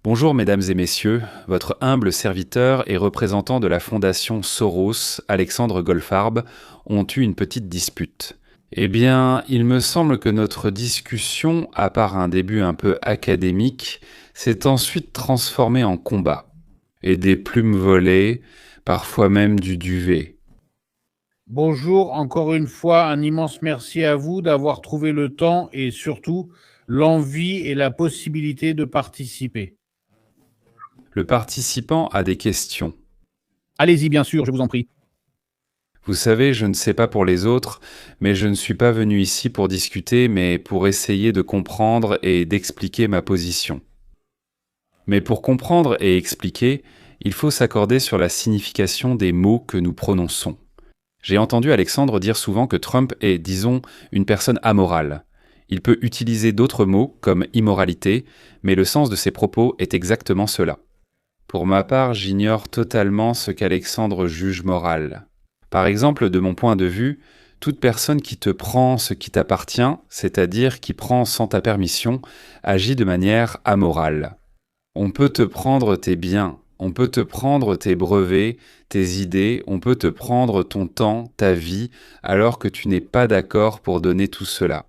Bonjour mesdames et messieurs, votre humble serviteur et représentant de la fondation Soros, Alexandre Goldfarb, ont eu une petite dispute. Eh bien, il me semble que notre discussion, à part un début un peu académique, s'est ensuite transformée en combat. Et des plumes volées, parfois même du duvet. Bonjour, encore une fois, un immense merci à vous d'avoir trouvé le temps et surtout l'envie et la possibilité de participer. Le participant a des questions. Allez-y, bien sûr, je vous en prie. Vous savez, je ne sais pas pour les autres, mais je ne suis pas venu ici pour discuter, mais pour essayer de comprendre et d'expliquer ma position. Mais pour comprendre et expliquer, il faut s'accorder sur la signification des mots que nous prononçons. J'ai entendu Alexandre dire souvent que Trump est, disons, une personne amorale. Il peut utiliser d'autres mots, comme immoralité, mais le sens de ses propos est exactement cela. Pour ma part, j'ignore totalement ce qu'Alexandre juge moral. Par exemple, de mon point de vue, toute personne qui te prend ce qui t'appartient, c'est-à-dire qui prend sans ta permission, agit de manière amorale. On peut te prendre tes biens, on peut te prendre tes brevets, tes idées, on peut te prendre ton temps, ta vie, alors que tu n'es pas d'accord pour donner tout cela.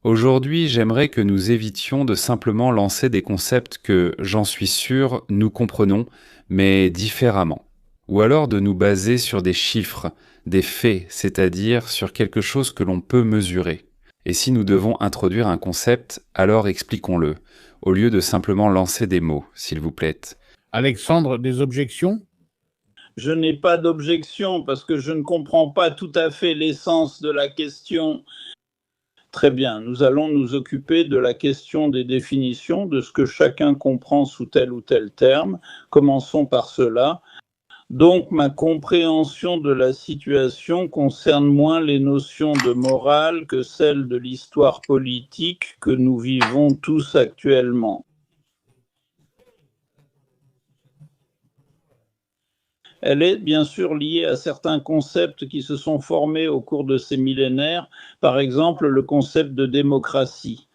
Aujourd'hui, j'aimerais que nous évitions de simplement lancer des concepts que, j'en suis sûr, nous comprenons, mais différemment. Ou alors de nous baser sur des chiffres, des faits, c'est-à-dire sur quelque chose que l'on peut mesurer. Et si nous devons introduire un concept, alors expliquons-le, au lieu de simplement lancer des mots, s'il vous plaît. Alexandre, des objections? Je n'ai pas d'objection parce que je ne comprends pas tout à fait l'essence de la question. Très bien, nous allons nous occuper de la question des définitions, de ce que chacun comprend sous tel ou tel terme. Commençons par cela. Donc, ma compréhension de la situation concerne moins les notions de morale que celles de l'histoire politique que nous vivons tous actuellement. Elle est bien sûr liée à certains concepts qui se sont formés au cours de ces millénaires, par exemple le concept de démocratie.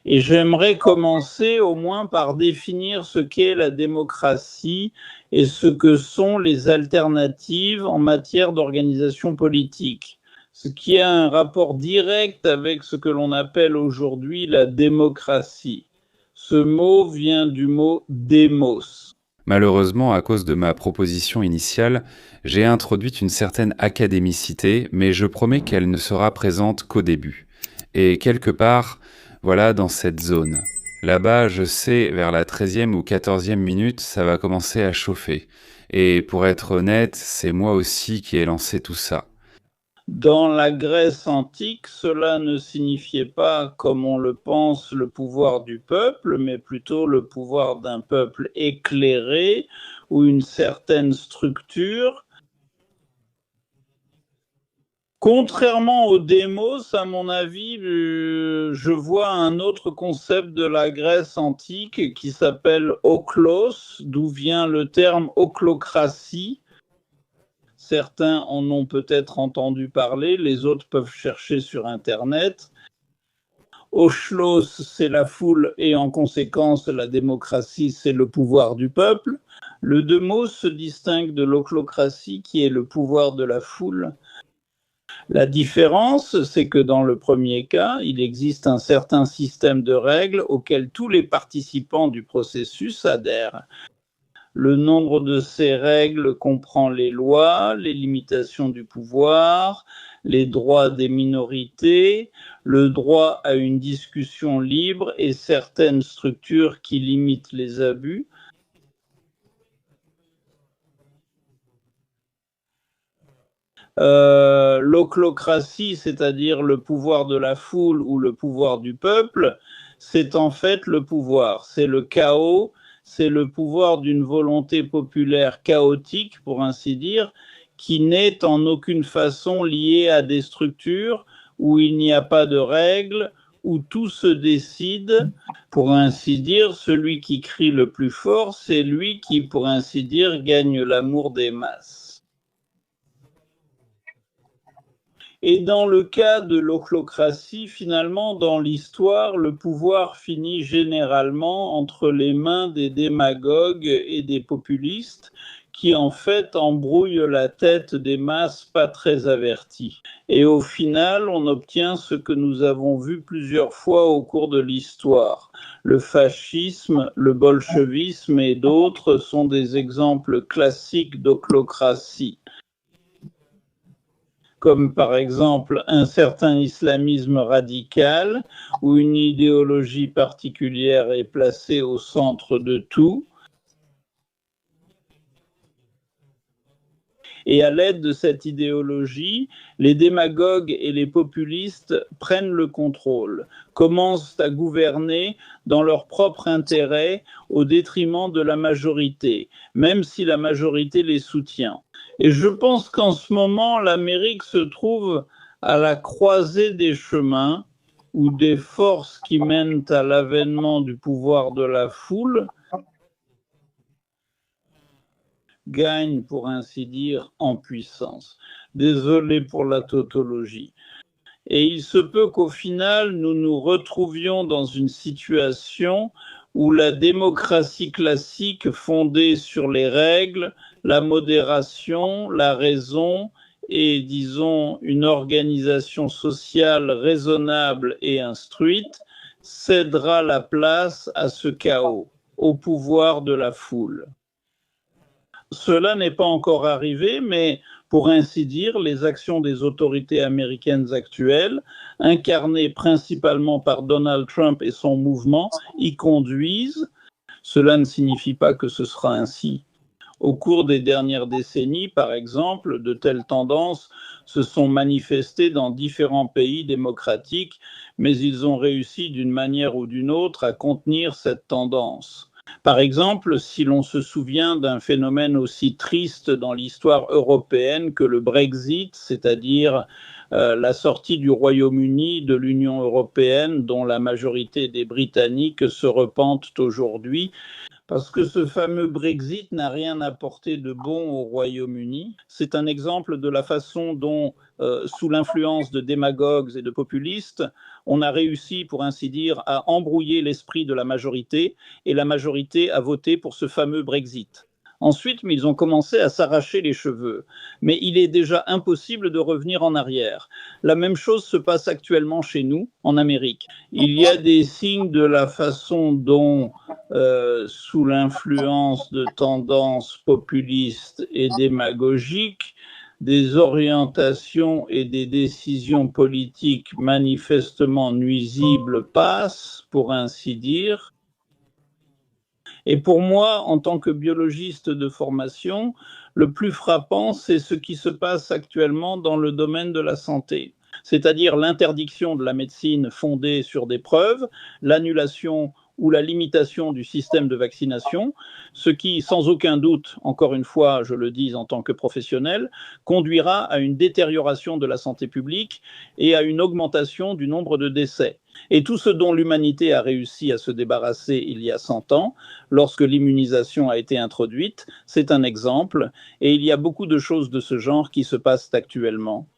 Et j'aimerais commencer au moins par définir ce qu'est la démocratie et ce que sont les alternatives en matière d'organisation politique, ce qui a un rapport direct avec ce que l'on appelle aujourd'hui la démocratie. Ce mot vient du mot démos. Malheureusement, à cause de ma proposition initiale, j'ai introduit une certaine académicité, mais je promets qu'elle ne sera présente qu'au début. Et quelque part, voilà, dans cette zone. Là-bas, je sais, vers la 13e ou 14e minute, ça va commencer à chauffer. Et pour être honnête, c'est moi aussi qui ai lancé tout ça. Dans la Grèce antique, cela ne signifiait pas, comme on le pense, le pouvoir du peuple, mais plutôt le pouvoir d'un peuple éclairé ou une certaine structure. Contrairement au démos, à mon avis, je vois un autre concept de la Grèce antique qui s'appelle oklos, d'où vient le terme ochlocratie. Certains en ont peut-être entendu parler, les autres peuvent chercher sur Internet. Ochlos, c'est la foule et en conséquence, la démocratie, c'est le pouvoir du peuple. Le demos se distingue de l'ochlocratie qui est le pouvoir de la foule. La différence, c'est que dans le premier cas, il existe un certain système de règles auxquelles tous les participants du processus adhèrent. Le nombre de ces règles comprend les lois, les limitations du pouvoir, les droits des minorités, le droit à une discussion libre et certaines structures qui limitent les abus. L'ochlocratie, c'est-à-dire le pouvoir de la foule ou le pouvoir du peuple, c'est en fait le pouvoir, c'est le chaos, c'est le pouvoir d'une volonté populaire chaotique, pour ainsi dire, qui n'est en aucune façon liée à des structures où il n'y a pas de règles, où tout se décide. Pour ainsi dire, celui qui crie le plus fort, c'est lui qui, pour ainsi dire, gagne l'amour des masses. Et dans le cas de l'ochlocratie, finalement, dans l'histoire, le pouvoir finit généralement entre les mains des démagogues et des populistes qui, en fait, embrouillent la tête des masses pas très averties. Et au final, on obtient ce que nous avons vu plusieurs fois au cours de l'histoire. Le fascisme, le bolchevisme et d'autres sont des exemples classiques d'ochlocratie, comme par exemple un certain islamisme radical, où une idéologie particulière est placée au centre de tout. Et à l'aide de cette idéologie, les démagogues et les populistes prennent le contrôle, commencent à gouverner dans leur propre intérêt au détriment de la majorité, même si la majorité les soutient. Et je pense qu'en ce moment, l'Amérique se trouve à la croisée des chemins où des forces qui mènent à l'avènement du pouvoir de la foule gagnent, pour ainsi dire, en puissance. Désolé pour la tautologie. Et il se peut qu'au final, nous nous retrouvions dans une situation où la démocratie classique fondée sur les règles, la modération, la raison et, disons, une organisation sociale raisonnable et instruite cédera la place à ce chaos, au pouvoir de la foule. Cela n'est pas encore arrivé, mais pour ainsi dire, les actions des autorités américaines actuelles, incarnées principalement par Donald Trump et son mouvement, y conduisent. Cela ne signifie pas que ce sera ainsi. Au cours des dernières décennies, par exemple, de telles tendances se sont manifestées dans différents pays démocratiques, mais ils ont réussi d'une manière ou d'une autre à contenir cette tendance. Par exemple, si l'on se souvient d'un phénomène aussi triste dans l'histoire européenne que le Brexit, c'est-à-dire la sortie du Royaume-Uni de l'Union européenne, dont la majorité des Britanniques se repentent aujourd'hui, parce que ce fameux Brexit n'a rien apporté de bon au Royaume-Uni. C'est un exemple de la façon dont, sous l'influence de démagogues et de populistes, on a réussi, pour ainsi dire, à embrouiller l'esprit de la majorité, et la majorité a voté pour ce fameux Brexit. Ensuite, ils ont commencé à s'arracher les cheveux. Mais il est déjà impossible de revenir en arrière. La même chose se passe actuellement chez nous, en Amérique. Il y a des signes de la façon dont, sous l'influence de tendances populistes et démagogiques, des orientations et des décisions politiques manifestement nuisibles passent, pour ainsi dire. Et pour moi, en tant que biologiste de formation, le plus frappant, c'est ce qui se passe actuellement dans le domaine de la santé, c'est-à-dire l'interdiction de la médecine fondée sur des preuves, l'annulation ou la limitation du système de vaccination, ce qui, sans aucun doute, encore une fois, je le dis en tant que professionnel, conduira à une détérioration de la santé publique et à une augmentation du nombre de décès. Et tout ce dont l'humanité a réussi à se débarrasser il y a 100 ans, lorsque l'immunisation a été introduite, c'est un exemple, et il y a beaucoup de choses de ce genre qui se passent actuellement.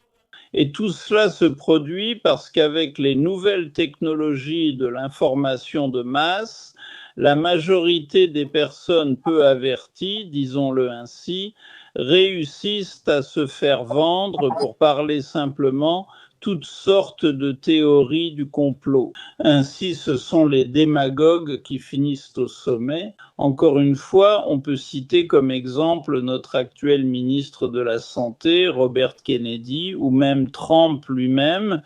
Et tout cela se produit parce qu'avec les nouvelles technologies de l'information de masse, la majorité des personnes peu averties, disons-le ainsi, réussissent à se faire vendre, pour parler simplement, toutes sortes de théories du complot. Ainsi, ce sont les démagogues qui finissent au sommet. Encore une fois, on peut citer comme exemple notre actuel ministre de la Santé, Robert Kennedy, ou même Trump lui-même.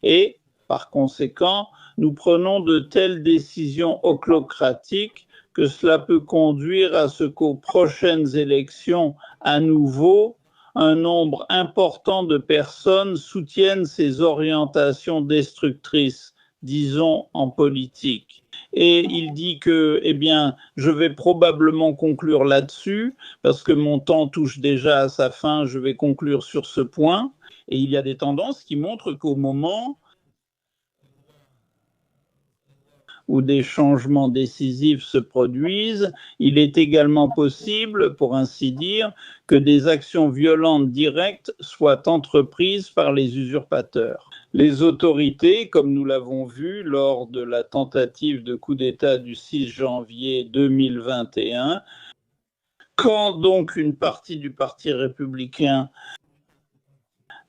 Et, par conséquent, nous prenons de telles décisions ochlocratiques que cela peut conduire à ce qu'aux prochaines élections, à nouveau, un nombre important de personnes soutiennent ces orientations destructrices, disons, en politique. Et il dit que, eh bien, je vais probablement conclure là-dessus, parce que mon temps touche déjà à sa fin, je vais conclure sur ce point. Et il y a des tendances qui montrent qu'au moment où des changements décisifs se produisent, il est également possible, pour ainsi dire, que des actions violentes directes soient entreprises par les usurpateurs. Les autorités, comme nous l'avons vu lors de la tentative de coup d'État du 6 janvier 2021, quand donc une partie du Parti républicain,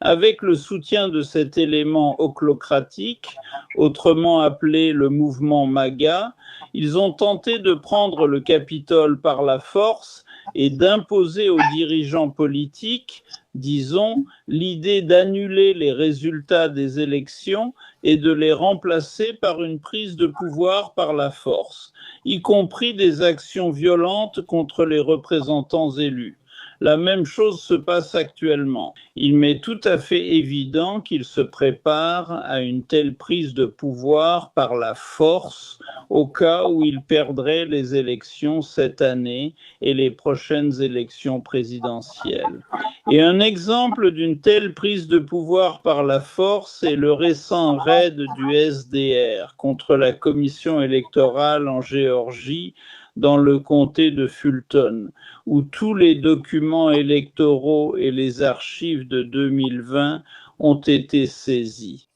avec le soutien de cet élément oclocratique, autrement appelé le mouvement MAGA, ils ont tenté de prendre le Capitole par la force et d'imposer aux dirigeants politiques, disons, l'idée d'annuler les résultats des élections et de les remplacer par une prise de pouvoir par la force, y compris des actions violentes contre les représentants élus. La même chose se passe actuellement. Il m'est tout à fait évident qu'il se prépare à une telle prise de pouvoir par la force au cas où il perdrait les élections cette année et les prochaines élections présidentielles. Et un exemple d'une telle prise de pouvoir par la force est le récent raid du SDR contre la commission électorale en Géorgie dans le comté de Fulton, où tous les documents électoraux et les archives de 2020 ont été saisis.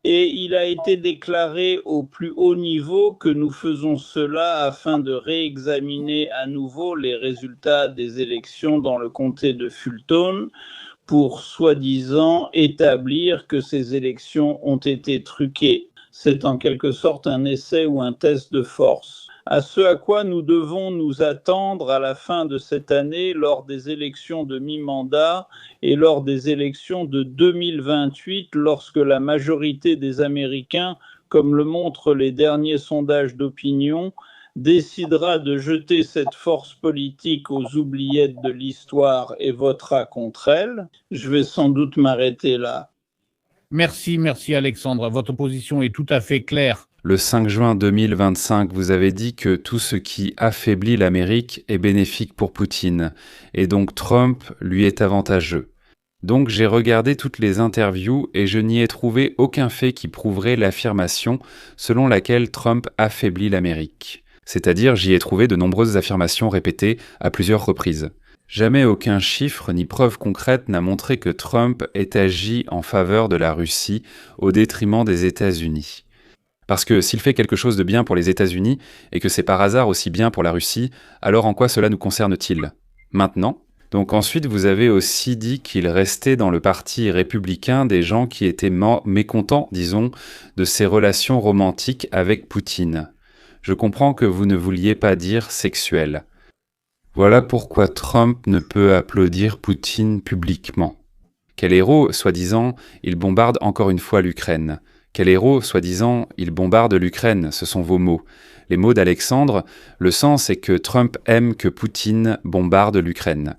Et il a été déclaré au plus haut niveau que nous faisons cela afin de réexaminer à nouveau les résultats des élections dans le comté de Fulton pour soi-disant établir que ces élections ont été truquées. C'est en quelque sorte un essai ou un test de force. À ce à quoi nous devons nous attendre à la fin de cette année lors des élections de mi-mandat et lors des élections de 2028 lorsque la majorité des Américains, comme le montrent les derniers sondages d'opinion, décidera de jeter cette force politique aux oubliettes de l'histoire et votera contre elle. Je vais sans doute m'arrêter là. Merci Alexandre. Votre position est tout à fait claire. Le 5 juin 2025, vous avez dit que tout ce qui affaiblit l'Amérique est bénéfique pour Poutine, et donc Trump lui est avantageux. Donc j'ai regardé toutes les interviews et je n'y ai trouvé aucun fait qui prouverait l'affirmation selon laquelle Trump affaiblit l'Amérique. C'est-à-dire j'y ai trouvé de nombreuses affirmations répétées à plusieurs reprises. Jamais aucun chiffre ni preuve concrète n'a montré que Trump ait agi en faveur de la Russie au détriment des États-Unis. Parce que s'il fait quelque chose de bien pour les États-Unis et que c'est par hasard aussi bien pour la Russie, alors en quoi cela nous concerne-t-il ? Maintenant ? Donc ensuite, vous avez aussi dit qu'il restait dans le parti républicain des gens qui étaient mécontents, disons, de ses relations romantiques avec Poutine. Je comprends que vous ne vouliez pas dire sexuel. Voilà pourquoi Trump ne peut applaudir Poutine publiquement. Quel héros, soi-disant, il bombarde encore une fois l'Ukraine. Quel héros, soi-disant, il bombarde l'Ukraine, ce sont vos mots. Les mots d'Alexandre, le sens est que Trump aime que Poutine bombarde l'Ukraine.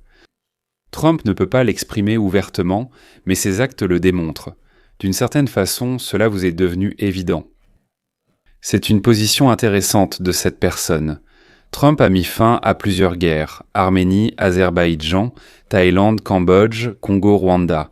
Trump ne peut pas l'exprimer ouvertement, mais ses actes le démontrent. D'une certaine façon, cela vous est devenu évident. C'est une position intéressante de cette personne. Trump a mis fin à plusieurs guerres, Arménie, Azerbaïdjan, Thaïlande, Cambodge, Congo-Rwanda.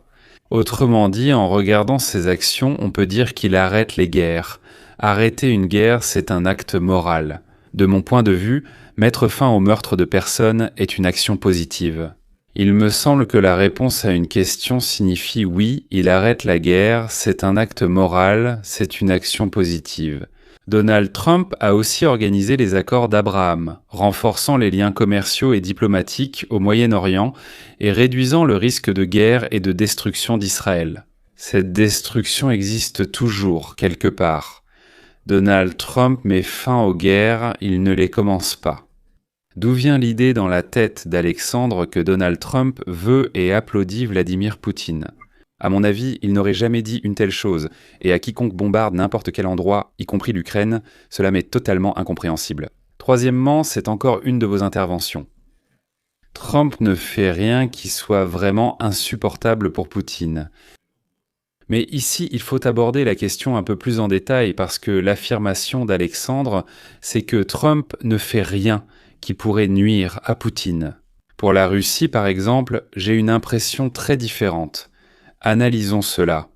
Autrement dit, en regardant ses actions, on peut dire qu'il arrête les guerres. Arrêter une guerre, c'est un acte moral. De mon point de vue, mettre fin au meurtre de personnes est une action positive. Il me semble que la réponse à une question signifie oui, il arrête la guerre, c'est un acte moral, c'est une action positive. Donald Trump a aussi organisé les accords d'Abraham, renforçant les liens commerciaux et diplomatiques au Moyen-Orient et réduisant le risque de guerre et de destruction d'Israël. Cette destruction existe toujours, quelque part. Donald Trump met fin aux guerres, il ne les commence pas. D'où vient l'idée dans la tête d'Alexandre que Donald Trump veut et applaudit Vladimir Poutine ? À mon avis, il n'aurait jamais dit une telle chose, et à quiconque bombarde n'importe quel endroit, y compris l'Ukraine, cela m'est totalement incompréhensible. Troisièmement, c'est encore une de vos interventions. Trump ne fait rien qui soit vraiment insupportable pour Poutine. Mais ici, il faut aborder la question un peu plus en détail parce que l'affirmation d'Alexandre, c'est que Trump ne fait rien qui pourrait nuire à Poutine. Pour la Russie, par exemple, j'ai une impression très différente. Analysons cela.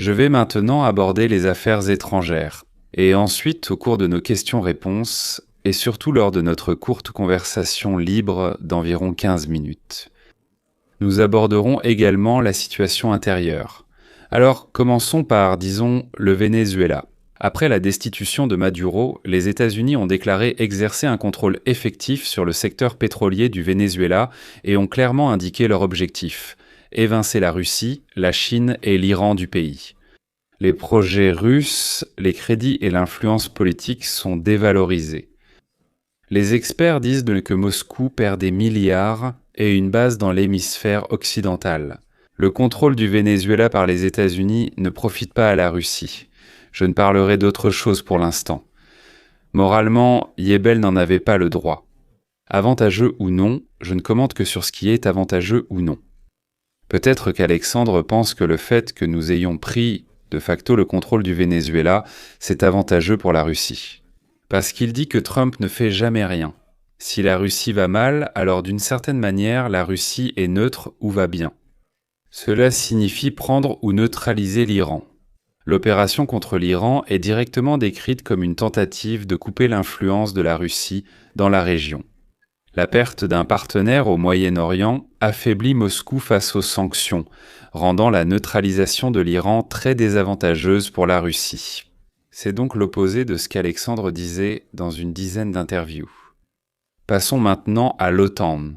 Je vais maintenant aborder les affaires étrangères, et ensuite, au cours de nos questions-réponses, et surtout lors de notre courte conversation libre d'environ 15 minutes. Nous aborderons également la situation intérieure. Alors, commençons par, disons, le Venezuela. Après la destitution de Maduro, les États-Unis ont déclaré exercer un contrôle effectif sur le secteur pétrolier du Venezuela et ont clairement indiqué leur objectif: évincer la Russie, la Chine et l'Iran du pays. Les projets russes, les crédits et l'influence politique sont dévalorisés. Les experts disent que Moscou perd des milliards et une base dans l'hémisphère occidental. Le contrôle du Venezuela par les États-Unis ne profite pas à la Russie. Je ne parlerai d'autre chose pour l'instant. Moralement, Yebel n'en avait pas le droit. Avantageux ou non, je ne commente que sur ce qui est avantageux ou non. Peut-être qu'Alexandre pense que le fait que nous ayons pris de facto le contrôle du Venezuela, c'est avantageux pour la Russie. Parce qu'il dit que Trump ne fait jamais rien. Si la Russie va mal, alors d'une certaine manière, la Russie est neutre ou va bien. Cela signifie prendre ou neutraliser l'Iran. L'opération contre l'Iran est directement décrite comme une tentative de couper l'influence de la Russie dans la région. La perte d'un partenaire au Moyen-Orient affaiblit Moscou face aux sanctions, rendant la neutralisation de l'Iran très désavantageuse pour la Russie. C'est donc l'opposé de ce qu'Alexandre disait dans une dizaine d'interviews. Passons maintenant à l'OTAN.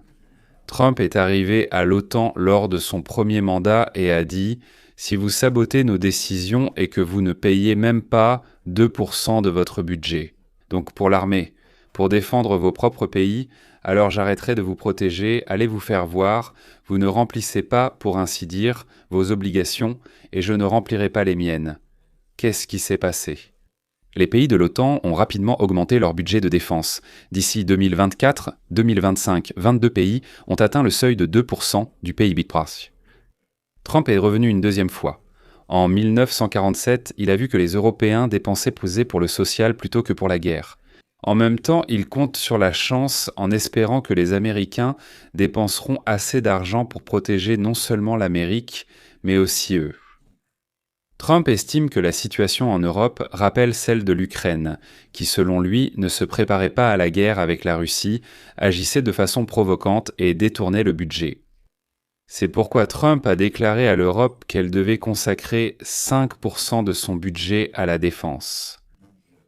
Trump est arrivé à l'OTAN lors de son premier mandat et a dit « Si vous sabotez nos décisions et que vous ne payez même pas 2% de votre budget, donc pour l'armée, pour défendre vos propres pays, alors j'arrêterai de vous protéger, allez vous faire voir, vous ne remplissez pas, pour ainsi dire, vos obligations et je ne remplirai pas les miennes. » Qu'est-ce qui s'est passé ? Les pays de l'OTAN ont rapidement augmenté leur budget de défense. D'ici 2024, 2025, 22 pays ont atteint le seuil de 2% du PIB. Trump est revenu une deuxième fois. En 1947, il a vu que les Européens dépensaient pesé pour le social plutôt que pour la guerre. En même temps, il compte sur la chance en espérant que les Américains dépenseront assez d'argent pour protéger non seulement l'Amérique, mais aussi eux. Trump estime que la situation en Europe rappelle celle de l'Ukraine, qui selon lui ne se préparait pas à la guerre avec la Russie, agissait de façon provocante et détournait le budget. C'est pourquoi Trump a déclaré à l'Europe qu'elle devait consacrer 5% de son budget à la défense.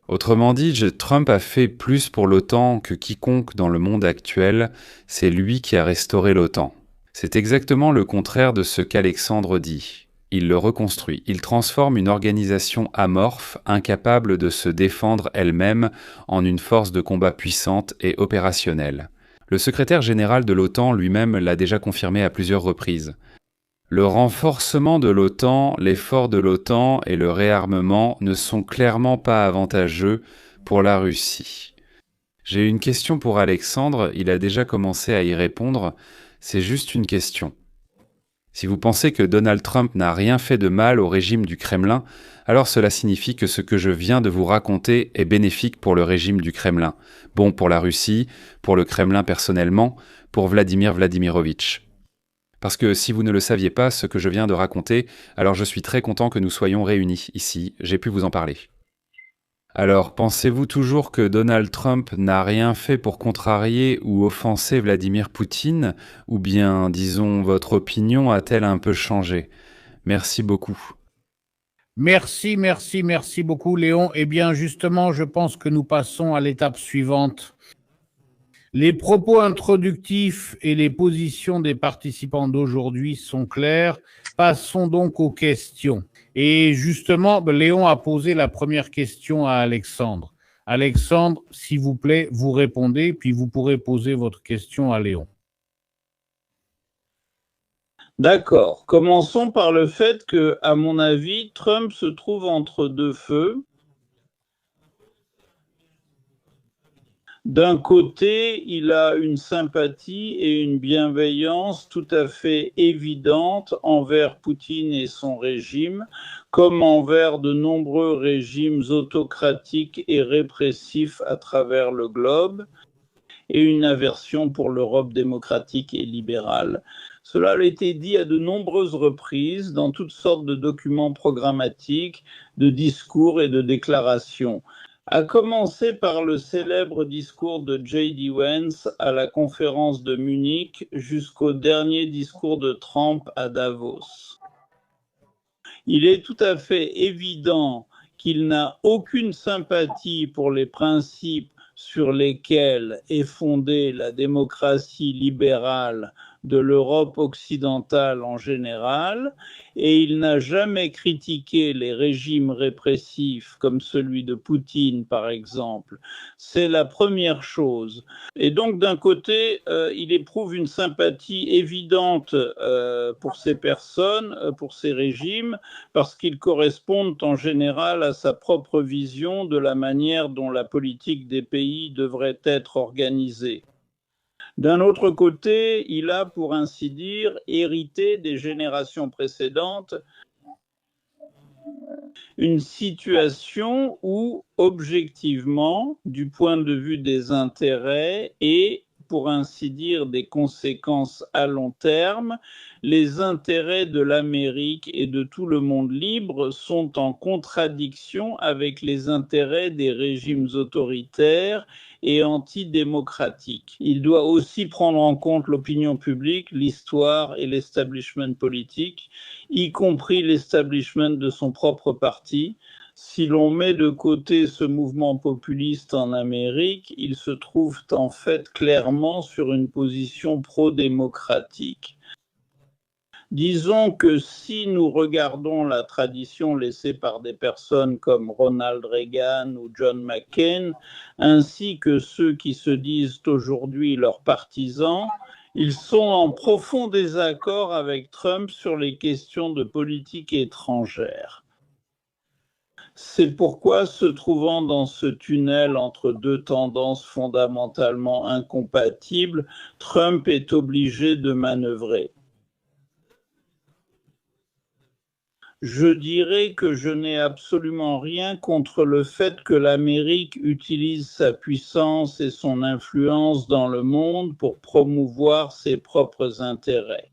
Autrement dit, Trump a fait plus pour l'OTAN que quiconque dans le monde actuel, c'est lui qui a restauré l'OTAN. C'est exactement le contraire de ce qu'Alexandre dit. Il le reconstruit, il transforme une organisation amorphe, incapable de se défendre elle-même, en une force de combat puissante et opérationnelle. Le secrétaire général de l'OTAN lui-même l'a déjà confirmé à plusieurs reprises. Le renforcement de l'OTAN, l'effort de l'OTAN et le réarmement ne sont clairement pas avantageux pour la Russie. J'ai une question pour Alexandre, il a déjà commencé à y répondre, c'est juste une question. Si vous pensez que Donald Trump n'a rien fait de mal au régime du Kremlin, alors cela signifie que ce que je viens de vous raconter est bénéfique pour le régime du Kremlin, bon pour la Russie, pour le Kremlin personnellement, pour Vladimir Vladimirovitch. Parce que si vous ne le saviez pas, ce que je viens de raconter, alors je suis très content que nous soyons réunis ici, j'ai pu vous en parler. Alors, pensez-vous toujours que Donald Trump n'a rien fait pour contrarier ou offenser Vladimir Poutine, ou bien, disons, votre opinion a-t-elle un peu changé ? Merci beaucoup. Merci beaucoup, Léon. Eh bien, justement, je pense que nous passons à l'étape suivante. Les propos introductifs et les positions des participants d'aujourd'hui sont clairs. Passons donc aux questions. Et justement, Léon a posé la première question à Alexandre. Alexandre, s'il vous plaît, vous répondez, puis vous pourrez poser votre question à Léon. D'accord. Commençons par le fait que, à mon avis, Trump se trouve entre deux feux. D'un côté, il a une sympathie et une bienveillance tout à fait évidentes envers Poutine et son régime, comme envers de nombreux régimes autocratiques et répressifs à travers le globe, et une aversion pour l'Europe démocratique et libérale. Cela a été dit à de nombreuses reprises dans toutes sortes de documents programmatiques, de discours et de déclarations, à commencer par le célèbre discours de J.D. Vance à la conférence de Munich jusqu'au dernier discours de Trump à Davos. Il est tout à fait évident qu'il n'a aucune sympathie pour les principes sur lesquels est fondée la démocratie libérale de l'Europe occidentale en général, et il n'a jamais critiqué les régimes répressifs comme celui de Poutine, par exemple. C'est la première chose. Et donc, d'un côté, il éprouve une sympathie évidente pour ces personnes, pour ces régimes, parce qu'ils correspondent en général à sa propre vision de la manière dont la politique des pays devrait être organisée. D'un autre côté, il a, pour ainsi dire, hérité des générations précédentes une situation où, objectivement, du point de vue des intérêts et, pour ainsi dire, des conséquences à long terme, les intérêts de l'Amérique et de tout le monde libre sont en contradiction avec les intérêts des régimes autoritaires et antidémocratiques. Il doit aussi prendre en compte l'opinion publique, l'histoire et l'establishment politique, y compris l'establishment de son propre parti. Si l'on met de côté ce mouvement populiste en Amérique, ils se trouvent en fait clairement sur une position pro-démocratique. Disons que si nous regardons la tradition laissée par des personnes comme Ronald Reagan ou John McCain, ainsi que ceux qui se disent aujourd'hui leurs partisans, ils sont en profond désaccord avec Trump sur les questions de politique étrangère. C'est pourquoi, se trouvant dans ce tunnel entre deux tendances fondamentalement incompatibles, Trump est obligé de manœuvrer. Je dirais que je n'ai absolument rien contre le fait que l'Amérique utilise sa puissance et son influence dans le monde pour promouvoir ses propres intérêts.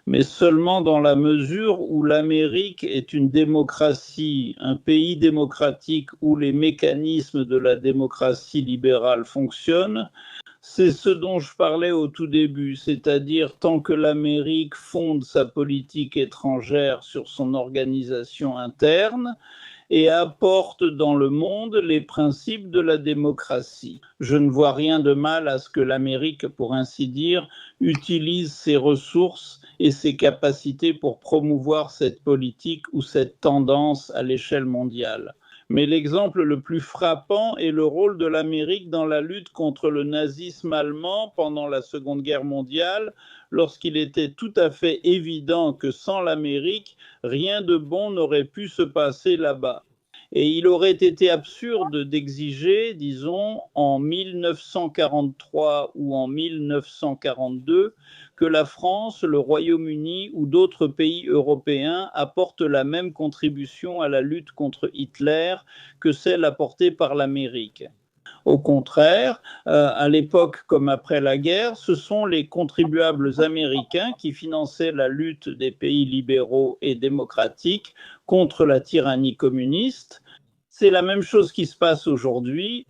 Mais seulement dans la mesure où l'Amérique est une démocratie, un pays démocratique où les mécanismes de la démocratie libérale fonctionnent. C'est ce dont je parlais au tout début, c'est-à-dire tant que l'Amérique fonde sa politique étrangère sur son organisation interne et apporte dans le monde les principes de la démocratie. Je ne vois rien de mal à ce que l'Amérique, pour ainsi dire, utilise ses ressources et ses capacités pour promouvoir cette politique ou cette tendance à l'échelle mondiale. Mais l'exemple le plus frappant est le rôle de l'Amérique dans la lutte contre le nazisme allemand pendant la Seconde Guerre mondiale, lorsqu'il était tout à fait évident que sans l'Amérique, rien de bon n'aurait pu se passer là-bas. Et il aurait été absurde d'exiger, disons, en 1943 ou en 1942, que la France, le Royaume-Uni ou d'autres pays européens apportent la même contribution à la lutte contre Hitler que celle apportée par l'Amérique. Au contraire, à l'époque comme après la guerre, ce sont les contribuables américains qui finançaient la lutte des pays libéraux et démocratiques contre la tyrannie communiste. C'est la même chose qui se passe aujourd'hui.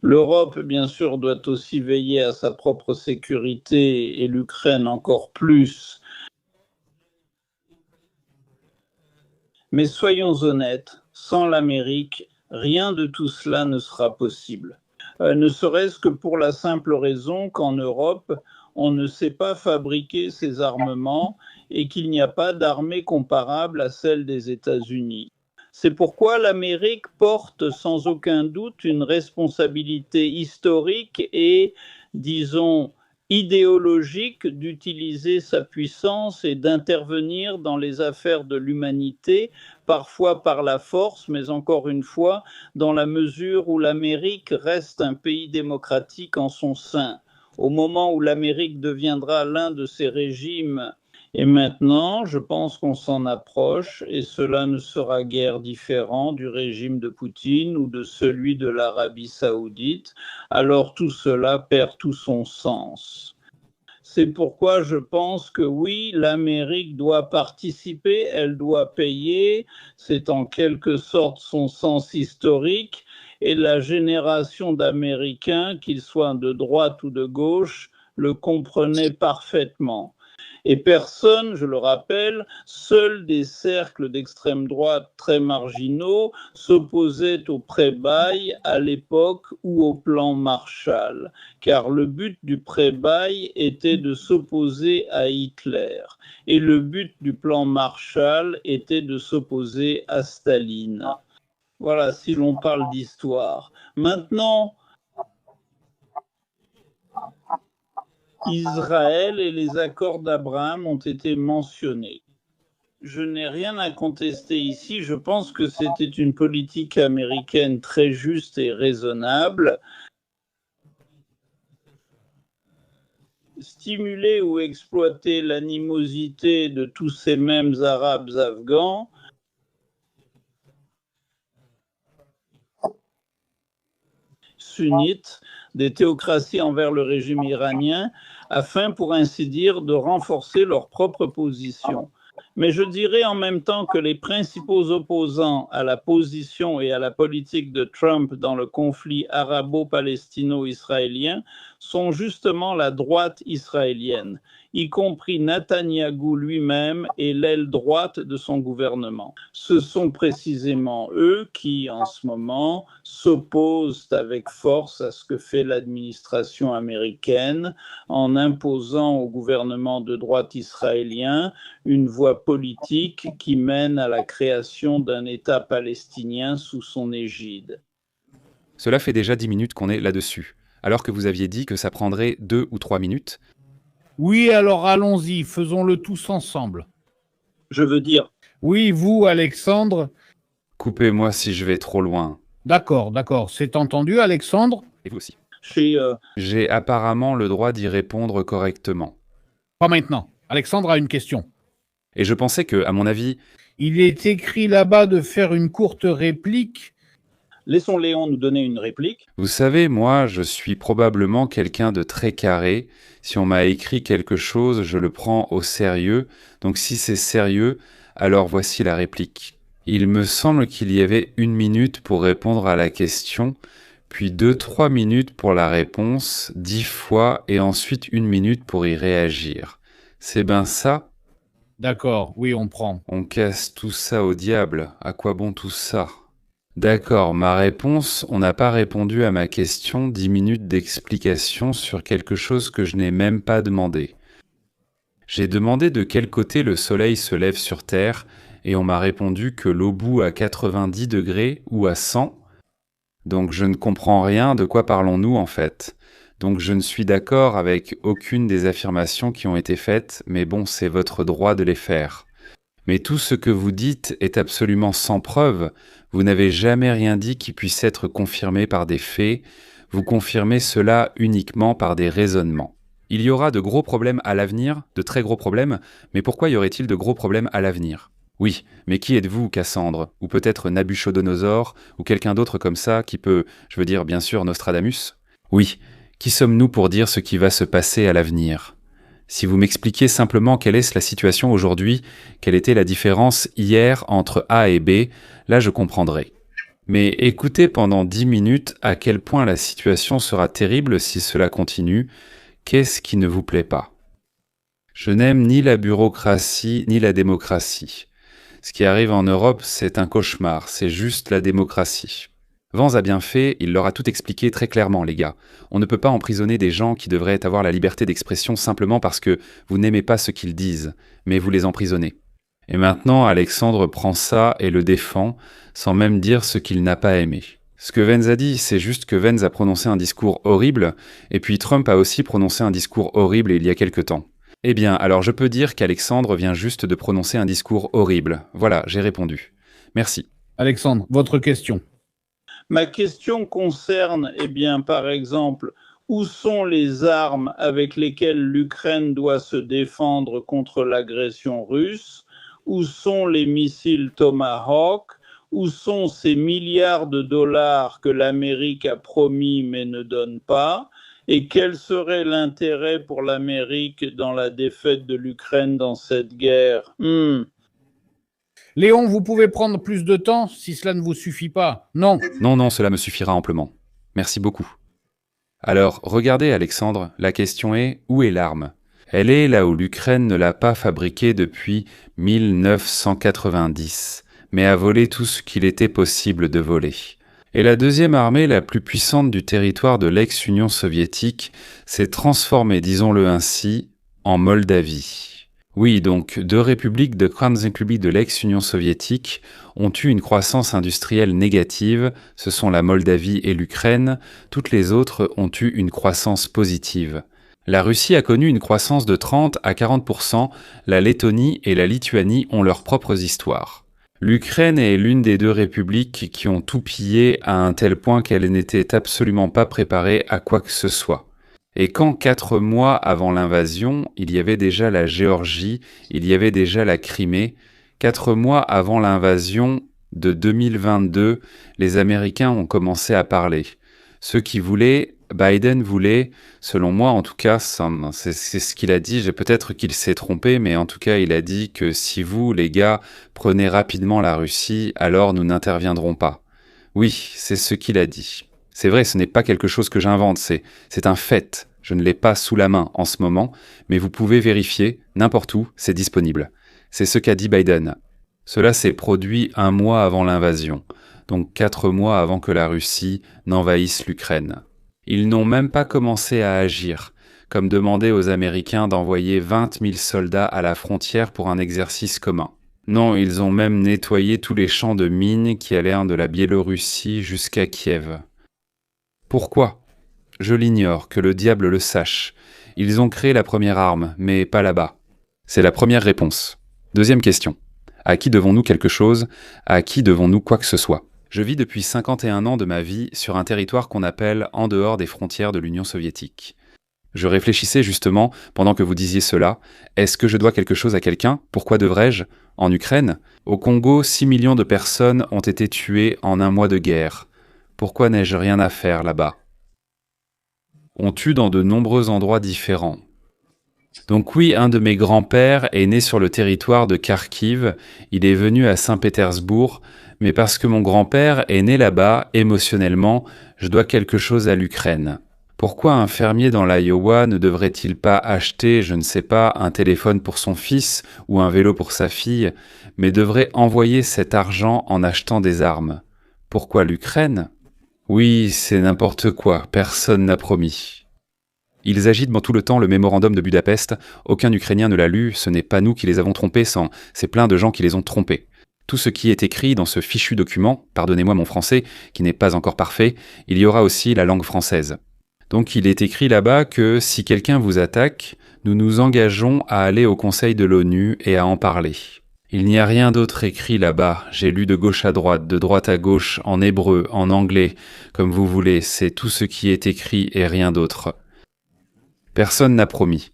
L'Europe, bien sûr, doit aussi veiller à sa propre sécurité et l'Ukraine encore plus. Mais soyons honnêtes, sans l'Amérique, rien de tout cela ne sera possible. Ne serait-ce que pour la simple raison qu'en Europe, on ne sait pas fabriquer ces armements et qu'il n'y a pas d'armée comparable à celle des États-Unis. C'est pourquoi l'Amérique porte sans aucun doute une responsabilité historique et, disons, idéologique d'utiliser sa puissance et d'intervenir dans les affaires de l'humanité, parfois par la force, mais encore une fois, dans la mesure où l'Amérique reste un pays démocratique en son sein. Au moment où l'Amérique deviendra l'un de ces régimes. Et maintenant, je pense qu'on s'en approche et cela ne sera guère différent du régime de Poutine ou de celui de l'Arabie saoudite. Alors tout cela perd tout son sens. C'est pourquoi je pense que oui, l'Amérique doit participer, elle doit payer, c'est en quelque sorte son sens historique, et la génération d'Américains, qu'ils soient de droite ou de gauche, le comprenaient parfaitement. Et personne, je le rappelle, seuls des cercles d'extrême droite très marginaux s'opposaient au pré-bail à l'époque ou au plan Marshall, car le but du pré-bail était de s'opposer à Hitler et le but du plan Marshall était de s'opposer à Staline. Voilà, si l'on parle d'histoire. Maintenant, Israël et les accords d'Abraham ont été mentionnés. Je n'ai rien à contester ici. Je pense que c'était une politique américaine très juste et raisonnable. Stimuler ou exploiter l'animosité de tous ces mêmes Arabes afghans, sunnites, des théocraties envers le régime iranien, afin, pour ainsi dire, de renforcer leur propre position. Mais je dirais en même temps que les principaux opposants à la position et à la politique de Trump dans le conflit arabo-palestino-israélien sont justement la droite israélienne, y compris Netanyahou lui-même et l'aile droite de son gouvernement. Ce sont précisément eux qui, en ce moment, s'opposent avec force à ce que fait l'administration américaine en imposant au gouvernement de droite israélien une voie politique qui mène à la création d'un État palestinien sous son égide. Cela fait déjà 10 minutes qu'on est là-dessus, alors que vous aviez dit que ça prendrait 2 ou 3 minutes. Oui, alors allons-y, faisons-le tous ensemble. Je veux dire, Oui, vous, Alexandre. Coupez-moi si je vais trop loin. D'accord, c'est entendu, Alexandre. Et vous aussi. J'ai apparemment le droit d'y répondre correctement. Pas maintenant. Alexandre a une question. Et je pensais que, à mon avis, Il est écrit là-bas de faire une courte réplique. Laissons Léon nous donner une réplique. vous savez, moi, je suis probablement quelqu'un de très carré. Si on m'a écrit quelque chose, je le prends au sérieux. Donc si c'est sérieux, alors voici la réplique. Il me semble qu'il y avait 1 minute pour répondre à la question, puis 2-3 minutes pour la réponse, 10 fois, et ensuite 1 minute pour y réagir. C'est ben ça? D'accord, oui, on prend. On casse tout ça au diable. À quoi bon tout ça? D'accord, ma réponse, on n'a pas répondu à ma question, 10 minutes d'explication sur quelque chose que je n'ai même pas demandé. J'ai demandé de quel côté le soleil se lève sur Terre, et on m'a répondu que l'obus à 90 degrés ou à 100. Donc je ne comprends rien, de quoi parlons-nous en fait? Donc je ne suis d'accord avec aucune des affirmations qui ont été faites, mais bon, c'est votre droit de les faire. Mais tout ce que vous dites est absolument sans preuve. Vous n'avez jamais rien dit qui puisse être confirmé par des faits. Vous confirmez cela uniquement par des raisonnements. Il y aura de gros problèmes à l'avenir, de très gros problèmes, mais pourquoi y aurait-il de gros problèmes à l'avenir? Oui, mais qui êtes-vous, Cassandre? Ou peut-être Nabuchodonosor, ou quelqu'un d'autre comme ça qui peut, je veux dire bien sûr Nostradamus? Oui, qui sommes-nous pour dire ce qui va se passer à l'avenir? Si vous m'expliquiez simplement quelle est la situation aujourd'hui, quelle était la différence hier entre A et B, là je comprendrai. Mais écoutez pendant 10 minutes à quel point la situation sera terrible si cela continue. Qu'est-ce qui ne vous plaît pas? Je n'aime ni la bureaucratie ni la démocratie. Ce qui arrive en Europe, c'est un cauchemar, c'est juste la démocratie. Vance a bien fait, il leur a tout expliqué très clairement, les gars. On ne peut pas emprisonner des gens qui devraient avoir la liberté d'expression simplement parce que vous n'aimez pas ce qu'ils disent, mais vous les emprisonnez. Et maintenant, Alexandre prend ça et le défend, sans même dire ce qu'il n'a pas aimé. Ce que Vance a dit, c'est juste que Vance a prononcé un discours horrible, et puis Trump a aussi prononcé un discours horrible il y a quelque temps. Eh bien, alors je peux dire qu'Alexandre vient juste de prononcer un discours horrible. Voilà, j'ai répondu. Merci. Alexandre, votre question. Ma question concerne, par exemple, où sont les armes avec lesquelles l'Ukraine doit se défendre contre l'agression russe? Où sont les missiles Tomahawk? Où sont ces milliards de dollars que l'Amérique a promis mais ne donne pas? Et quel serait l'intérêt pour l'Amérique dans la défaite de l'Ukraine dans cette guerre? Léon, vous pouvez prendre plus de temps si cela ne vous suffit pas. Non. Non, non, cela me suffira amplement. Merci beaucoup. Alors, regardez Alexandre, la question est, où est l'arme? Elle est là où l'Ukraine ne l'a pas fabriquée depuis 1990, mais a volé tout ce qu'il était possible de voler. Et la deuxième armée la plus puissante du territoire de l'ex-Union soviétique s'est transformée, disons-le ainsi, en Moldavie. Oui, donc deux républiques de Kranzrepublik de l'ex-Union soviétique ont eu une croissance industrielle négative, ce sont la Moldavie et l'Ukraine, toutes les autres ont eu une croissance positive. La Russie a connu une croissance de 30 à 40%, la Lettonie et la Lituanie ont leurs propres histoires. L'Ukraine est l'une des deux républiques qui ont tout pillé à un tel point qu'elle n'était absolument pas préparée à quoi que ce soit. Et quand 4 mois avant l'invasion, il y avait déjà la Géorgie, il y avait déjà la Crimée, 4 mois avant l'invasion de 2022, les Américains ont commencé à parler. Ceux qui voulaient, Biden voulait, selon moi en tout cas, c'est ce qu'il a dit, peut-être qu'il s'est trompé, mais en tout cas il a dit que si vous, les gars, prenez rapidement la Russie, alors nous n'interviendrons pas. Oui, c'est ce qu'il a dit. C'est vrai, ce n'est pas quelque chose que j'invente, c'est un fait. Je ne l'ai pas sous la main en ce moment, mais vous pouvez vérifier, n'importe où, c'est disponible. C'est ce qu'a dit Biden. Cela s'est produit 1 mois avant l'invasion, donc 4 mois avant que la Russie n'envahisse l'Ukraine. Ils n'ont même pas commencé à agir, comme demander aux Américains d'envoyer 20 000 soldats à la frontière pour un exercice commun. Non, ils ont même nettoyé tous les champs de mines qui allèrent de la Biélorussie jusqu'à Kiev. Pourquoi? Je l'ignore, que le diable le sache. Ils ont créé la première arme, mais pas là-bas. C'est la première réponse. Deuxième question. À qui devons-nous quelque chose? À qui devons-nous quoi que ce soit? Je vis depuis 51 ans de ma vie sur un territoire qu'on appelle en dehors des frontières de l'Union soviétique. Je réfléchissais justement, pendant que vous disiez cela, est-ce que je dois quelque chose à quelqu'un? Pourquoi devrais-je? En Ukraine? Au Congo, 6 millions de personnes ont été tuées en 1 mois de guerre. Pourquoi n'ai-je rien à faire là-bas? On tue dans de nombreux endroits différents. Donc oui, un de mes grands-pères est né sur le territoire de Kharkiv, il est venu à Saint-Pétersbourg, mais parce que mon grand-père est né là-bas, émotionnellement, je dois quelque chose à l'Ukraine. Pourquoi un fermier dans l'Iowa ne devrait-il pas acheter, je ne sais pas, un téléphone pour son fils ou un vélo pour sa fille, mais devrait envoyer cet argent en achetant des armes? Pourquoi l'Ukraine? Oui, c'est n'importe quoi, personne n'a promis. Ils agitent dans tout le temps le mémorandum de Budapest, aucun Ukrainien ne l'a lu, ce n'est pas nous qui les avons trompés, c'est plein de gens qui les ont trompés. Tout ce qui est écrit dans ce fichu document, pardonnez-moi mon français, qui n'est pas encore parfait, il y aura aussi la langue française. Donc il est écrit là-bas que si quelqu'un vous attaque, nous nous engageons à aller au Conseil de l'ONU et à en parler. Il n'y a rien d'autre écrit là-bas, j'ai lu de gauche à droite, de droite à gauche, en hébreu, en anglais, comme vous voulez, c'est tout ce qui est écrit et rien d'autre. Personne n'a promis,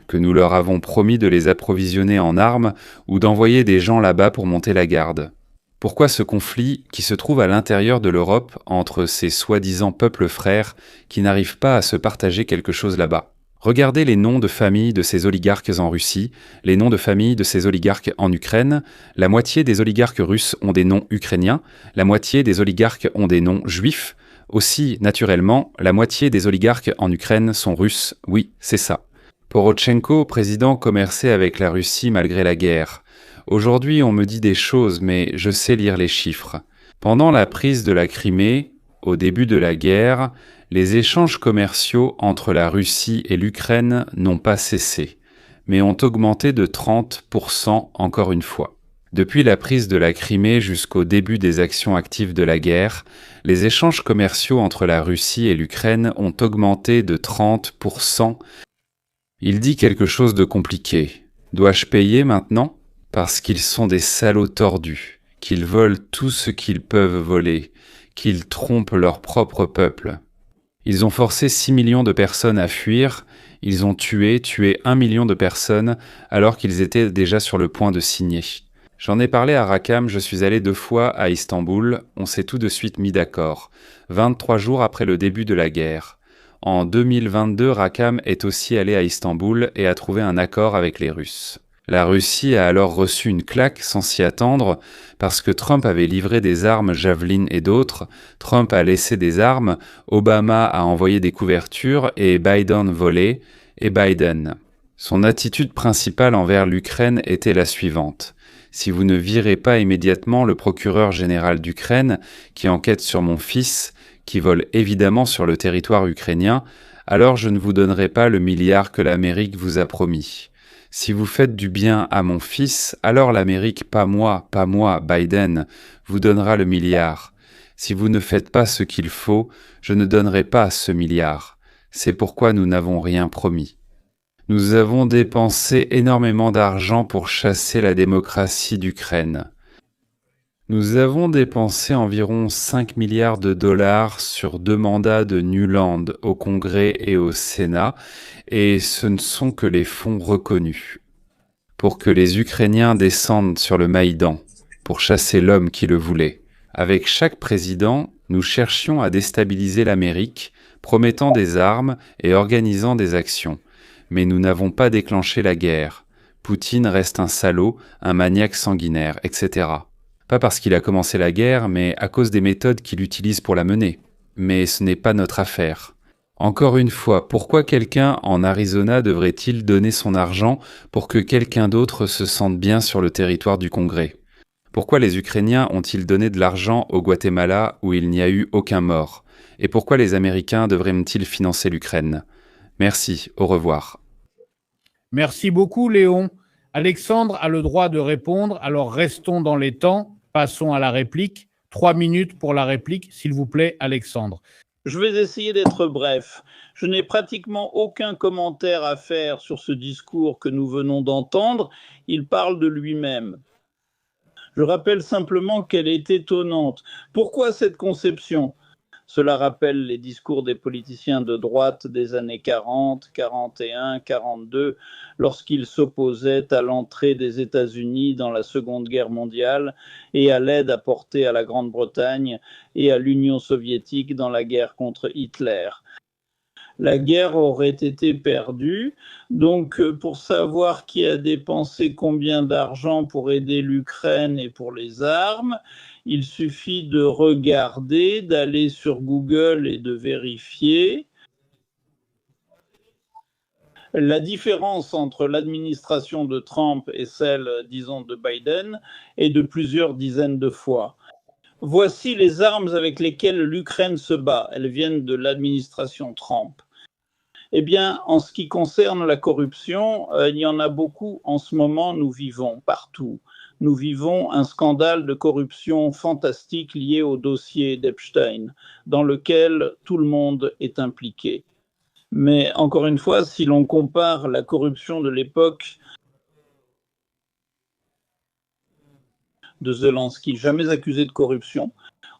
que nous leur avons promis de les approvisionner en armes ou d'envoyer des gens là-bas pour monter la garde. Pourquoi ce conflit qui se trouve à l'intérieur de l'Europe entre ces soi-disant peuples frères qui n'arrivent pas à se partager quelque chose là-bas? Regardez les noms de famille de ces oligarques en Russie, les noms de famille de ces oligarques en Ukraine. La moitié des oligarques russes ont des noms ukrainiens, la moitié des oligarques ont des noms juifs. Aussi, naturellement, la moitié des oligarques en Ukraine sont russes, oui, c'est ça. Porochenko, président, commerçait avec la Russie malgré la guerre. Aujourd'hui, on me dit des choses, mais je sais lire les chiffres. Pendant la prise de la Crimée, au début de la guerre, les échanges commerciaux entre la Russie et l'Ukraine n'ont pas cessé, mais ont augmenté de 30% encore une fois. Depuis la prise de la Crimée jusqu'au début des actions actives de la guerre, les échanges commerciaux entre la Russie et l'Ukraine ont augmenté de 30%. Il dit quelque chose de compliqué. Dois-je payer maintenant? Parce qu'ils sont des salauds tordus, qu'ils volent tout ce qu'ils peuvent voler, qu'ils trompent leur propre peuple. Ils ont forcé 6 millions de personnes à fuir, ils ont tué 1 million de personnes alors qu'ils étaient déjà sur le point de signer. J'en ai parlé à Rakam, je suis allé 2 fois à Istanbul, on s'est tout de suite mis d'accord, 23 jours après le début de la guerre. En 2022, Rakam est aussi allé à Istanbul et a trouvé un accord avec les Russes. La Russie a alors reçu une claque sans s'y attendre parce que Trump avait livré des armes Javelin et d'autres, Trump a laissé des armes, Obama a envoyé des couvertures et Biden volé, et Biden. Son attitude principale envers l'Ukraine était la suivante. Si vous ne virez pas immédiatement le procureur général d'Ukraine, qui enquête sur mon fils, qui vole évidemment sur le territoire ukrainien, alors je ne vous donnerai pas le milliard que l'Amérique vous a promis. Si vous faites du bien à mon fils, alors l'Amérique, pas moi, Biden, vous donnera le milliard. Si vous ne faites pas ce qu'il faut, je ne donnerai pas ce milliard. C'est pourquoi nous n'avons rien promis. Nous avons dépensé énormément d'argent pour chasser la démocratie d'Ukraine. Nous avons dépensé environ 5 milliards de dollars sur 2 mandats de Nuland au Congrès et au Sénat, et ce ne sont que les fonds reconnus. Pour que les Ukrainiens descendent sur le Maïdan, pour chasser l'homme qui le voulait. Avec chaque président, nous cherchions à déstabiliser l'Amérique, promettant des armes et organisant des actions. Mais nous n'avons pas déclenché la guerre. Poutine reste un salaud, un maniaque sanguinaire, etc. Pas parce qu'il a commencé la guerre, mais à cause des méthodes qu'il utilise pour la mener. Mais ce n'est pas notre affaire. Encore une fois, pourquoi quelqu'un en Arizona devrait-il donner son argent pour que quelqu'un d'autre se sente bien sur le territoire du Congrès? Pourquoi les Ukrainiens ont-ils donné de l'argent au Guatemala où il n'y a eu aucun mort? Et pourquoi les Américains devraient-ils financer l'Ukraine? Merci, au revoir. Merci beaucoup, Léon. Alexandre a le droit de répondre, alors restons dans les temps. Passons à la réplique. 3 minutes pour la réplique, s'il vous plaît, Alexandre. Je vais essayer d'être bref. Je n'ai pratiquement aucun commentaire à faire sur ce discours que nous venons d'entendre. Il parle de lui-même. Je rappelle simplement qu'elle est étonnante. Pourquoi cette conception ? Cela rappelle les discours des politiciens de droite des années 40, 41, 42, lorsqu'ils s'opposaient à l'entrée des États-Unis dans la Seconde Guerre mondiale et à l'aide apportée à la Grande-Bretagne et à l'Union soviétique dans la guerre contre Hitler. La guerre aurait été perdue. Donc, pour savoir qui a dépensé combien d'argent pour aider l'Ukraine et pour les armes, il suffit de regarder, d'aller sur Google et de vérifier. La différence entre l'administration de Trump et celle, disons, de Biden est de plusieurs dizaines de fois. Voici les armes avec lesquelles l'Ukraine se bat. Elles viennent de l'administration Trump. Eh bien, en ce qui concerne la corruption, il y en a beaucoup en ce moment, nous vivons partout. Nous vivons un scandale de corruption fantastique lié au dossier d'Epstein, dans lequel tout le monde est impliqué. Mais encore une fois, si l'on compare la corruption de l'époque de Zelensky, jamais accusé de corruption.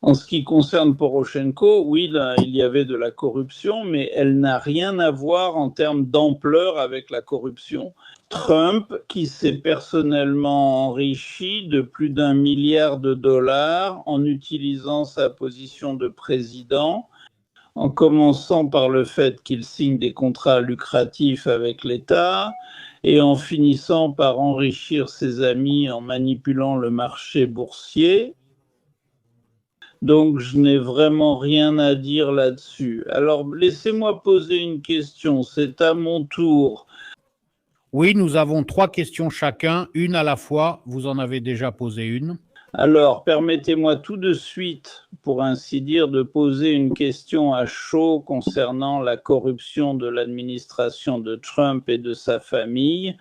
En ce qui concerne Poroshenko, oui, là, il y avait de la corruption, mais elle n'a rien à voir en termes d'ampleur avec la corruption. Trump, qui s'est personnellement enrichi de plus d'1 milliard de dollars en utilisant sa position de président, en commençant par le fait qu'il signe des contrats lucratifs avec l'État et en finissant par enrichir ses amis en manipulant le marché boursier. Donc, je n'ai vraiment rien à dire là-dessus. Alors, laissez-moi poser une question. C'est à mon tour. Oui, nous avons 3 questions chacun, une à la fois. Vous en avez déjà posé une. Alors, permettez-moi tout de suite, pour ainsi dire, de poser une question à chaud concernant la corruption de l'administration de Trump et de sa famille,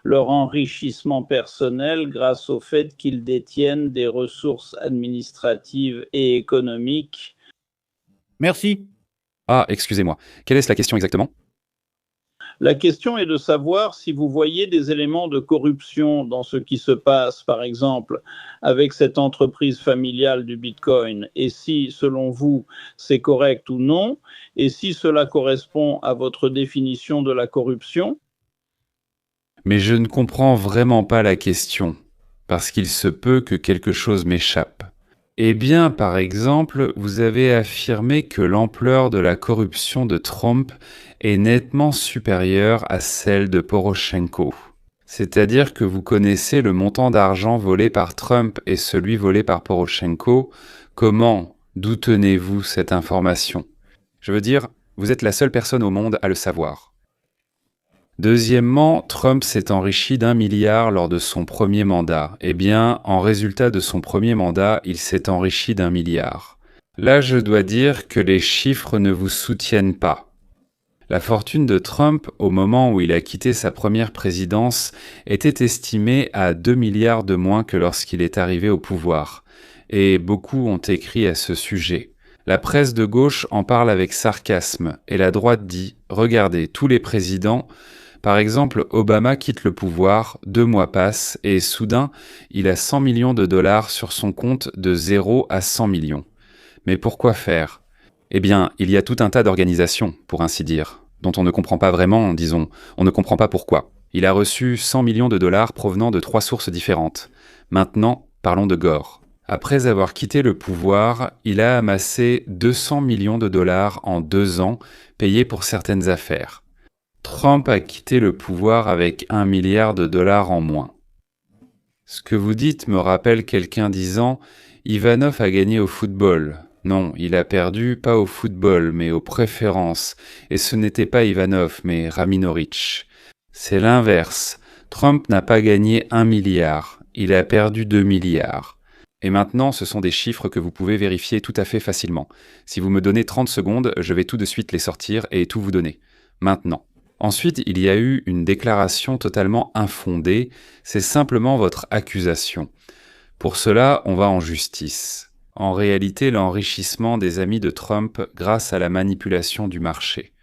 leur enrichissement personnel grâce au fait qu'ils détiennent des ressources administratives et économiques. Merci. Ah, excusez-moi. Quelle est la question exactement? La question est de savoir si vous voyez des éléments de corruption dans ce qui se passe, par exemple, avec cette entreprise familiale du Bitcoin, et si, selon vous, c'est correct ou non, et si cela correspond à votre définition de la corruption. Mais je ne comprends vraiment pas la question, parce qu'il se peut que quelque chose m'échappe. Eh bien, par exemple, vous avez affirmé que l'ampleur de la corruption de Trump est nettement supérieure à celle de Poroshenko. C'est-à-dire que vous connaissez le montant d'argent volé par Trump et celui volé par Poroshenko. Comment, d'où tenez-vous cette information? Je veux dire, vous êtes la seule personne au monde à le savoir. Deuxièmement, Trump s'est enrichi d'1 milliard lors de son premier mandat. Eh bien, en résultat de son premier mandat, il s'est enrichi d'1 milliard. Là, je dois dire que les chiffres ne vous soutiennent pas. La fortune de Trump, au moment où il a quitté sa première présidence, était estimée à 2 milliards de moins que lorsqu'il est arrivé au pouvoir. Et beaucoup ont écrit à ce sujet. La presse de gauche en parle avec sarcasme, et la droite dit « Regardez, tous les présidents… » Par exemple, Obama quitte le pouvoir, 2 mois passent, et soudain, il a 100 millions de dollars sur son compte de 0 à 100 millions. Mais pourquoi faire? Eh bien, il y a tout un tas d'organisations, pour ainsi dire, dont on ne comprend pas vraiment, disons, on ne comprend pas pourquoi. Il a reçu 100 millions de dollars provenant de 3 sources différentes. Maintenant, parlons de Gore. Après avoir quitté le pouvoir, il a amassé 200 millions de dollars en 2 ans, payés pour certaines affaires. Trump a quitté le pouvoir avec 1 milliard de dollars en moins. Ce que vous dites me rappelle quelqu'un disant « Ivanov a gagné au football ». Non, il a perdu pas au football, mais aux préférences. Et ce n'était pas Ivanov, mais Raminoric. C'est l'inverse. Trump n'a pas gagné 1 milliard, il a perdu 2 milliards. Et maintenant, ce sont des chiffres que vous pouvez vérifier tout à fait facilement. Si vous me donnez 30 secondes, je vais tout de suite les sortir et tout vous donner. Maintenant. Ensuite, il y a eu une déclaration totalement infondée, c'est simplement votre accusation. Pour cela, on va en justice. En réalité, l'enrichissement des amis de Trump grâce à la manipulation du marché.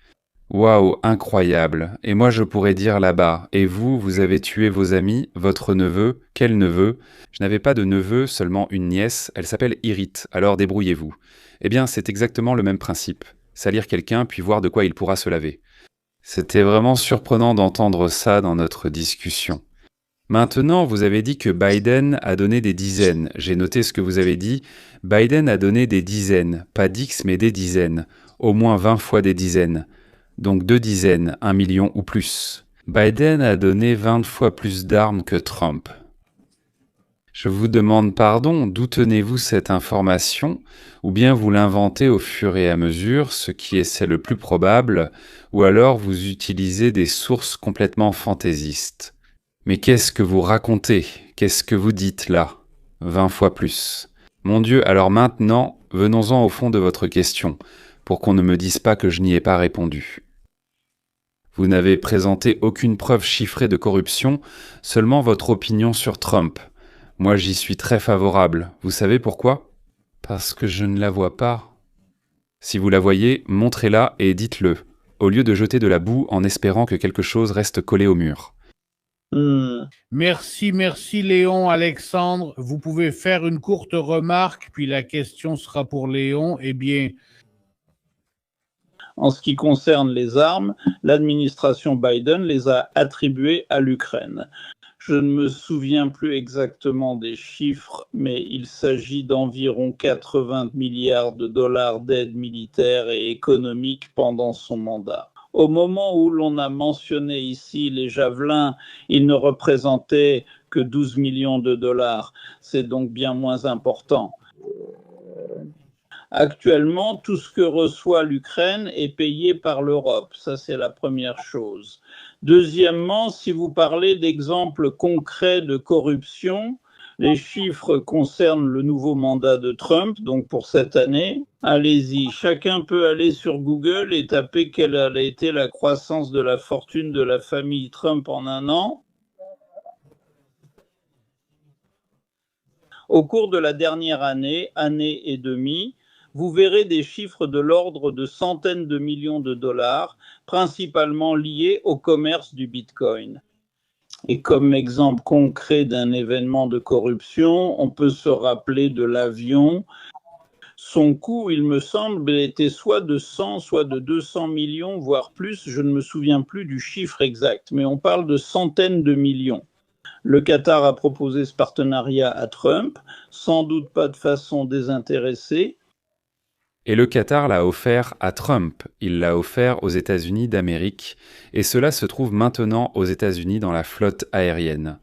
Waouh, incroyable. Et moi je pourrais dire là-bas, et vous, vous avez tué vos amis, votre neveu, quel neveu? Je n'avais pas de neveu, seulement une nièce, elle s'appelle Irit, alors débrouillez-vous. Eh bien, c'est exactement le même principe. Salir quelqu'un, puis voir de quoi il pourra se laver. C'était vraiment surprenant d'entendre ça dans notre discussion. Maintenant, vous avez dit que Biden a donné des dizaines. J'ai noté ce que vous avez dit. Biden a donné des dizaines, pas d'X mais des dizaines. Au moins 20 fois des dizaines. Donc 2 dizaines, 1 million ou plus. Biden a donné 20 fois plus d'armes que Trump. Je vous demande pardon, d'où tenez-vous cette information? Ou bien vous l'inventez au fur et à mesure, ce qui est le plus probable, ou alors vous utilisez des sources complètement fantaisistes. Mais qu'est-ce que vous racontez? Qu'est-ce que vous dites là? 20 fois plus. Mon Dieu, alors maintenant, venons-en au fond de votre question, pour qu'on ne me dise pas que je n'y ai pas répondu. Vous n'avez présenté aucune preuve chiffrée de corruption, seulement votre opinion sur Trump. Moi, j'y suis très favorable. Vous savez pourquoi? Parce que je ne la vois pas. Si vous la voyez, montrez-la et dites-le, au lieu de jeter de la boue en espérant que quelque chose reste collé au mur. Merci Léon, Alexandre. Vous pouvez faire une courte remarque, puis la question sera pour Léon. Eh bien, en ce qui concerne les armes, l'administration Biden les a attribuées à l'Ukraine. Je ne me souviens plus exactement des chiffres, mais il s'agit d'environ 80 milliards de dollars d'aide militaire et économique pendant son mandat. Au moment où l'on a mentionné ici les javelins, ils ne représentaient que 12 millions de dollars. C'est donc bien moins important. Actuellement, tout ce que reçoit l'Ukraine est payé par l'Europe. Ça, c'est la première chose. Deuxièmement, si vous parlez d'exemples concrets de corruption, les chiffres concernent le nouveau mandat de Trump, donc pour cette année. Allez-y, chacun peut aller sur Google et taper quelle a été la croissance de la fortune de la famille Trump en un an. Au cours de la dernière année, année et demie, vous verrez des chiffres de l'ordre de centaines de millions de dollars, principalement liés au commerce du Bitcoin. Et comme exemple concret d'un événement de corruption, on peut se rappeler de l'avion. Son coût, il me semble, était soit de 100, soit de 200 millions, voire plus. Je ne me souviens plus du chiffre exact, mais on parle de centaines de millions. Le Qatar a proposé ce partenariat à Trump, sans doute pas de façon désintéressée. Et le Qatar l'a offert à Trump, il l'a offert aux États-Unis d'Amérique, et cela se trouve maintenant aux États-Unis dans la flotte aérienne.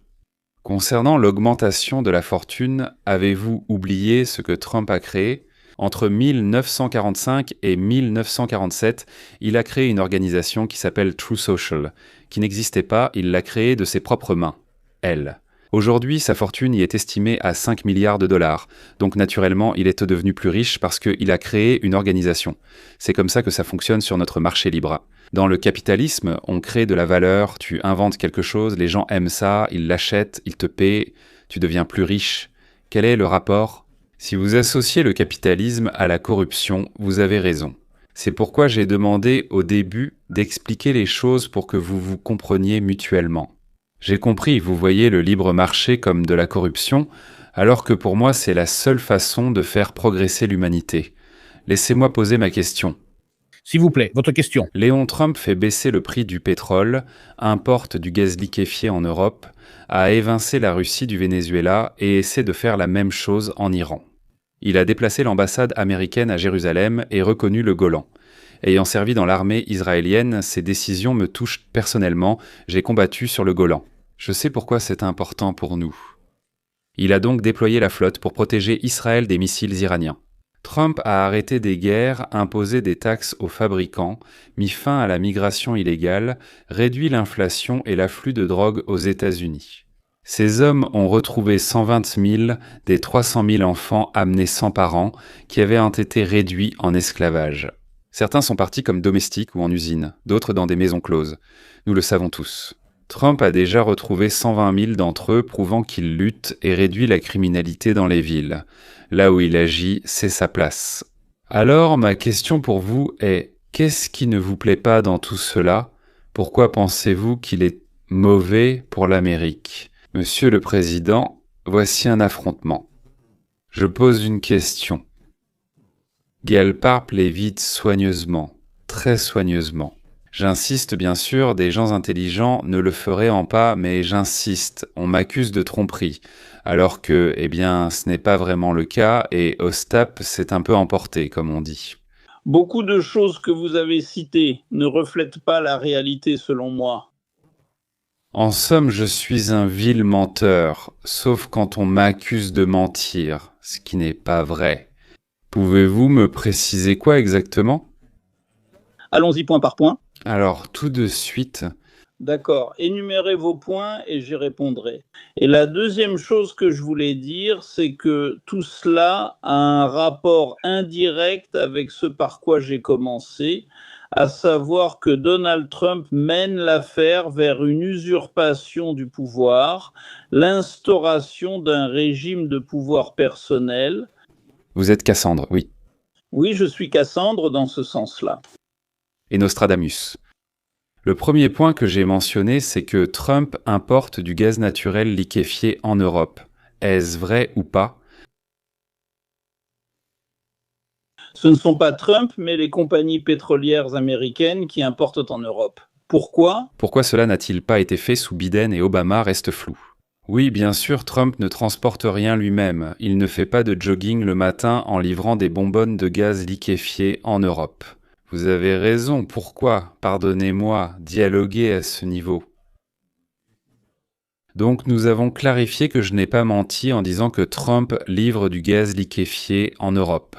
Concernant l'augmentation de la fortune, avez-vous oublié ce que Trump a créé ? Entre 1945 et 1947, il a créé une organisation qui s'appelle True Social, qui n'existait pas, il l'a créée de ses propres mains, elle. Aujourd'hui, sa fortune y est estimée à 5 milliards de dollars, donc naturellement, il est devenu plus riche parce qu'il a créé une organisation. C'est comme ça que ça fonctionne sur notre marché libre. Dans le capitalisme, on crée de la valeur, tu inventes quelque chose, les gens aiment ça, ils l'achètent, ils te paient, tu deviens plus riche. Quel est le rapport ? Si vous associez le capitalisme à la corruption, vous avez raison. C'est pourquoi j'ai demandé au début d'expliquer les choses pour que vous vous compreniez mutuellement. J'ai compris, vous voyez le libre marché comme de la corruption, alors que pour moi c'est la seule façon de faire progresser l'humanité. Laissez-moi poser ma question. S'il vous plaît, votre question. Léon Trump fait baisser le prix du pétrole, importe du gaz liquéfié en Europe, a évincé la Russie du Venezuela et essaie de faire la même chose en Iran. Il a déplacé l'ambassade américaine à Jérusalem et reconnu le Golan. Ayant servi dans l'armée israélienne, ces décisions me touchent personnellement, j'ai combattu sur le Golan. Je sais pourquoi c'est important pour nous. Il a donc déployé la flotte pour protéger Israël des missiles iraniens. Trump a arrêté des guerres, imposé des taxes aux fabricants, mis fin à la migration illégale, réduit l'inflation et l'afflux de drogue aux États-Unis. Ces hommes ont retrouvé 120 000 des 300 000 enfants amenés sans parents qui avaient été réduits en esclavage. Certains sont partis comme domestiques ou en usine, d'autres dans des maisons closes. Nous le savons tous. Trump a déjà retrouvé 120 000 d'entre eux, prouvant qu'il lutte et réduit la criminalité dans les villes. Là où il agit, c'est sa place. Alors, ma question pour vous est, qu'est-ce qui ne vous plaît pas dans tout cela ? Pourquoi pensez-vous qu'il est mauvais pour l'Amérique ? Monsieur le Président, voici un affrontement. Je pose une question. Galparp l'évite soigneusement, très soigneusement. J'insiste bien sûr, des gens intelligents ne le feraient pas, mais j'insiste, on m'accuse de tromperie, alors que, ce n'est pas vraiment le cas, et Ostap s'est un peu emporté, comme on dit. Beaucoup de choses que vous avez citées ne reflètent pas la réalité selon moi. En somme, je suis un vil menteur, sauf quand on m'accuse de mentir, ce qui n'est pas vrai. Pouvez-vous me préciser quoi exactement ? Allons-y point par point. Alors, tout de suite... D'accord, énumérez vos points et j'y répondrai. Et la deuxième chose que je voulais dire, c'est que tout cela a un rapport indirect avec ce par quoi j'ai commencé, à savoir que Donald Trump mène l'affaire vers une usurpation du pouvoir, l'instauration d'un régime de pouvoir personnel. Vous êtes Cassandre, oui. Oui, je suis Cassandre dans ce sens-là. Et Nostradamus. Le premier point que j'ai mentionné, c'est que Trump importe du gaz naturel liquéfié en Europe. Est-ce vrai ou pas ? Ce ne sont pas Trump, mais les compagnies pétrolières américaines qui importent en Europe. Pourquoi ? Pourquoi cela n'a-t-il pas été fait sous Biden et Obama reste flou. Oui, bien sûr, Trump ne transporte rien lui-même. Il ne fait pas de jogging le matin en livrant des bonbonnes de gaz liquéfié en Europe. Vous avez raison, pourquoi, pardonnez-moi, dialoguer à ce niveau ? Donc nous avons clarifié que je n'ai pas menti en disant que Trump livre du gaz liquéfié en Europe.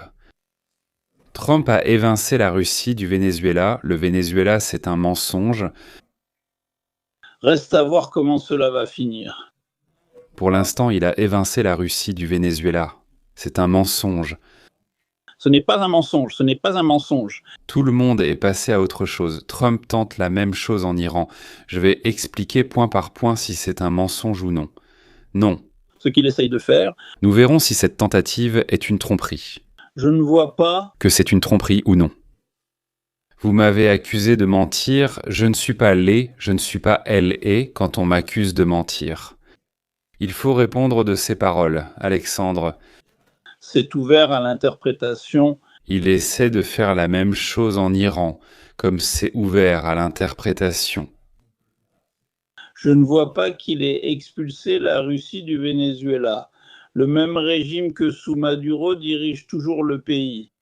Trump a évincé la Russie du Venezuela. Le Venezuela, c'est un mensonge. Reste à voir comment cela va finir. Pour l'instant, il a évincé la Russie du Venezuela. C'est un mensonge. Ce n'est pas un mensonge, ce n'est pas un mensonge. Tout le monde est passé à autre chose. Trump tente la même chose en Iran. Je vais expliquer point par point si c'est un mensonge ou non. Non. Ce qu'il essaye de faire. Nous verrons si cette tentative est une tromperie. Je ne vois pas que c'est une tromperie ou non. Vous m'avez accusé de mentir. Je ne suis pas laid, je ne suis pas elle-et quand on m'accuse de mentir. Il faut répondre de ces paroles, Alexandre. C'est ouvert à l'interprétation. Il essaie de faire la même chose en Iran, comme c'est ouvert à l'interprétation. Je ne vois pas qu'il ait expulsé la Russie du Venezuela. Le même régime que sous Maduro dirige toujours le pays.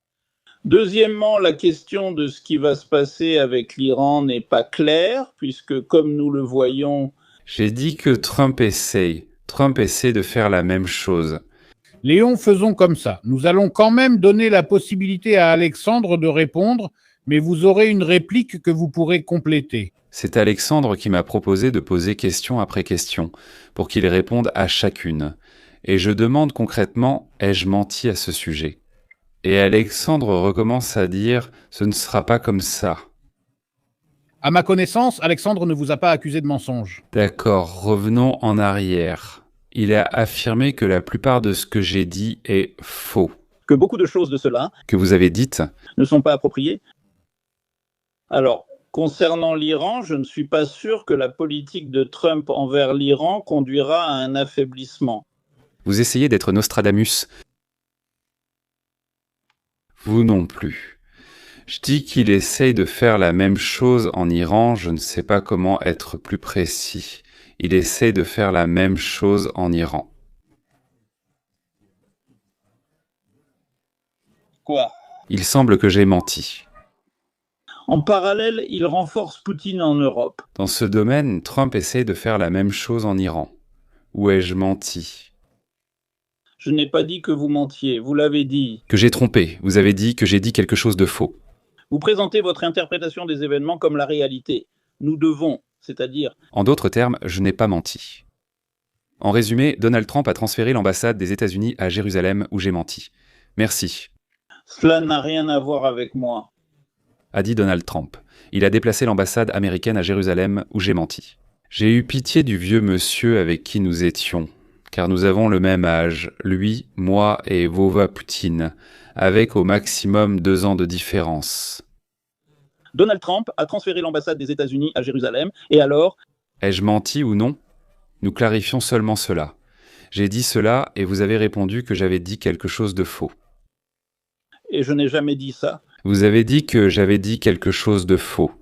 Deuxièmement, la question de ce qui va se passer avec l'Iran n'est pas claire, puisque comme nous le voyons, J'ai dit que Trump essaye. Trump essaie de faire la même chose. Léon, faisons comme ça. Nous allons quand même donner la possibilité à Alexandre de répondre, mais vous aurez une réplique que vous pourrez compléter. C'est Alexandre qui m'a proposé de poser question après question, pour qu'il réponde à chacune. Et je demande concrètement, ai-je menti à ce sujet? Et Alexandre recommence à dire, ce ne sera pas comme ça. À ma connaissance, Alexandre ne vous a pas accusé de mensonge. D'accord, revenons en arrière. Il a affirmé que la plupart de ce que j'ai dit est faux. que beaucoup de choses de cela Que vous avez dites, ne sont pas appropriées. Alors, concernant l'Iran, je ne suis pas sûr que la politique de Trump envers l'Iran conduira à un affaiblissement. vous essayez d'être Nostradamus. Vous non plus. Je dis qu'il essaye de faire la même chose en Iran, je ne sais pas comment être plus précis. Il essaye de faire la même chose en Iran. Quoi? Il semble que j'ai menti. En parallèle, il renforce Poutine en Europe. Dans ce domaine, Trump essaye de faire la même chose en Iran. Où ai-je menti? Je n'ai pas dit que vous mentiez, vous l'avez dit. Que j'ai trompé. Vous avez dit que j'ai dit quelque chose de faux. Vous présentez votre interprétation des événements comme la réalité. Nous devons, c'est-à-dire... En d'autres termes, je n'ai pas menti. En résumé, Donald Trump a transféré l'ambassade des États-Unis à Jérusalem où j'ai menti. Merci, Cela n'a rien à voir avec moi. a dit Donald Trump. Il a déplacé l'ambassade américaine à Jérusalem où j'ai menti. J'ai eu pitié du vieux monsieur avec qui nous étions, car nous avons le même âge, lui, moi et Vova Poutine, avec au maximum 2 ans de différence. Donald Trump a transféré l'ambassade des États-Unis à Jérusalem, et alors... Ai-je menti ou non? Nous clarifions seulement cela. J'ai dit cela et vous avez répondu que j'avais dit quelque chose de faux. Et je n'ai jamais dit ça. Vous avez dit que j'avais dit quelque chose de faux.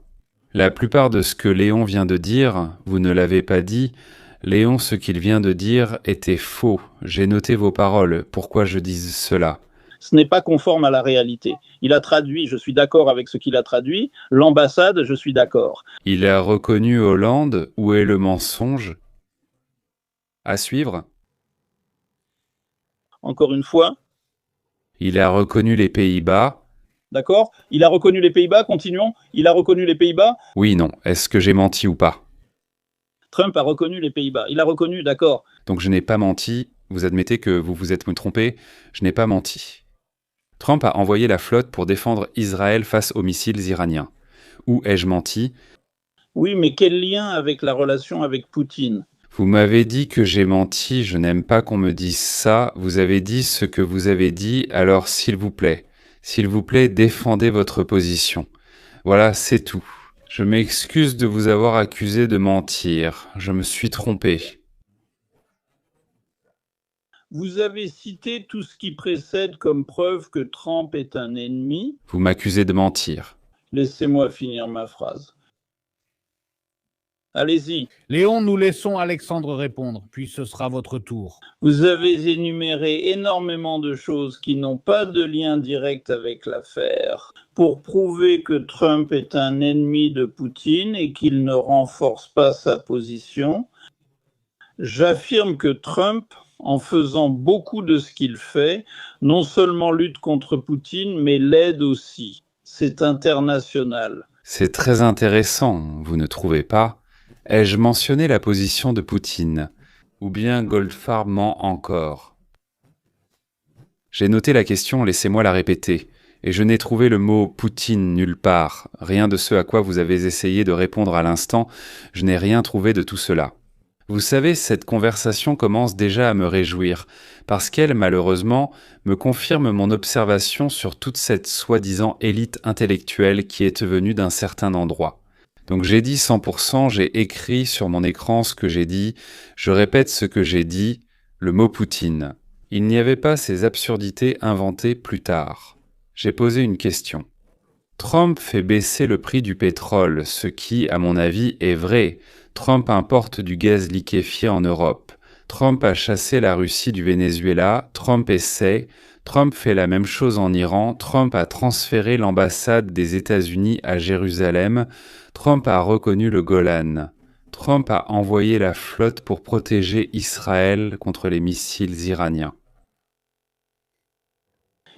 La plupart de ce que Léon vient de dire, vous ne l'avez pas dit. Léon, ce qu'il vient de dire était faux. J'ai noté vos paroles. Pourquoi je dis cela? Ce n'est pas conforme à la réalité. Il a traduit, je suis d'accord avec ce qu'il a traduit. L'ambassade, je suis d'accord. Il a reconnu Hollande. Où est le mensonge? À suivre. Encore une fois, Il a reconnu les Pays-Bas. d'accord? Il a reconnu les Pays-Bas, continuons. Il a reconnu les Pays-Bas. Oui, non. Est-ce que j'ai menti ou pas? Trump a reconnu les Pays-Bas. Il a reconnu, d'accord. Donc je n'ai pas menti. Vous admettez que vous vous êtes trompé. Je n'ai pas menti. Trump a envoyé la flotte pour défendre Israël face aux missiles iraniens. Où ai-je menti? Oui, mais quel lien avec la relation avec Poutine? Vous m'avez dit que j'ai menti, je n'aime pas qu'on me dise ça. Vous avez dit ce que vous avez dit, alors s'il vous plaît, défendez votre position. Voilà, c'est tout. Je m'excuse de vous avoir accusé de mentir. Je me suis trompé. Vous avez cité tout ce qui précède comme preuve que Trump est un ennemi. Vous m'accusez de mentir. Laissez-moi finir ma phrase. Allez-y. Léon, nous laissons Alexandre répondre, puis ce sera votre tour. Vous avez énuméré énormément de choses qui n'ont pas de lien direct avec l'affaire pour prouver que Trump est un ennemi de Poutine et qu'il ne renforce pas sa position. J'affirme que Trump, en faisant beaucoup de ce qu'il fait, non seulement lutte contre Poutine, mais l'aide aussi. C'est international. C'est très intéressant, vous ne trouvez pas? Ai-je mentionné la position de Poutine? Ou bien Goldfarb ment encore? J'ai noté la question, laissez-moi la répéter. Et je n'ai trouvé le mot Poutine nulle part. Rien de ce à quoi vous avez essayé de répondre à l'instant. Je n'ai rien trouvé de tout cela. Vous savez, cette conversation commence déjà à me réjouir, parce qu'elle, malheureusement, me confirme mon observation sur toute cette soi-disant élite intellectuelle qui est venue d'un certain endroit. Donc j'ai dit 100%, j'ai écrit sur mon écran ce que j'ai dit, je répète ce que j'ai dit, le mot Poutine. Il n'y avait pas ces absurdités inventées plus tard. J'ai posé une question. Trump fait baisser le prix du pétrole, ce qui, à mon avis, est vrai. Trump importe du gaz liquéfié en Europe. Trump a chassé la Russie du Venezuela. Trump essaie. Trump fait la même chose en Iran. Trump a transféré l'ambassade des États-Unis à Jérusalem. Trump a reconnu le Golan. Trump a envoyé la flotte pour protéger Israël contre les missiles iraniens.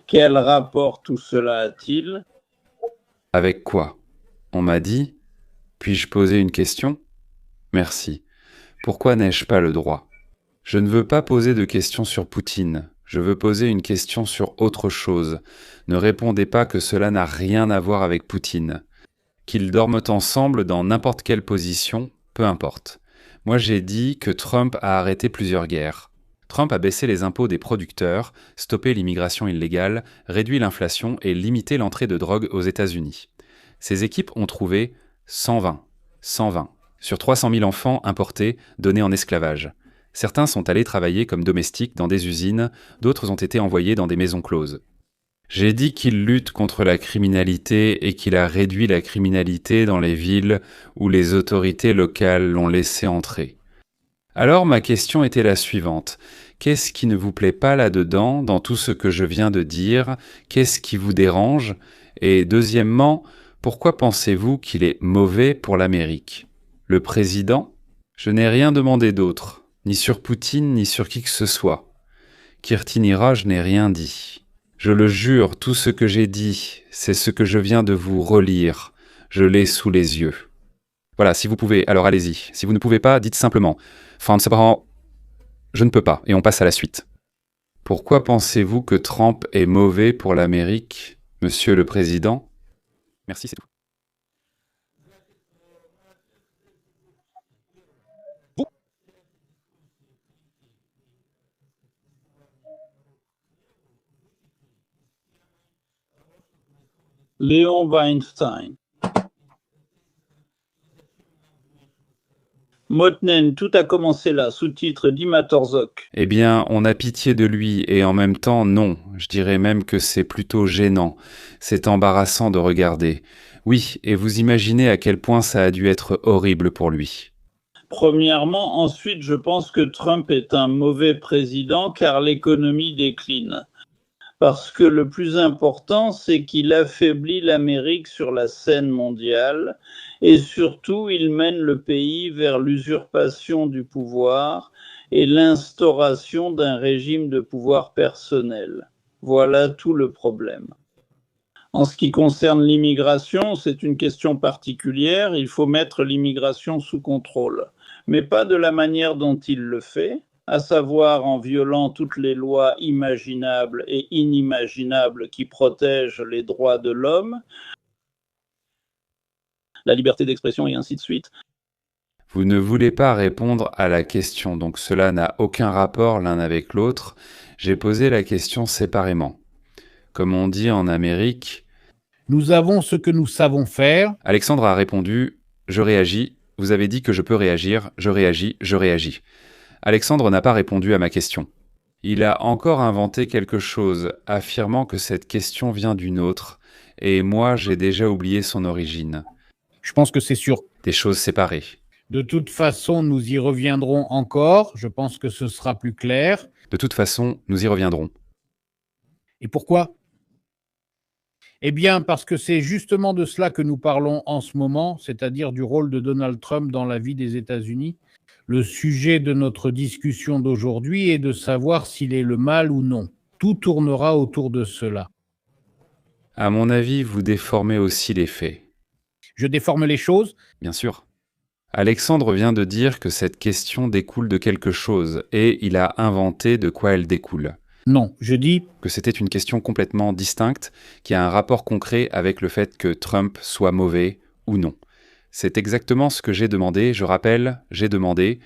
Quel rapport tout cela a-t-il? Avec quoi? On m'a dit. Puis-je poser une question? Merci. Pourquoi n'ai-je pas le droit? Je ne veux pas poser de questions sur Poutine. Je veux poser une question sur autre chose. Ne répondez pas que cela n'a rien à voir avec Poutine. Qu'ils dorment ensemble dans n'importe quelle position, peu importe. Moi j'ai dit que Trump a arrêté plusieurs guerres. Trump a baissé les impôts des producteurs, stoppé l'immigration illégale, réduit l'inflation et limité l'entrée de drogue aux États-Unis. Ses équipes ont trouvé 120 sur 300 000 enfants importés, donnés en esclavage. Certains sont allés travailler comme domestiques dans des usines, d'autres ont été envoyés dans des maisons closes. J'ai dit qu'il lutte contre la criminalité et qu'il a réduit la criminalité dans les villes où les autorités locales l'ont laissé entrer. Alors ma question était la suivante. Qu'est-ce qui ne vous plaît pas là-dedans, dans tout ce que je viens de dire? Qu'est-ce qui vous dérange? Et deuxièmement, pourquoi pensez-vous qu'il est mauvais pour l'Amérique? Le président? Je n'ai rien demandé d'autre, ni sur Poutine, ni sur qui que ce soit. Kirtinira, je n'ai rien dit. Je le jure, tout ce que j'ai dit, c'est ce que je viens de vous relire. Je l'ai sous les yeux. Voilà, si vous pouvez, alors allez-y. Si vous ne pouvez pas, dites simplement. Je ne peux pas, et on passe à la suite. Pourquoi pensez-vous que Trump est mauvais pour l'Amérique, Monsieur le Président? Merci, c'est tout. Léon Weinstein. Motnen, tout a commencé là, sous-titre d'Ima Torzok. Eh bien, on a pitié de lui, et en même temps, non. Je dirais même que c'est plutôt gênant. C'est embarrassant de regarder. Oui, et vous imaginez à quel point ça a dû être horrible pour lui. Premièrement, ensuite, je pense que Trump est un mauvais président car l'économie décline. Parce que le plus important, c'est qu'il affaiblit l'Amérique sur la scène mondiale et surtout, il mène le pays vers l'usurpation du pouvoir et l'instauration d'un régime de pouvoir personnel. Voilà tout le problème. En ce qui concerne l'immigration, c'est une question particulière. Il faut mettre l'immigration sous contrôle, mais pas de la manière dont il le fait, à savoir en violant toutes les lois imaginables et inimaginables qui protègent les droits de l'homme, la liberté d'expression et ainsi de suite. Vous ne voulez pas répondre à la question, donc cela n'a aucun rapport l'un avec l'autre. J'ai posé la question séparément. Comme on dit en Amérique, Nous avons ce que nous savons faire. Alexandre a répondu « Je réagis, vous avez dit que je peux réagir, je réagis, je réagis ». Alexandre n'a pas répondu à ma question. Il a encore inventé quelque chose, affirmant que cette question vient d'une autre, et moi j'ai déjà oublié son origine. Je pense que c'est sûr. Des choses séparées. De toute façon, nous y reviendrons encore. Je pense que ce sera plus clair. De toute façon, nous y reviendrons. Et pourquoi? Eh bien, parce que c'est justement de cela que nous parlons en ce moment, c'est-à-dire du rôle de Donald Trump dans la vie des États-Unis. Le sujet de notre discussion d'aujourd'hui est de savoir s'il est le mal ou non. Tout tournera autour de cela. À mon avis, vous déformez aussi les faits. Je déforme les choses? Bien sûr. Alexandre vient de dire que cette question découle de quelque chose, et il a inventé de quoi elle découle. Non, je dis Que c'était une question complètement distincte, qui a un rapport concret avec le fait que Trump soit mauvais ou non. C'est exactement ce que j'ai demandé, je rappelle, j'ai demandé...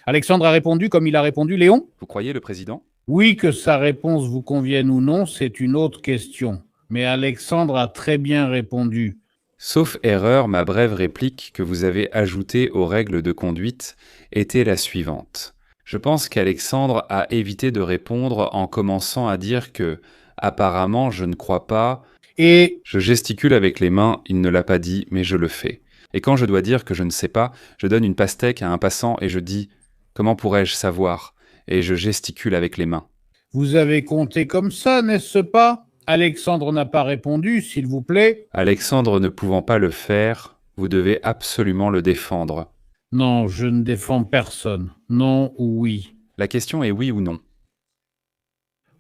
Alexandre a répondu comme il a répondu, Léon? Vous croyez le président? Oui, que sa réponse vous convienne ou non, c'est une autre question. Mais Alexandre a très bien répondu. Sauf erreur, ma brève réplique que vous avez ajoutée aux règles de conduite était la suivante. Je pense qu'Alexandre a évité de répondre en commençant à dire que, apparemment, je ne crois pas... Et Je gesticule avec les mains, il ne l'a pas dit, mais je le fais. Et quand je dois dire que je ne sais pas, je donne une pastèque à un passant et je dis « Comment pourrais-je savoir ?» Et je gesticule avec les mains. vous avez compté comme ça, n'est-ce pas? Alexandre n'a pas répondu, s'il vous plaît. Alexandre ne pouvant pas le faire, vous devez absolument le défendre. Non, je ne défends personne. Non ou oui. La question est oui ou non.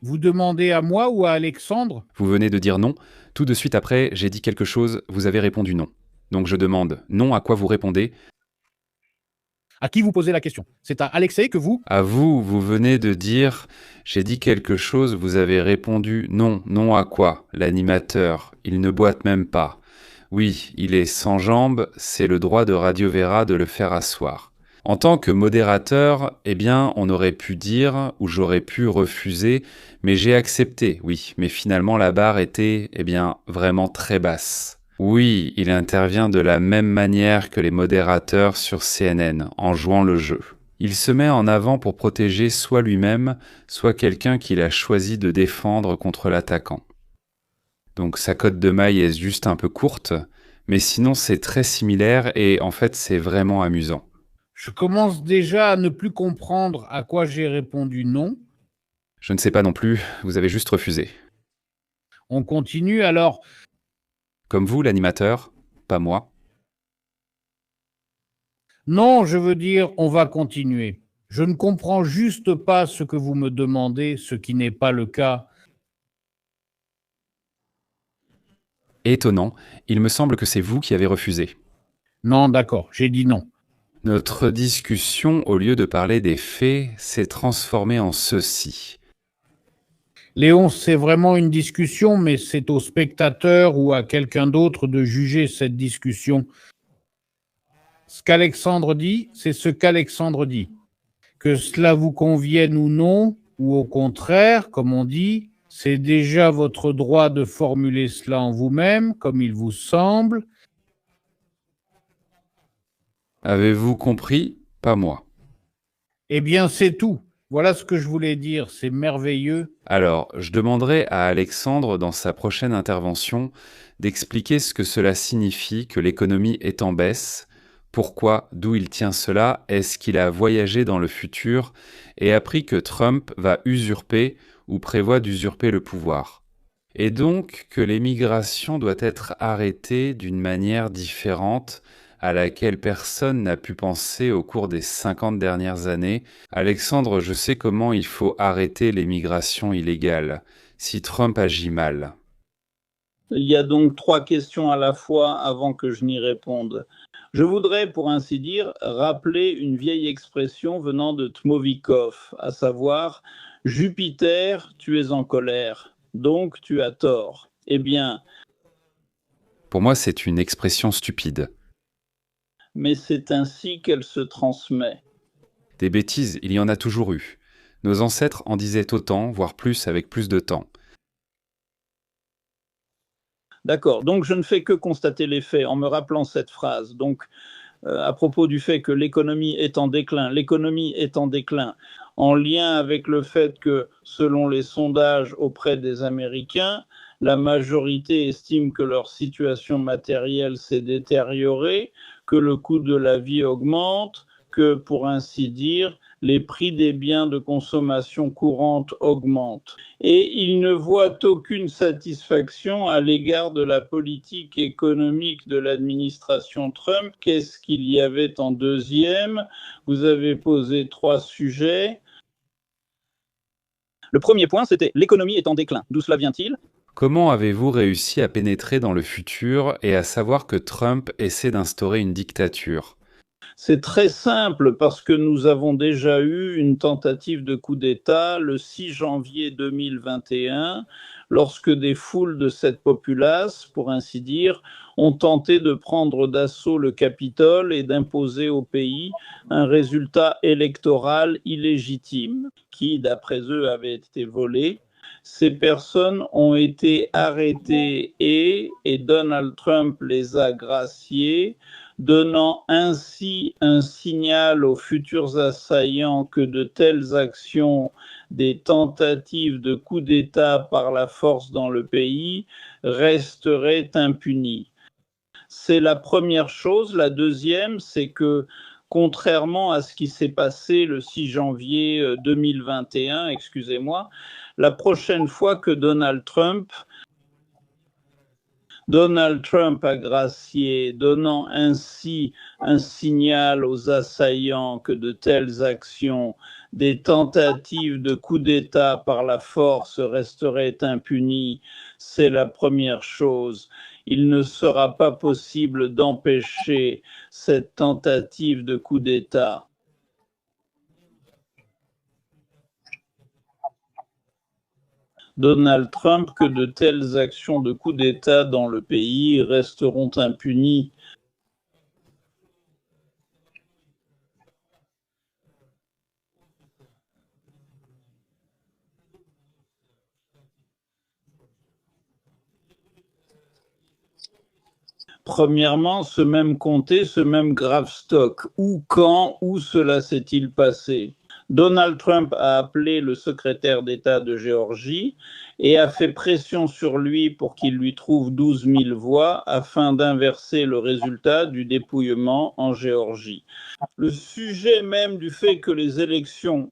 Vous demandez à moi ou à Alexandre? Vous venez de dire non. Tout de suite après, j'ai dit quelque chose, vous avez répondu non. Donc je demande non à quoi vous répondez. À qui vous posez la question? C'est à Alexei que vous... À vous, vous venez de dire j'ai dit quelque chose, vous avez répondu non. Non à quoi? L'animateur. Il ne boite même pas. Oui, il est sans jambes, c'est le droit de Radio Vera de le faire asseoir. En tant que modérateur, eh bien, on aurait pu dire, ou j'aurais pu refuser, mais j'ai accepté, oui, mais finalement la barre était, eh bien, vraiment très basse. Oui, il intervient de la même manière que les modérateurs sur CNN, en jouant le jeu. Il se met en avant pour protéger soit lui-même, soit quelqu'un qu'il a choisi de défendre contre l'attaquant. Donc sa cote de maille est juste un peu courte, mais sinon c'est très similaire et en fait c'est vraiment amusant. Je commence déjà à ne plus comprendre à quoi j'ai répondu non. Je ne sais pas non plus, vous avez juste refusé. On continue alors. Comme vous, l'animateur, pas moi. Non, je veux dire, on va continuer. Je ne comprends juste pas ce que vous me demandez, ce qui n'est pas le cas. Étonnant, il me semble que c'est vous qui avez refusé. Non, d'accord, j'ai dit non. Notre discussion, au lieu de parler des faits, s'est transformée en ceci. Léon, c'est vraiment une discussion, mais c'est au spectateur ou à quelqu'un d'autre de juger cette discussion. Ce qu'Alexandre dit, c'est ce qu'Alexandre dit. Que cela vous convienne ou non, ou au contraire, comme on dit, c'est déjà votre droit de formuler cela en vous-même, comme il vous semble. Avez-vous compris? Pas moi. Eh bien, c'est tout. Voilà ce que je voulais dire, c'est merveilleux. Alors, je demanderai à Alexandre, dans sa prochaine intervention, d'expliquer ce que cela signifie que l'économie est en baisse, pourquoi, d'où il tient cela, est-ce qu'il a voyagé dans le futur et appris que Trump va usurper ou prévoit d'usurper le pouvoir. Et donc que l'émigration doit être arrêtée d'une manière différente à laquelle personne n'a pu penser au cours des 50 dernières années. Alexandre, je sais comment il faut arrêter l'émigration illégale, si Trump agit mal. Il y a donc 3 questions à la fois avant que je n'y réponde. Je voudrais, pour ainsi dire, rappeler une vieille expression venant de Tmovikov, à savoir « Jupiter, tu es en colère, donc tu as tort ». Eh bien, Pour moi, c'est une expression stupide. mais c'est ainsi qu'elle se transmet. Des bêtises, il y en a toujours eu. Nos ancêtres en disaient autant, voire plus avec plus de temps. D'accord, donc je ne fais que constater les faits en me rappelant cette phrase. Donc, à propos du fait que l'économie est en déclin, en lien avec le fait que, selon les sondages auprès des Américains, la majorité estime que leur situation matérielle s'est détériorée, que le coût de la vie augmente, que, pour ainsi dire, les prix des biens de consommation courante augmentent. Et ils ne voient aucune satisfaction à l'égard de la politique économique de l'administration Trump. Qu'est-ce qu'il y avait en deuxième? Vous avez posé 3 sujets. Le premier point, c'était l'économie est en déclin. D'où cela vient-il? Comment avez-vous réussi à pénétrer dans le futur et à savoir que Trump essaie d'instaurer une dictature? C'est très simple parce que nous avons déjà eu une tentative de coup d'État le 6 janvier 2021, lorsque des foules de cette populace, pour ainsi dire, ont tenté de prendre d'assaut le Capitole et d'imposer au pays un résultat électoral illégitime qui, d'après eux, avait été volé. Ces personnes ont été arrêtées et Donald Trump les a graciées donnant ainsi un signal aux futurs assaillants que de telles actions, des tentatives de coup d'État par la force dans le pays, resteraient impunies. C'est la première chose. La deuxième, c'est que contrairement à ce qui s'est passé le 6 janvier 2021, excusez-moi, la prochaine fois que Donald Trump a gracié, donnant ainsi un signal aux assaillants que de telles actions, des tentatives de coup d'État par la force resteraient impunies, c'est la première chose. Il ne sera pas possible d'empêcher cette tentative de coup d'État. Donald Trump que de telles actions de coup d'État dans le pays resteront impunies. Premièrement, ce même comté, ce même Gravestock, où, quand, où cela s'est-il passé? Donald Trump a appelé le secrétaire d'État de Géorgie et a fait pression sur lui pour qu'il lui trouve 12 000 voix afin d'inverser le résultat du dépouillement en Géorgie. Le sujet même du fait que les élections,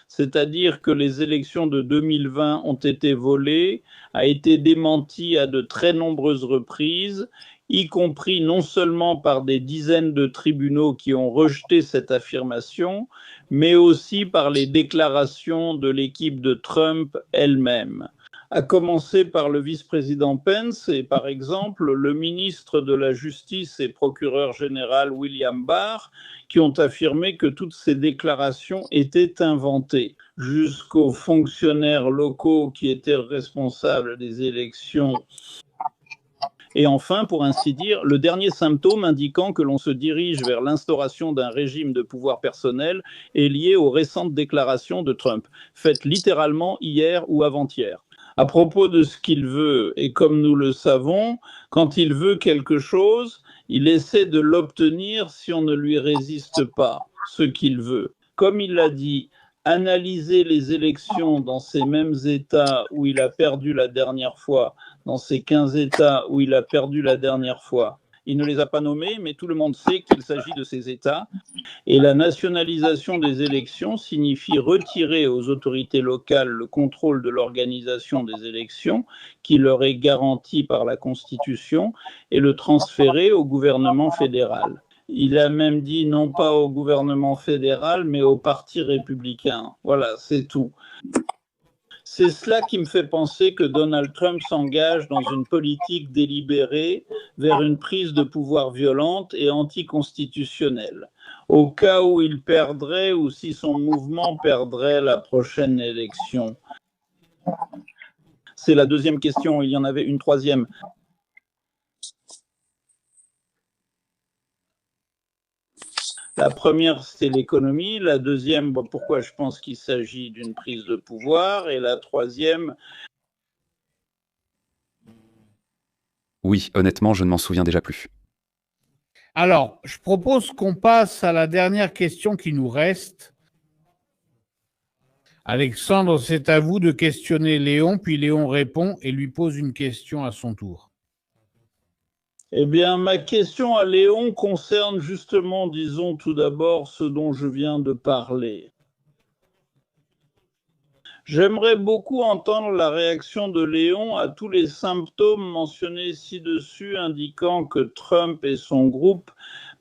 c'est-à-dire que les élections de 2020 ont été volées, a été démenti à de très nombreuses reprises, y compris non seulement par des dizaines de tribunaux qui ont rejeté cette affirmation, mais aussi par les déclarations de l'équipe de Trump elle-même. À commencer par le vice-président Pence et par exemple le ministre de la Justice et procureur général William Barr, qui ont affirmé que toutes ces déclarations étaient inventées, jusqu'aux fonctionnaires locaux qui étaient responsables des élections. Et enfin, pour ainsi dire, le dernier symptôme indiquant que l'on se dirige vers l'instauration d'un régime de pouvoir personnel est lié aux récentes déclarations de Trump, faites littéralement hier ou avant-hier. À propos de ce qu'il veut, et comme nous le savons, quand il veut quelque chose, il essaie de l'obtenir si on ne lui résiste pas, ce qu'il veut. Comme il l'a dit, analyser les élections dans ces mêmes États où il a perdu la dernière fois, dans ces 15 États où il a perdu la dernière fois. Il ne les a pas nommés, mais tout le monde sait qu'il s'agit de ces États. Et la nationalisation des élections signifie retirer aux autorités locales le contrôle de l'organisation des élections qui leur est garanti par la Constitution et le transférer au gouvernement fédéral. Il a même dit non pas au gouvernement fédéral, mais au parti républicain. Voilà, c'est tout. C'est cela qui me fait penser que Donald Trump s'engage dans une politique délibérée vers une prise de pouvoir violente et anticonstitutionnelle. Au cas où il perdrait ou si son mouvement perdrait la prochaine élection. C'est la deuxième question. Il y en avait une troisième. La première, c'est l'économie. La deuxième, pourquoi je pense qu'il s'agit d'une prise de pouvoir. Et la troisième... Oui, honnêtement, je ne m'en souviens déjà plus. Alors, je propose qu'on passe à la dernière question qui nous reste. Alexandre, c'est à vous de questionner Léon, puis Léon répond et lui pose une question à son tour. Eh bien, ma question à Léon concerne justement, disons tout d'abord, ce dont je viens de parler. J'aimerais beaucoup entendre la réaction de Léon à tous les symptômes mentionnés ci-dessus indiquant que Trump et son groupe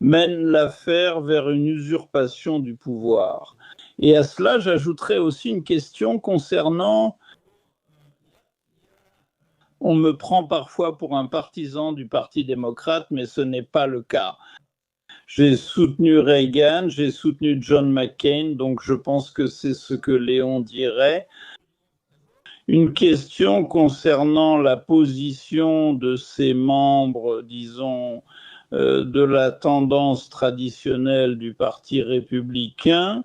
mènent l'affaire vers une usurpation du pouvoir. Et à cela, j'ajouterais aussi une question concernant... On me prend parfois pour un partisan du Parti démocrate, mais ce n'est pas le cas. J'ai soutenu Reagan, j'ai soutenu John McCain, donc je pense que c'est ce que Léon dirait. Une question concernant la position de ces membres, disons, de la tendance traditionnelle du Parti républicain,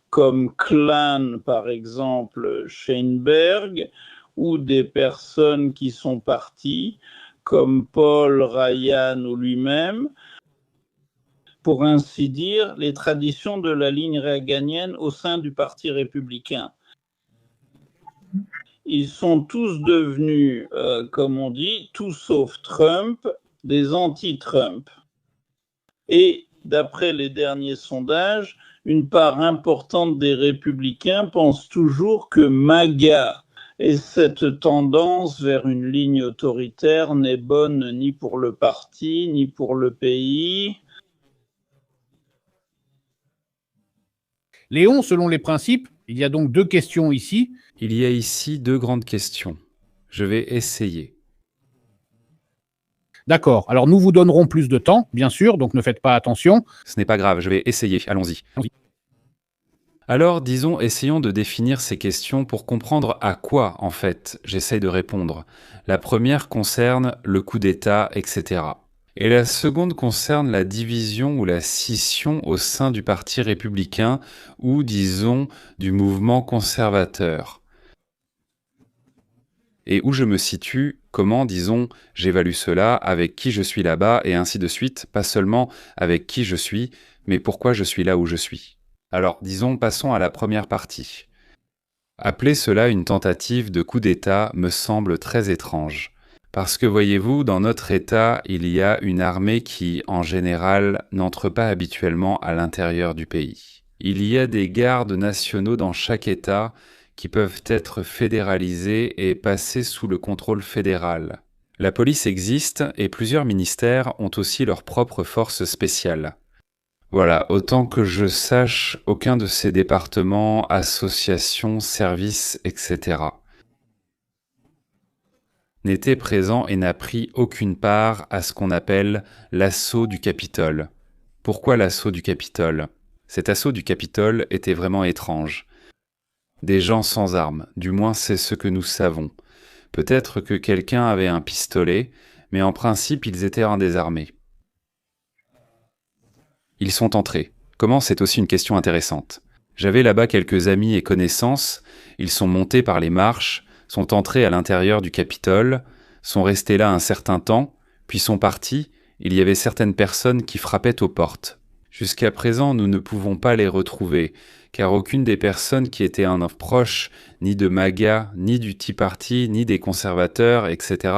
comme Klan, par exemple, Sheinberg, ou des personnes qui sont parties, comme Paul, Ryan ou lui-même, pour ainsi dire, les traditions de la ligne réaganienne au sein du Parti républicain. Ils sont tous devenus, comme on dit, tout sauf Trump, des anti-Trump. Et d'après les derniers sondages, une part importante des républicains pense toujours que MAGA et cette tendance vers une ligne autoritaire n'est bonne ni pour le parti, ni pour le pays. Léon, selon les principes, il y a donc 2 questions ici. Il y a ici 2 grandes questions. Je vais essayer. D'accord. Alors, nous vous donnerons plus de temps, bien sûr, donc ne faites pas attention. Ce n'est pas grave, je vais essayer. Allons-y. Alors, disons, essayons de définir ces questions pour comprendre à quoi, en fait, j'essaye de répondre. La première concerne le coup d'État, etc. Et la seconde concerne la division ou la scission au sein du Parti républicain ou, disons, du mouvement conservateur. Et où je me situe, comment, disons, j'évalue cela, avec qui je suis là-bas, et ainsi de suite, pas seulement avec qui je suis, mais pourquoi je suis là où je suis. Alors, disons, passons à la première partie. Appeler cela une tentative de coup d'État me semble très étrange. Parce que, voyez-vous, dans notre État, il y a une armée qui, en général, n'entre pas habituellement à l'intérieur du pays. Il y a des gardes nationaux dans chaque État qui peuvent être fédéralisés et passer sous le contrôle fédéral. La police existe et plusieurs ministères ont aussi leurs propres forces spéciales. Voilà, autant que je sache, aucun de ces départements, associations, services, etc. n'était présent et n'a pris aucune part à ce qu'on appelle l'assaut du Capitole. Pourquoi l'assaut du Capitole ? Cet assaut du Capitole était vraiment étrange. Des gens sans armes, du moins c'est ce que nous savons. Peut-être que quelqu'un avait un pistolet, mais en principe ils étaient indésarmés. Ils sont entrés. Comment, c'est aussi une question intéressante. J'avais là-bas quelques amis et connaissances, ils sont montés par les marches, sont entrés à l'intérieur du Capitole, sont restés là un certain temps, puis sont partis, il y avait certaines personnes qui frappaient aux portes. Jusqu'à présent, nous ne pouvons pas les retrouver, car aucune des personnes qui étaient un proche, ni de MAGA, ni du Tea Party, ni des conservateurs, etc.,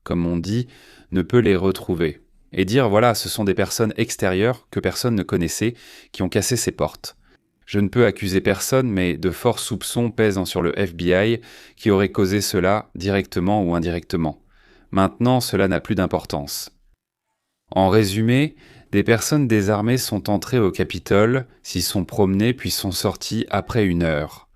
comme on dit, ne peut les retrouver. Et dire, voilà, ce sont des personnes extérieures que personne ne connaissait, qui ont cassé ces portes. Je ne peux accuser personne, mais de forts soupçons pèsent sur le FBI qui aurait causé cela directement ou indirectement. Maintenant, cela n'a plus d'importance. En résumé, des personnes désarmées sont entrées au Capitole, s'y sont promenées puis sont sorties après 1 heure.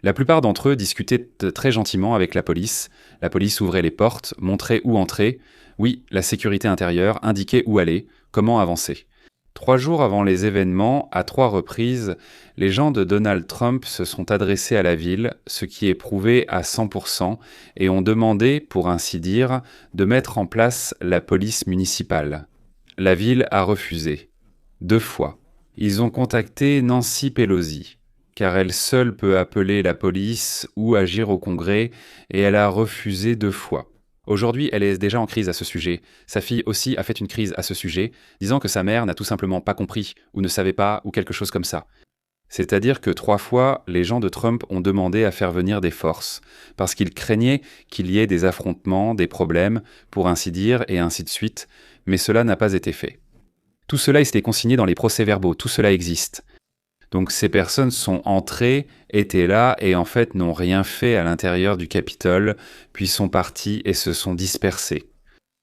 La plupart d'entre eux discutaient très gentiment avec la police. La police ouvrait les portes, montrait où entrer. Oui, la sécurité intérieure indiquait où aller, comment avancer. 3 jours avant les événements, à 3 reprises, les gens de Donald Trump se sont adressés à la ville, ce qui est prouvé à 100%, et ont demandé, pour ainsi dire, de mettre en place la police municipale. La ville a refusé. 2 fois. Ils ont contacté Nancy Pelosi, car elle seule peut appeler la police ou agir au Congrès, et elle a refusé 2 fois. Aujourd'hui, elle est déjà en crise à ce sujet. Sa fille aussi a fait une crise à ce sujet, disant que sa mère n'a tout simplement pas compris, ou ne savait pas, ou quelque chose comme ça. C'est-à-dire que 3 fois, les gens de Trump ont demandé à faire venir des forces, parce qu'ils craignaient qu'il y ait des affrontements, des problèmes, pour ainsi dire, et ainsi de suite, mais cela n'a pas été fait. Tout cela était consigné dans les procès-verbaux, tout cela existe. Donc ces personnes sont entrées, étaient là et en fait n'ont rien fait à l'intérieur du Capitole, puis sont partis et se sont dispersés.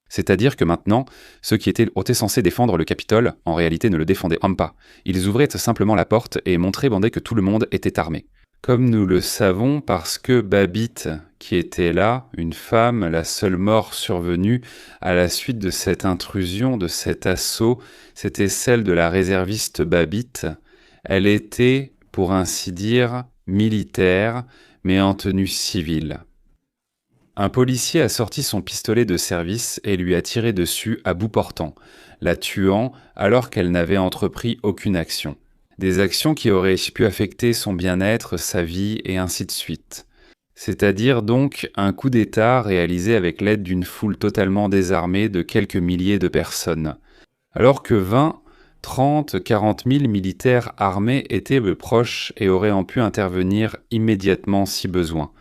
C'est-à-dire que maintenant, ceux qui étaient censés défendre le Capitole, en réalité ne le défendaient même pas. Ils ouvraient simplement la porte et montraient que tout le monde était armé. Comme nous le savons parce que Babbitt, qui était là, une femme, la seule mort survenue à la suite de cette intrusion, de cet assaut, c'était celle de la réserviste Babbitt. Elle était, pour ainsi dire, militaire, mais en tenue civile. Un policier a sorti son pistolet de service et lui a tiré dessus à bout portant, la tuant alors qu'elle n'avait entrepris aucune action. Des actions qui auraient pu affecter son bien-être, sa vie et ainsi de suite. C'est-à-dire donc un coup d'État réalisé avec l'aide d'une foule totalement désarmée de quelques milliers de personnes. Alors que 20, 30, 40 000 militaires armés étaient proches et auraient pu intervenir immédiatement si besoin.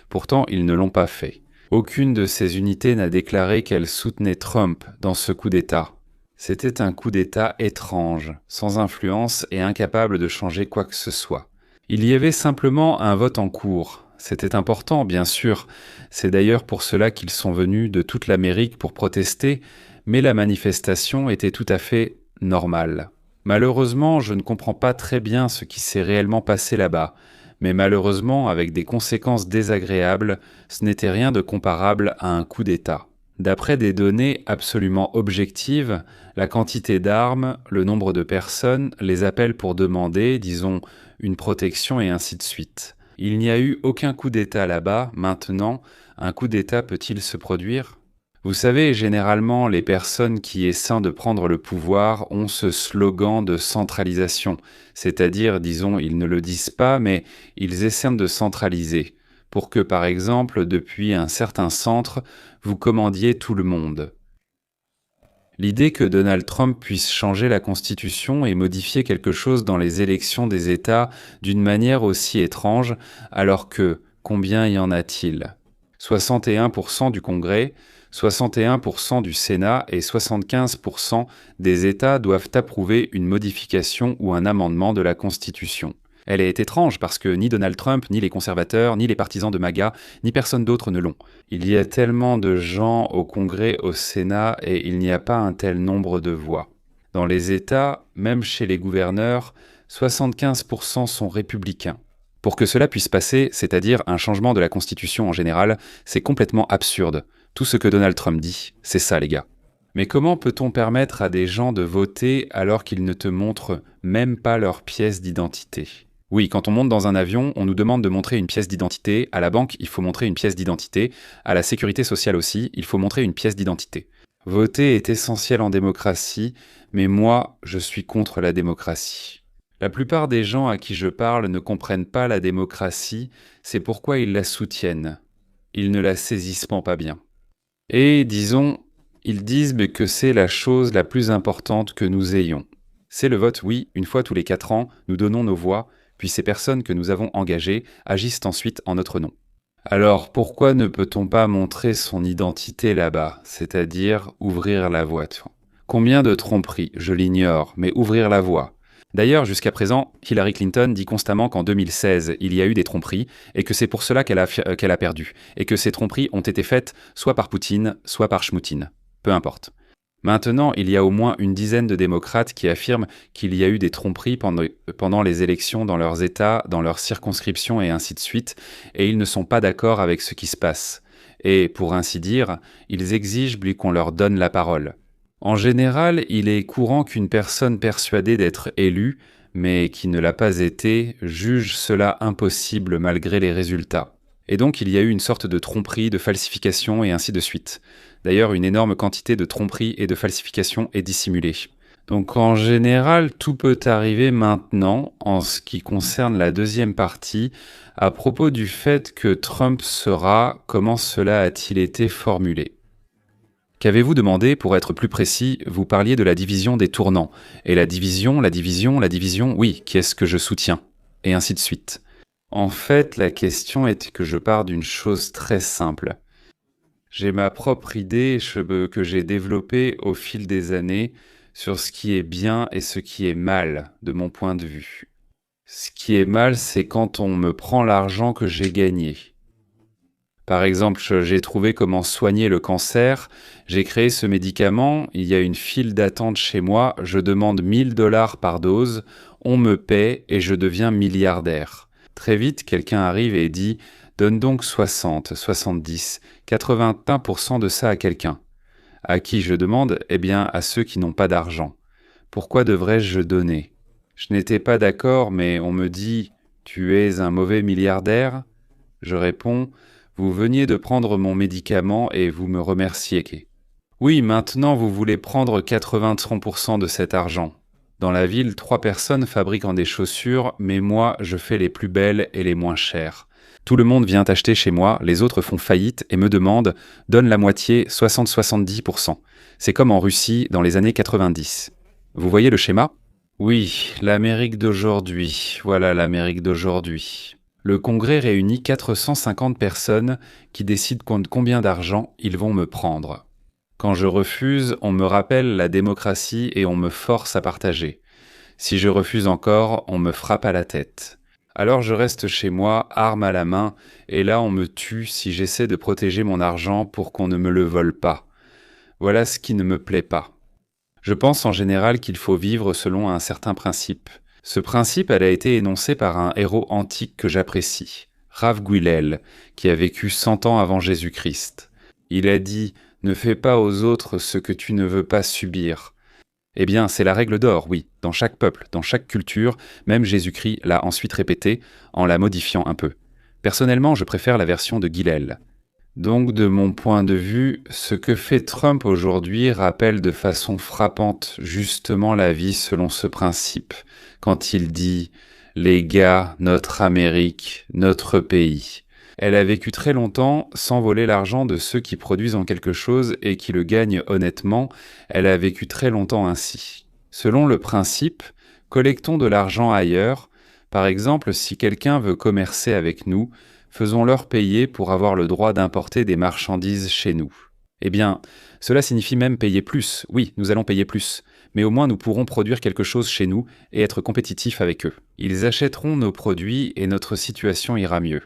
Pourtant, ils ne l'ont pas fait. Aucune de ces unités n'a déclaré qu'elle soutenait Trump dans ce coup d'État. C'était un coup d'État étrange, sans influence et incapable de changer quoi que ce soit. Il y avait simplement un vote en cours. C'était important, bien sûr. C'est d'ailleurs pour cela qu'ils sont venus de toute l'Amérique pour protester, mais la manifestation était tout à fait normale. Malheureusement, je ne comprends pas très bien ce qui s'est réellement passé là-bas, mais malheureusement, avec des conséquences désagréables, ce n'était rien de comparable à un coup d'État. D'après des données absolument objectives, la quantité d'armes, le nombre de personnes, les appels pour demander, disons, une protection et ainsi de suite. Il n'y a eu aucun coup d'État là-bas. Maintenant, un coup d'État peut-il se produire ? Vous savez, généralement, les personnes qui essaient de prendre le pouvoir ont ce slogan de centralisation, c'est-à-dire, disons, ils ne le disent pas, mais ils essaient de centraliser, pour que, par exemple, depuis un certain centre, vous commandiez tout le monde. L'idée que Donald Trump puisse changer la Constitution et modifier quelque chose dans les élections des États d'une manière aussi étrange, alors que, combien y en a-t-il ? 61% du Congrès, 61% du Sénat et 75% des États doivent approuver une modification ou un amendement de la Constitution. Elle est étrange parce que ni Donald Trump, ni les conservateurs, ni les partisans de MAGA, ni personne d'autre ne l'ont. Il y a tellement de gens au Congrès, au Sénat, et il n'y a pas un tel nombre de voix. Dans les États, même chez les gouverneurs, 75% sont républicains. Pour que cela puisse passer, c'est-à-dire un changement de la Constitution en général, c'est complètement absurde. Tout ce que Donald Trump dit, c'est ça les gars. Mais comment peut-on permettre à des gens de voter alors qu'ils ne te montrent même pas leur pièce d'identité ? Oui, quand on monte dans un avion, on nous demande de montrer une pièce d'identité. À la banque, il faut montrer une pièce d'identité. À la sécurité sociale aussi, il faut montrer une pièce d'identité. Voter est essentiel en démocratie, mais moi, je suis contre la démocratie. La plupart des gens à qui je parle ne comprennent pas la démocratie, c'est pourquoi ils la soutiennent. Ils ne la saisissent pas bien. Et, disons, ils disent que c'est la chose la plus importante que nous ayons. C'est le vote, oui, une fois tous les 4 ans, nous donnons nos voix, puis ces personnes que nous avons engagées agissent ensuite en notre nom. Alors, pourquoi ne peut-on pas montrer son identité là-bas, c'est-à-dire ouvrir la voie ? Combien de tromperies, je l'ignore, mais ouvrir la voie. D'ailleurs, jusqu'à présent, Hillary Clinton dit constamment qu'en 2016, il y a eu des tromperies, et que c'est pour cela qu'elle a perdu, et que ces tromperies ont été faites soit par Poutine, soit par Schmoutine. Peu importe. Maintenant, il y a au moins une dizaine de démocrates qui affirment qu'il y a eu des tromperies pendant les élections dans leurs États, dans leurs circonscriptions et ainsi de suite, et ils ne sont pas d'accord avec ce qui se passe. Et, pour ainsi dire, ils exigent qu'on leur donne la parole. En général, il est courant qu'une personne persuadée d'être élue, mais qui ne l'a pas été, juge cela impossible malgré les résultats. Et donc il y a eu une sorte de tromperie, de falsification et ainsi de suite. D'ailleurs, une énorme quantité de tromperie et de falsification est dissimulée. Donc en général, tout peut arriver maintenant, en ce qui concerne la deuxième partie, à propos du fait que Trump sera, comment cela a-t-il été formulé ? Qu'avez-vous demandé, pour être plus précis, vous parliez de la division des tournants. Et la division, oui, qui est-ce que je soutiens ? Et ainsi de suite. En fait, la question est que je pars d'une chose très simple. J'ai ma propre idée que j'ai développée au fil des années sur ce qui est bien et ce qui est mal, de mon point de vue. Ce qui est mal, c'est quand on me prend l'argent que j'ai gagné. Par exemple, j'ai trouvé comment soigner le cancer, j'ai créé ce médicament, il y a une file d'attente chez moi, je demande $1000 par dose, on me paie et je deviens milliardaire. Très vite, quelqu'un arrive et dit « Donne donc 60, 70, 81% de ça à quelqu'un. » À qui je demande ? Eh bien, à ceux qui n'ont pas d'argent. Pourquoi devrais-je donner ? Je n'étais pas d'accord, mais on me dit « Tu es un mauvais milliardaire ?» Je réponds « Vous veniez de prendre mon médicament et vous me remerciez. » Oui, maintenant vous voulez prendre 83% de cet argent. Dans la ville, 3 personnes fabriquent des chaussures, mais moi, je fais les plus belles et les moins chères. Tout le monde vient acheter chez moi, les autres font faillite et me demandent « donne la moitié, 60-70%. » C'est comme en Russie dans les années 90. Vous voyez le schéma? Oui, l'Amérique d'aujourd'hui. Voilà l'Amérique d'aujourd'hui. Le Congrès réunit 450 personnes qui décident combien d'argent ils vont me prendre. Quand je refuse, on me rappelle la démocratie et on me force à partager. Si je refuse encore, on me frappe à la tête. Alors je reste chez moi, arme à la main, et là on me tue si j'essaie de protéger mon argent pour qu'on ne me le vole pas. Voilà ce qui ne me plaît pas. Je pense en général qu'il faut vivre selon un certain principe. Ce principe, elle a été énoncé par un héros antique que j'apprécie, Rav Guilel, qui a vécu 100 ans avant Jésus-Christ. Il a dit « Ne fais pas aux autres ce que tu ne veux pas subir ». Eh bien, c'est la règle d'or, oui, dans chaque peuple, dans chaque culture, même Jésus-Christ l'a ensuite répété en la modifiant un peu. Personnellement, je préfère la version de Guilel. Donc, de mon point de vue, ce que fait Trump aujourd'hui rappelle de façon frappante justement la vie selon ce principe, quand il dit « Les gars, notre Amérique, notre pays ». Elle a vécu très longtemps sans voler l'argent de ceux qui produisent en quelque chose et qui le gagnent honnêtement, elle a vécu très longtemps ainsi. Selon le principe, collectons de l'argent ailleurs. Par exemple, si quelqu'un veut commercer avec nous, faisons-leur payer pour avoir le droit d'importer des marchandises chez nous. Eh bien, cela signifie même payer plus. Oui, nous allons payer plus. Mais au moins nous pourrons produire quelque chose chez nous et être compétitifs avec eux. Ils achèteront nos produits et notre situation ira mieux.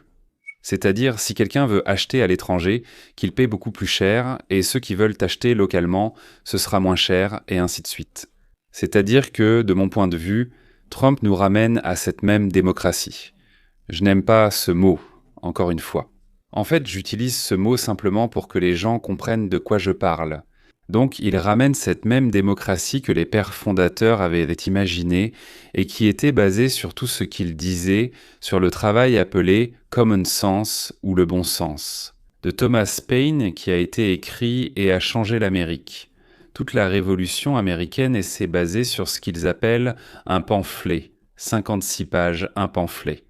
C'est-à-dire, si quelqu'un veut acheter à l'étranger, qu'il paie beaucoup plus cher, et ceux qui veulent acheter localement, ce sera moins cher, et ainsi de suite. C'est-à-dire que, de mon point de vue, Trump nous ramène à cette même démocratie. Je n'aime pas ce mot, encore une fois. En fait, j'utilise ce mot simplement pour que les gens comprennent de quoi je parle. Donc, il ramène cette même démocratie que les pères fondateurs avaient imaginée et qui était basée sur tout ce qu'ils disaient, sur le travail appelé « common sense » ou le bon sens, de Thomas Paine qui a été écrit et a changé l'Amérique. Toute la révolution américaine s'est basée sur ce qu'ils appellent un pamphlet, 56 pages, un pamphlet.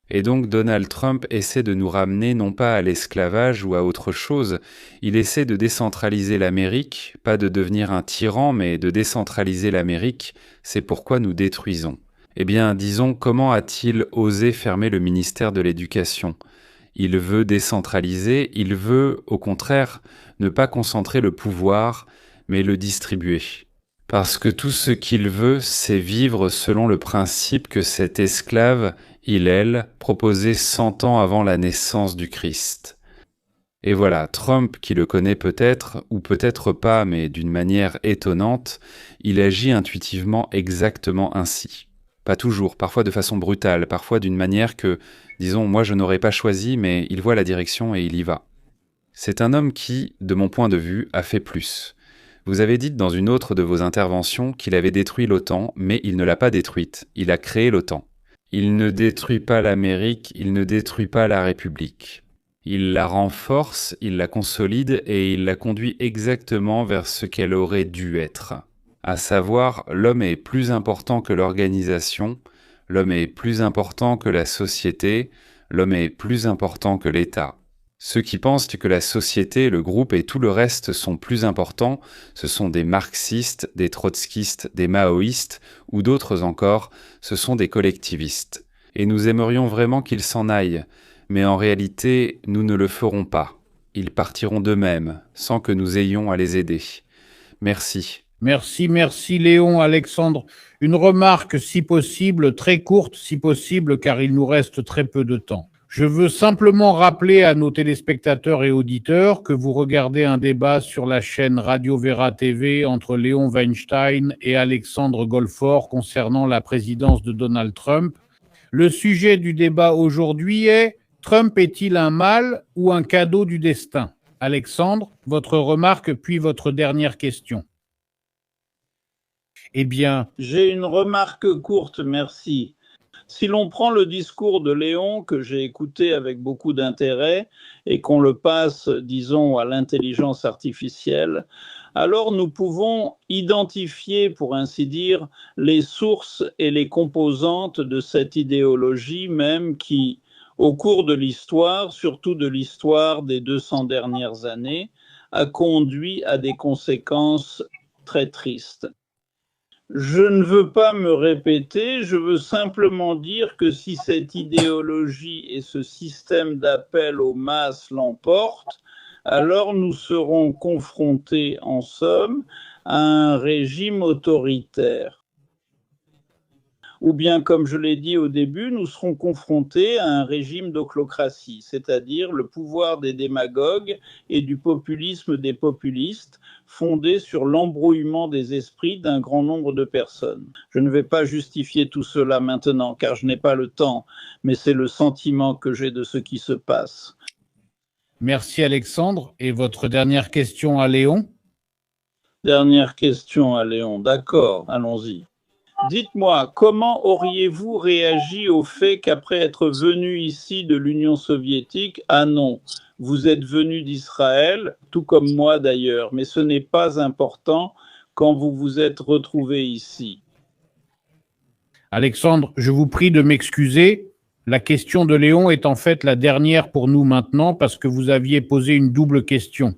Et donc Donald Trump essaie de nous ramener non pas à l'esclavage ou à autre chose, il essaie de décentraliser l'Amérique, pas de devenir un tyran, mais de décentraliser l'Amérique, c'est pourquoi nous détruisons. Eh bien, disons, comment a-t-il osé fermer le ministère de l'Éducation ? Il veut décentraliser, il veut, au contraire, ne pas concentrer le pouvoir, mais le distribuer. Parce que tout ce qu'il veut, c'est vivre selon le principe que cet esclave, Hillel, proposait 100 ans avant la naissance du Christ. Et voilà, Trump, qui le connaît peut-être, ou peut-être pas, mais d'une manière étonnante, il agit intuitivement exactement ainsi. Pas toujours, parfois de façon brutale, parfois d'une manière que, disons, moi je n'aurais pas choisi, mais il voit la direction et il y va. C'est un homme qui, de mon point de vue, a fait plus. Vous avez dit dans une autre de vos interventions qu'il avait détruit l'OTAN, mais il ne l'a pas détruite, il a créé l'OTAN. Il ne détruit pas l'Amérique, il ne détruit pas la République. Il la renforce, il la consolide et il la conduit exactement vers ce qu'elle aurait dû être. À savoir, l'homme est plus important que l'organisation, l'homme est plus important que la société, l'homme est plus important que l'État. Ceux qui pensent que la société, le groupe et tout le reste sont plus importants, ce sont des marxistes, des trotskistes, des maoïstes ou d'autres encore, ce sont des collectivistes. Et nous aimerions vraiment qu'ils s'en aillent, mais en réalité, nous ne le ferons pas. Ils partiront d'eux-mêmes, sans que nous ayons à les aider. Merci. Merci Léon, Alexandre. Une remarque si possible, très courte si possible, car il nous reste très peu de temps. Je veux simplement rappeler à nos téléspectateurs et auditeurs que vous regardez un débat sur la chaîne Radio Vera TV entre Léon Weinstein et Alexandre Golfort concernant la présidence de Donald Trump. Le sujet du débat aujourd'hui est « Trump est-il un mal ou un cadeau du destin ?» Alexandre, votre remarque puis votre dernière question. Eh bien... J'ai une remarque courte, merci. Si l'on prend le discours de Léon, que j'ai écouté avec beaucoup d'intérêt, et qu'on le passe, disons, à l'intelligence artificielle, alors nous pouvons identifier, pour ainsi dire, les sources et les composantes de cette idéologie même qui, au cours de l'histoire, surtout de l'histoire des 200 dernières années, a conduit à des conséquences très tristes. Je ne veux pas me répéter, je veux simplement dire que si cette idéologie et ce système d'appel aux masses l'emportent, alors nous serons confrontés, en somme, à un régime autoritaire. Ou bien, comme je l'ai dit au début, nous serons confrontés à un régime d'ochlocratie, c'est-à-dire le pouvoir des démagogues et du populisme des populistes, fondé sur l'embrouillement des esprits d'un grand nombre de personnes. Je ne vais pas justifier tout cela maintenant, car je n'ai pas le temps, mais c'est le sentiment que j'ai de ce qui se passe. Merci Alexandre. Et votre dernière question à Léon? Dernière question à Léon. D'accord, allons-y. Dites-moi, comment auriez-vous réagi au fait qu'après être venu ici de l'Union soviétique, ah non, vous êtes venu d'Israël, tout comme moi d'ailleurs, mais ce n'est pas important quand vous vous êtes retrouvé ici. Alexandre, je vous prie de m'excuser. La question de Léon est en fait la dernière pour nous maintenant parce que vous aviez posé une double question.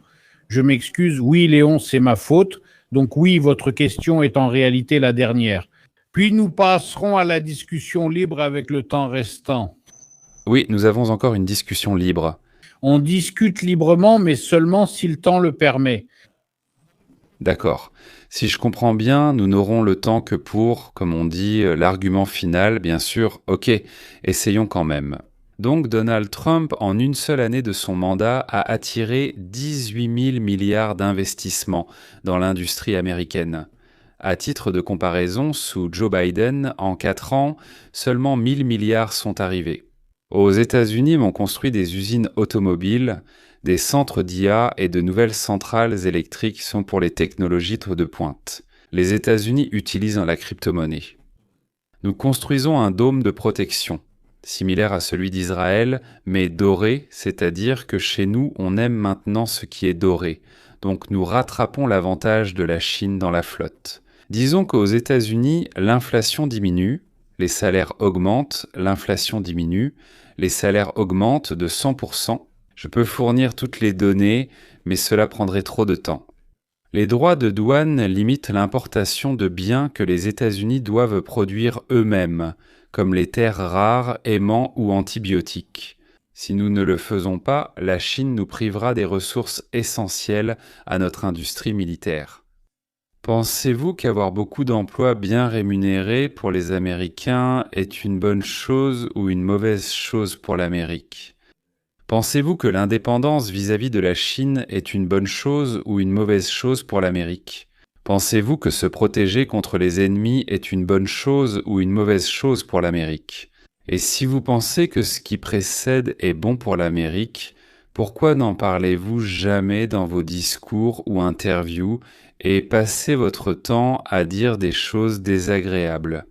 Je m'excuse, oui Léon, c'est ma faute. Donc oui, votre question est en réalité la dernière. Puis nous passerons à la discussion libre avec le temps restant. Oui, nous avons encore une discussion libre. On discute librement, mais seulement si le temps le permet. D'accord. Si je comprends bien, nous n'aurons le temps que pour, comme on dit, l'argument final, bien sûr. Ok, essayons quand même. Donc Donald Trump, en une seule année de son mandat, a attiré 18 000 milliards d'investissements dans l'industrie américaine. À titre de comparaison, sous Joe Biden, en 4 ans, seulement 1 000 milliards sont arrivés. Aux États-Unis, on construit des usines automobiles, des centres d'IA et de nouvelles centrales électriques sont pour les technologies de pointe. Les États-Unis utilisent la crypto-monnaie. Nous construisons un dôme de protection, similaire à celui d'Israël, mais doré, c'est-à-dire que chez nous, on aime maintenant ce qui est doré. Donc nous rattrapons l'avantage de la Chine dans la flotte. Disons qu'aux États-Unis, l'inflation diminue, les salaires augmentent, l'inflation diminue, les salaires augmentent de 100%. Je peux fournir toutes les données, mais cela prendrait trop de temps. Les droits de douane limitent l'importation de biens que les États-Unis doivent produire eux-mêmes, comme les terres rares, aimants ou antibiotiques. Si nous ne le faisons pas, la Chine nous privera des ressources essentielles à notre industrie militaire. Pensez-vous qu'avoir beaucoup d'emplois bien rémunérés pour les Américains est une bonne chose ou une mauvaise chose pour l'Amérique ? Pensez-vous que l'indépendance vis-à-vis de la Chine est une bonne chose ou une mauvaise chose pour l'Amérique ? Pensez-vous que se protéger contre les ennemis est une bonne chose ou une mauvaise chose pour l'Amérique ? Et si vous pensez que ce qui précède est bon pour l'Amérique, pourquoi n'en parlez-vous jamais dans vos discours ou interviews et passez votre temps à dire des choses désagréables ?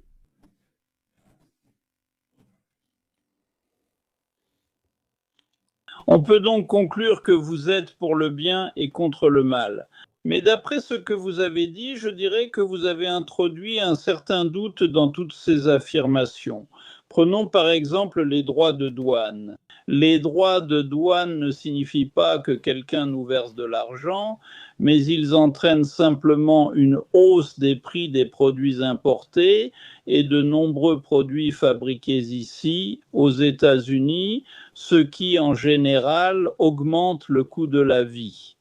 On peut donc conclure que vous êtes pour le bien et contre le mal. Mais d'après ce que vous avez dit, je dirais que vous avez introduit un certain doute dans toutes ces affirmations. Prenons par exemple les droits de douane. Les droits de douane ne signifient pas que quelqu'un nous verse de l'argent, mais ils entraînent simplement une hausse des prix des produits importés et de nombreux produits fabriqués ici, aux États-Unis, ce qui en général augmente le coût de la vie.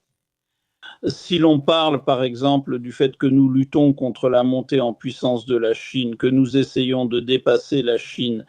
Si l'on parle par exemple du fait que nous luttons contre la montée en puissance de la Chine, que nous essayons de dépasser la Chine,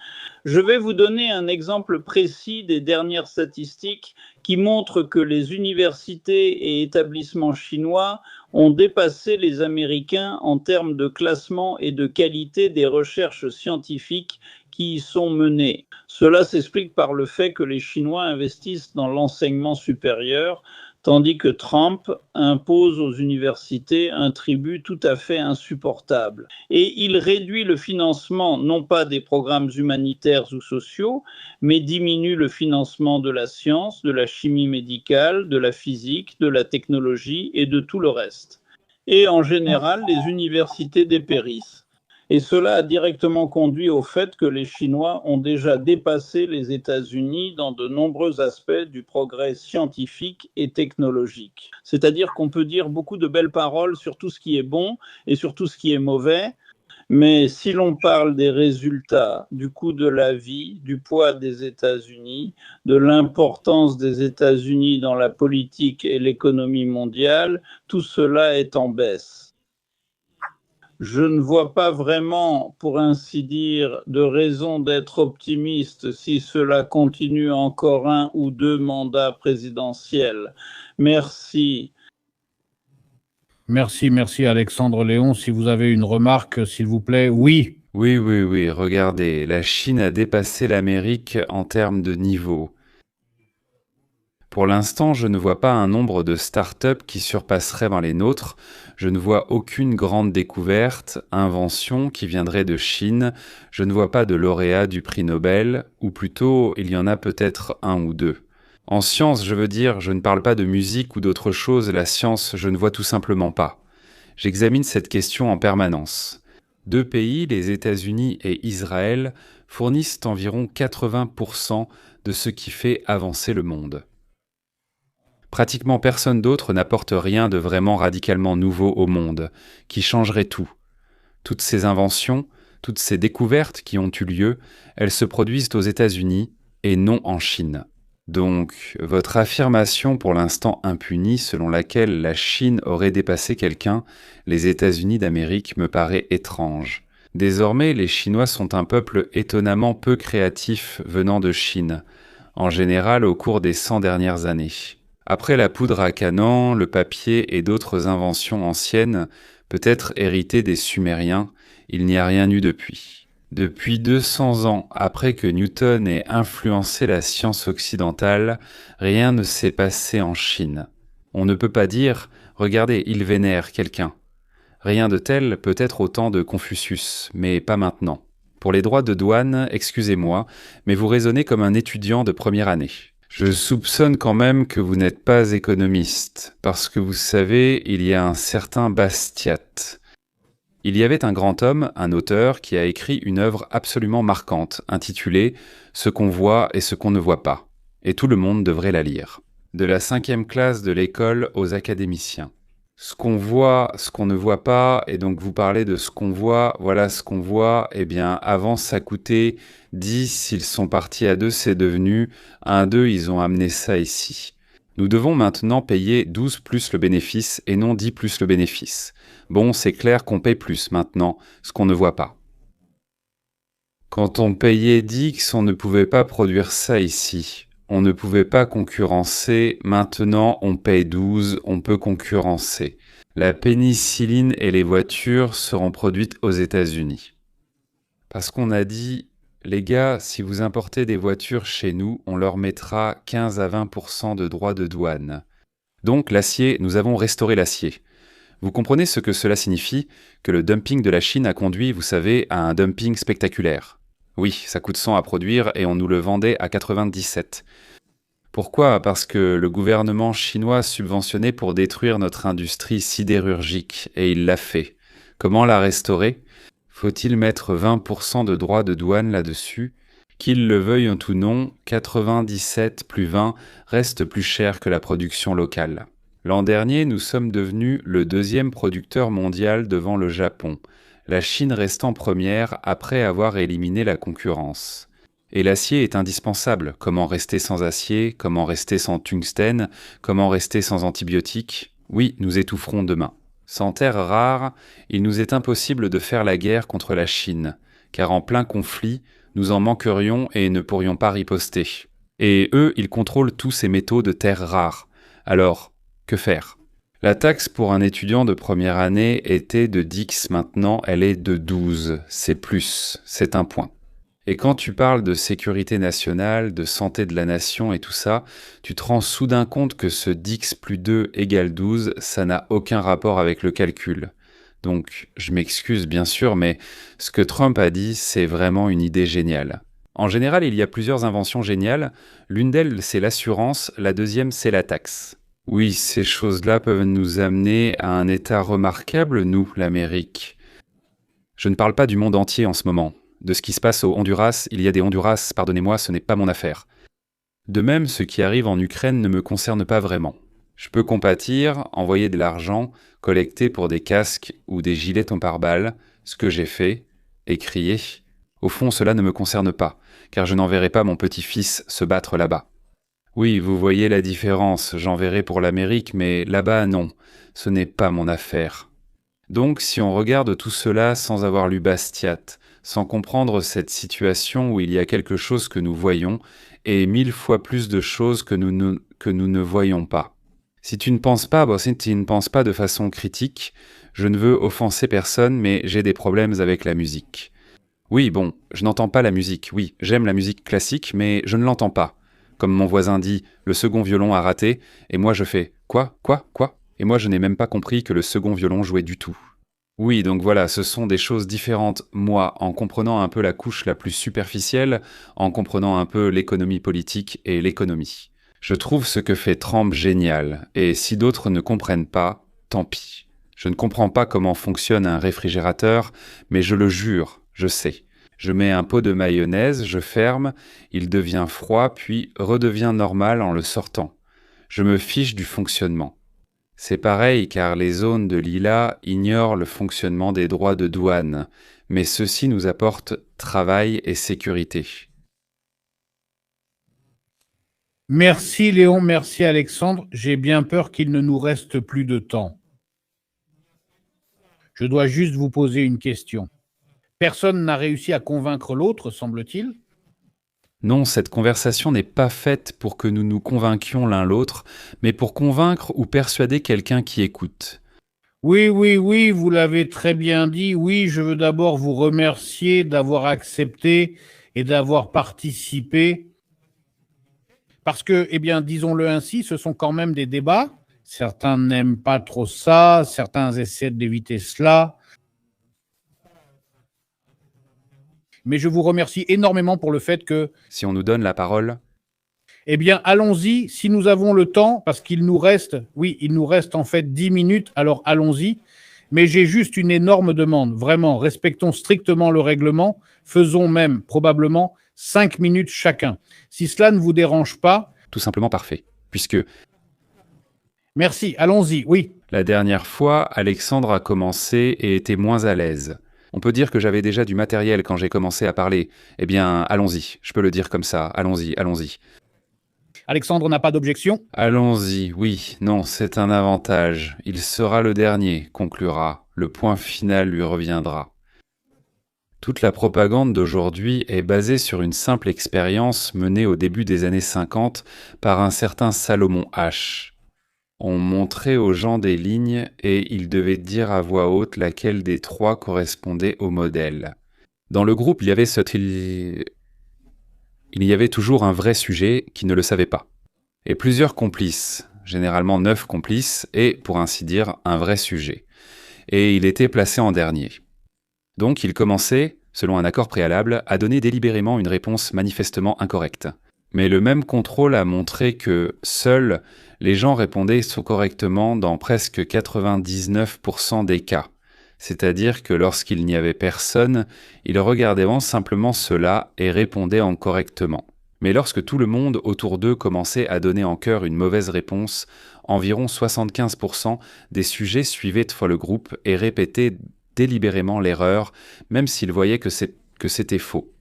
je vais vous donner un exemple précis des dernières statistiques qui montrent que les universités et établissements chinois ont dépassé les Américains en termes de classement et de qualité des recherches scientifiques qui y sont menées. Cela s'explique par le fait que les Chinois investissent dans l'enseignement supérieur, tandis que Trump impose aux universités un tribut tout à fait insupportable. Et il réduit le financement non pas des programmes humanitaires ou sociaux, mais diminue le financement de la science, de la chimie médicale, de la physique, de la technologie et de tout le reste. Et en général, les universités dépérissent. Et cela a directement conduit au fait que les Chinois ont déjà dépassé les États-Unis dans de nombreux aspects du progrès scientifique et technologique. C'est-à-dire qu'on peut dire beaucoup de belles paroles sur tout ce qui est bon et sur tout ce qui est mauvais, mais si l'on parle des résultats, du coût de la vie, du poids des États-Unis, de l'importance des États-Unis dans la politique et l'économie mondiale, tout cela est en baisse. Je ne vois pas vraiment, pour ainsi dire, de raison d'être optimiste si cela continue encore 1 ou 2 mandats présidentiels. Merci. Merci Alexandre Léon. Si vous avez une remarque, s'il vous plaît, oui. Oui, oui, oui, regardez, la Chine a dépassé l'Amérique en termes de niveau. Pour l'instant, je ne vois pas un nombre de start-up qui surpasserait les nôtres. Je ne vois aucune grande découverte, invention qui viendrait de Chine. Je ne vois pas de lauréat du prix Nobel, ou plutôt, il y en a peut-être 1 ou 2. En science, je veux dire, je ne parle pas de musique ou d'autre chose, la science, je ne vois tout simplement pas. J'examine cette question en permanence. 2 pays, les États-Unis et Israël, fournissent environ 80% de ce qui fait avancer le monde. Pratiquement personne d'autre n'apporte rien de vraiment radicalement nouveau au monde, qui changerait tout. Toutes ces inventions, toutes ces découvertes qui ont eu lieu, elles se produisent aux États-Unis et non en Chine. Donc, votre affirmation pour l'instant impunie selon laquelle la Chine aurait dépassé quelqu'un, les États-Unis d'Amérique, me paraît étrange. Désormais, les Chinois sont un peuple étonnamment peu créatif venant de Chine, en général au cours des 100 dernières années. Après la poudre à canon, le papier et d'autres inventions anciennes, peut-être héritées des Sumériens, il n'y a rien eu depuis. Depuis 200 ans après que Newton ait influencé la science occidentale, rien ne s'est passé en Chine. On ne peut pas dire « Regardez, il vénère quelqu'un ». Rien de tel peut être au temps de Confucius, mais pas maintenant. Pour les droits de douane, excusez-moi, mais vous raisonnez comme un étudiant de première année. Je soupçonne quand même que vous n'êtes pas économiste, parce que vous savez, il y a un certain Bastiat. Il y avait un grand homme, un auteur, qui a écrit une œuvre absolument marquante, intitulée « Ce qu'on voit et ce qu'on ne voit pas », et tout le monde devrait la lire. De la 5e classe de l'école aux académiciens. Ce qu'on voit, ce qu'on ne voit pas, et donc vous parlez de ce qu'on voit, voilà ce qu'on voit, eh bien avant ça coûtait 10, ils sont partis à 2, c'est devenu 1, 2, ils ont amené ça ici. Nous devons maintenant payer 12 plus le bénéfice et non 10 plus le bénéfice. Bon, c'est clair qu'on paye plus maintenant, ce qu'on ne voit pas. Quand on payait 10, on ne pouvait pas produire ça ici. On ne pouvait pas concurrencer, maintenant on paye 12, on peut concurrencer. La pénicilline et les voitures seront produites aux États-Unis. Parce qu'on a dit, les gars, si vous importez des voitures chez nous, on leur mettra 15 à 20% de droits de douane. Donc l'acier, nous avons restauré l'acier. Vous comprenez ce que cela signifie? Que le dumping de la Chine a conduit, vous savez, à un dumping spectaculaire. Oui, ça coûte 100 à produire et on nous le vendait à 97. Pourquoi? Parce que le gouvernement chinois subventionnait pour détruire notre industrie sidérurgique, et il l'a fait. Comment la restaurer? Faut-il mettre 20% de droits de douane là-dessus? Qu'ils le veuillent ou non, 97 plus 20 reste plus cher que la production locale. L'an dernier, nous sommes devenus le 2e producteur mondial devant le Japon, la Chine restant première après avoir éliminé la concurrence. Et l'acier est indispensable. Comment rester sans acier? Comment rester sans tungstène? Comment rester sans antibiotiques? Oui, nous étoufferons demain. Sans terres rares, il nous est impossible de faire la guerre contre la Chine, car en plein conflit, nous en manquerions et ne pourrions pas riposter. Et eux, ils contrôlent tous ces métaux de terres rares. Alors, que faire? La taxe pour un étudiant de première année était de 10, maintenant elle est de 12. C'est plus, c'est un point. Et quand tu parles de sécurité nationale, de santé de la nation et tout ça, tu te rends soudain compte que ce 10 plus 2 égale 12, ça n'a aucun rapport avec le calcul. Donc, je m'excuse bien sûr, mais ce que Trump a dit, c'est vraiment une idée géniale. En général, il y a plusieurs inventions géniales. L'une d'elles, c'est l'assurance, la deuxième, c'est la taxe. Oui, ces choses-là peuvent nous amener à un état remarquable, nous, l'Amérique. Je ne parle pas du monde entier en ce moment. De ce qui se passe au Honduras, il y a des Honduras, pardonnez-moi, ce n'est pas mon affaire. De même, ce qui arrive en Ukraine ne me concerne pas vraiment. Je peux compatir, envoyer de l'argent, collecter pour des casques ou des gilets pare-balles, ce que j'ai fait, et crier. Au fond, cela ne me concerne pas, car je n'enverrai pas mon petit-fils se battre là-bas. Oui, vous voyez la différence, j'enverrai pour l'Amérique, mais là-bas, non, ce n'est pas mon affaire. Donc, si on regarde tout cela sans avoir lu Bastiat, sans comprendre cette situation où il y a quelque chose que nous voyons, et 1000 fois plus de choses que nous ne voyons pas. Si tu ne penses pas de façon critique, je ne veux offenser personne, mais j'ai des problèmes avec la musique. Oui, bon, je n'entends pas la musique, oui, j'aime la musique classique, mais je ne l'entends pas. Comme mon voisin dit, le second violon a raté, et moi je fais « Quoi ? Et moi je n'ai même pas compris que le second violon jouait du tout. Oui, donc voilà, ce sont des choses différentes. Moi, en comprenant un peu la couche la plus superficielle, en comprenant un peu l'économie politique et l'économie. Je trouve ce que fait Trump génial, et si d'autres ne comprennent pas, tant pis. Je ne comprends pas comment fonctionne un réfrigérateur, mais je le jure, je sais. Je mets un pot de mayonnaise, je ferme, il devient froid, puis redevient normal en le sortant. Je me fiche du fonctionnement. C'est pareil car les zones de Lila ignorent le fonctionnement des droits de douane, mais ceci nous apporte travail et sécurité. Merci Léon, merci Alexandre. J'ai bien peur qu'il ne nous reste plus de temps. Je dois juste vous poser une question. Personne n'a réussi à convaincre l'autre, semble-t-il. Non, cette conversation n'est pas faite pour que nous nous convainquions l'un l'autre, mais pour convaincre ou persuader quelqu'un qui écoute. Oui, vous l'avez très bien dit. Oui, je veux d'abord vous remercier d'avoir accepté et d'avoir participé. Parce que, eh bien, disons-le ainsi, ce sont quand même des débats. Certains n'aiment pas trop ça, certains essaient d'éviter cela. Mais je vous remercie énormément pour le fait que... Si on nous donne la parole... Eh bien, allons-y, si nous avons le temps, parce qu'il nous reste, il nous reste en fait 10 minutes, alors allons-y. Mais j'ai juste une énorme demande, vraiment, respectons strictement le règlement, faisons même probablement 5 minutes chacun. Si cela ne vous dérange pas... Tout simplement parfait, puisque... Merci, allons-y, oui. La dernière fois, Alexandre a commencé et était moins à l'aise. On peut dire que j'avais déjà du matériel quand j'ai commencé à parler. Eh bien, allons-y, je peux le dire comme ça, allons-y. Alexandre n'a pas d'objection ? Allons-y, oui, non, c'est un avantage. Il sera le dernier, conclura. Le point final lui reviendra. Toute la propagande d'aujourd'hui est basée sur une simple expérience menée au début des années 50 par un certain Salomon H. On montrait aux gens des lignes et ils devaient dire à voix haute laquelle des trois correspondait au modèle. Dans le groupe, il y avait toujours un vrai sujet qui ne le savait pas. Et plusieurs complices, généralement 9 complices, et, pour ainsi dire, un vrai sujet. Et il était placé en dernier. Donc il commençait, selon un accord préalable, à donner délibérément une réponse manifestement incorrecte. Mais le même contrôle a montré que, seuls, les gens répondaient correctement dans presque 99% des cas. C'est-à-dire que lorsqu'il n'y avait personne, ils regardaient simplement cela et répondaient correctement. Mais lorsque tout le monde autour d'eux commençait à donner en chœur une mauvaise réponse, environ 75% des sujets suivaient toutefois le groupe et répétaient délibérément l'erreur, même s'ils voyaient que c'était faux.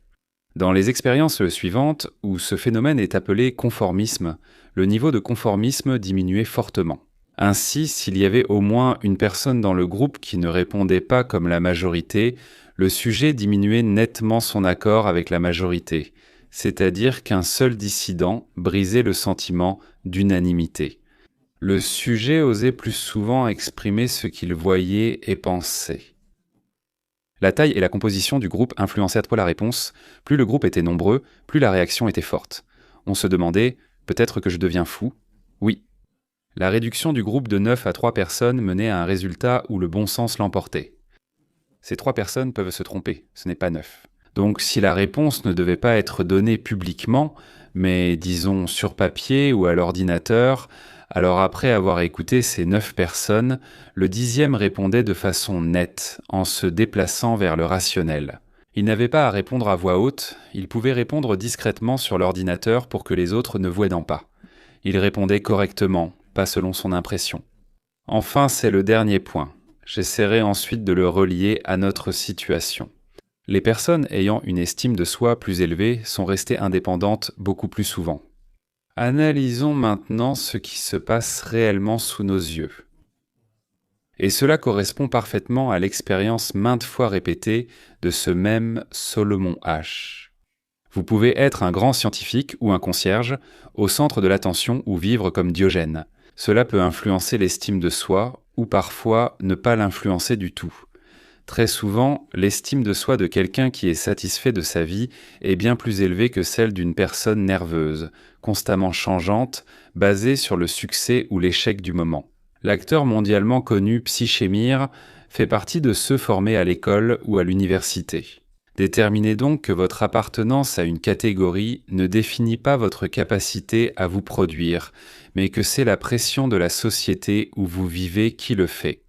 Dans les expériences suivantes, où ce phénomène est appelé conformisme, le niveau de conformisme diminuait fortement. Ainsi, s'il y avait au moins une personne dans le groupe qui ne répondait pas comme la majorité, le sujet diminuait nettement son accord avec la majorité, c'est-à-dire qu'un seul dissident brisait le sentiment d'unanimité. Le sujet osait plus souvent exprimer ce qu'il voyait et pensait. La taille et la composition du groupe influençaient trop la réponse. Plus le groupe était nombreux, plus la réaction était forte. On se demandait « peut-être que je deviens fou ?» Oui. La réduction du groupe de 9 à 3 personnes menait à un résultat où le bon sens l'emportait. Ces 3 personnes peuvent se tromper, ce n'est pas 9. Donc si la réponse ne devait pas être donnée publiquement, mais disons sur papier ou à l'ordinateur, Alors après avoir écouté ces 9 personnes, le 10e répondait de façon nette, en se déplaçant vers le rationnel. Il n'avait pas à répondre à voix haute, il pouvait répondre discrètement sur l'ordinateur pour que les autres ne voient pas. Il répondait correctement, pas selon son impression. Enfin, c'est le dernier point. J'essaierai ensuite de le relier à notre situation. Les personnes ayant une estime de soi plus élevée sont restées indépendantes beaucoup plus souvent. Analysons maintenant ce qui se passe réellement sous nos yeux. Et cela correspond parfaitement à l'expérience maintes fois répétée de ce même Solomon H. Vous pouvez être un grand scientifique ou un concierge, au centre de l'attention ou vivre comme Diogène. Cela peut influencer l'estime de soi ou parfois ne pas l'influencer du tout. Très souvent, l'estime de soi de quelqu'un qui est satisfait de sa vie est bien plus élevée que celle d'une personne nerveuse, constamment changeante, basée sur le succès ou l'échec du moment. L'acteur mondialement connu Psyché Mir fait partie de ceux formés à l'école ou à l'université. Déterminez donc que votre appartenance à une catégorie ne définit pas votre capacité à vous produire, mais que c'est la pression de la société où vous vivez qui le fait.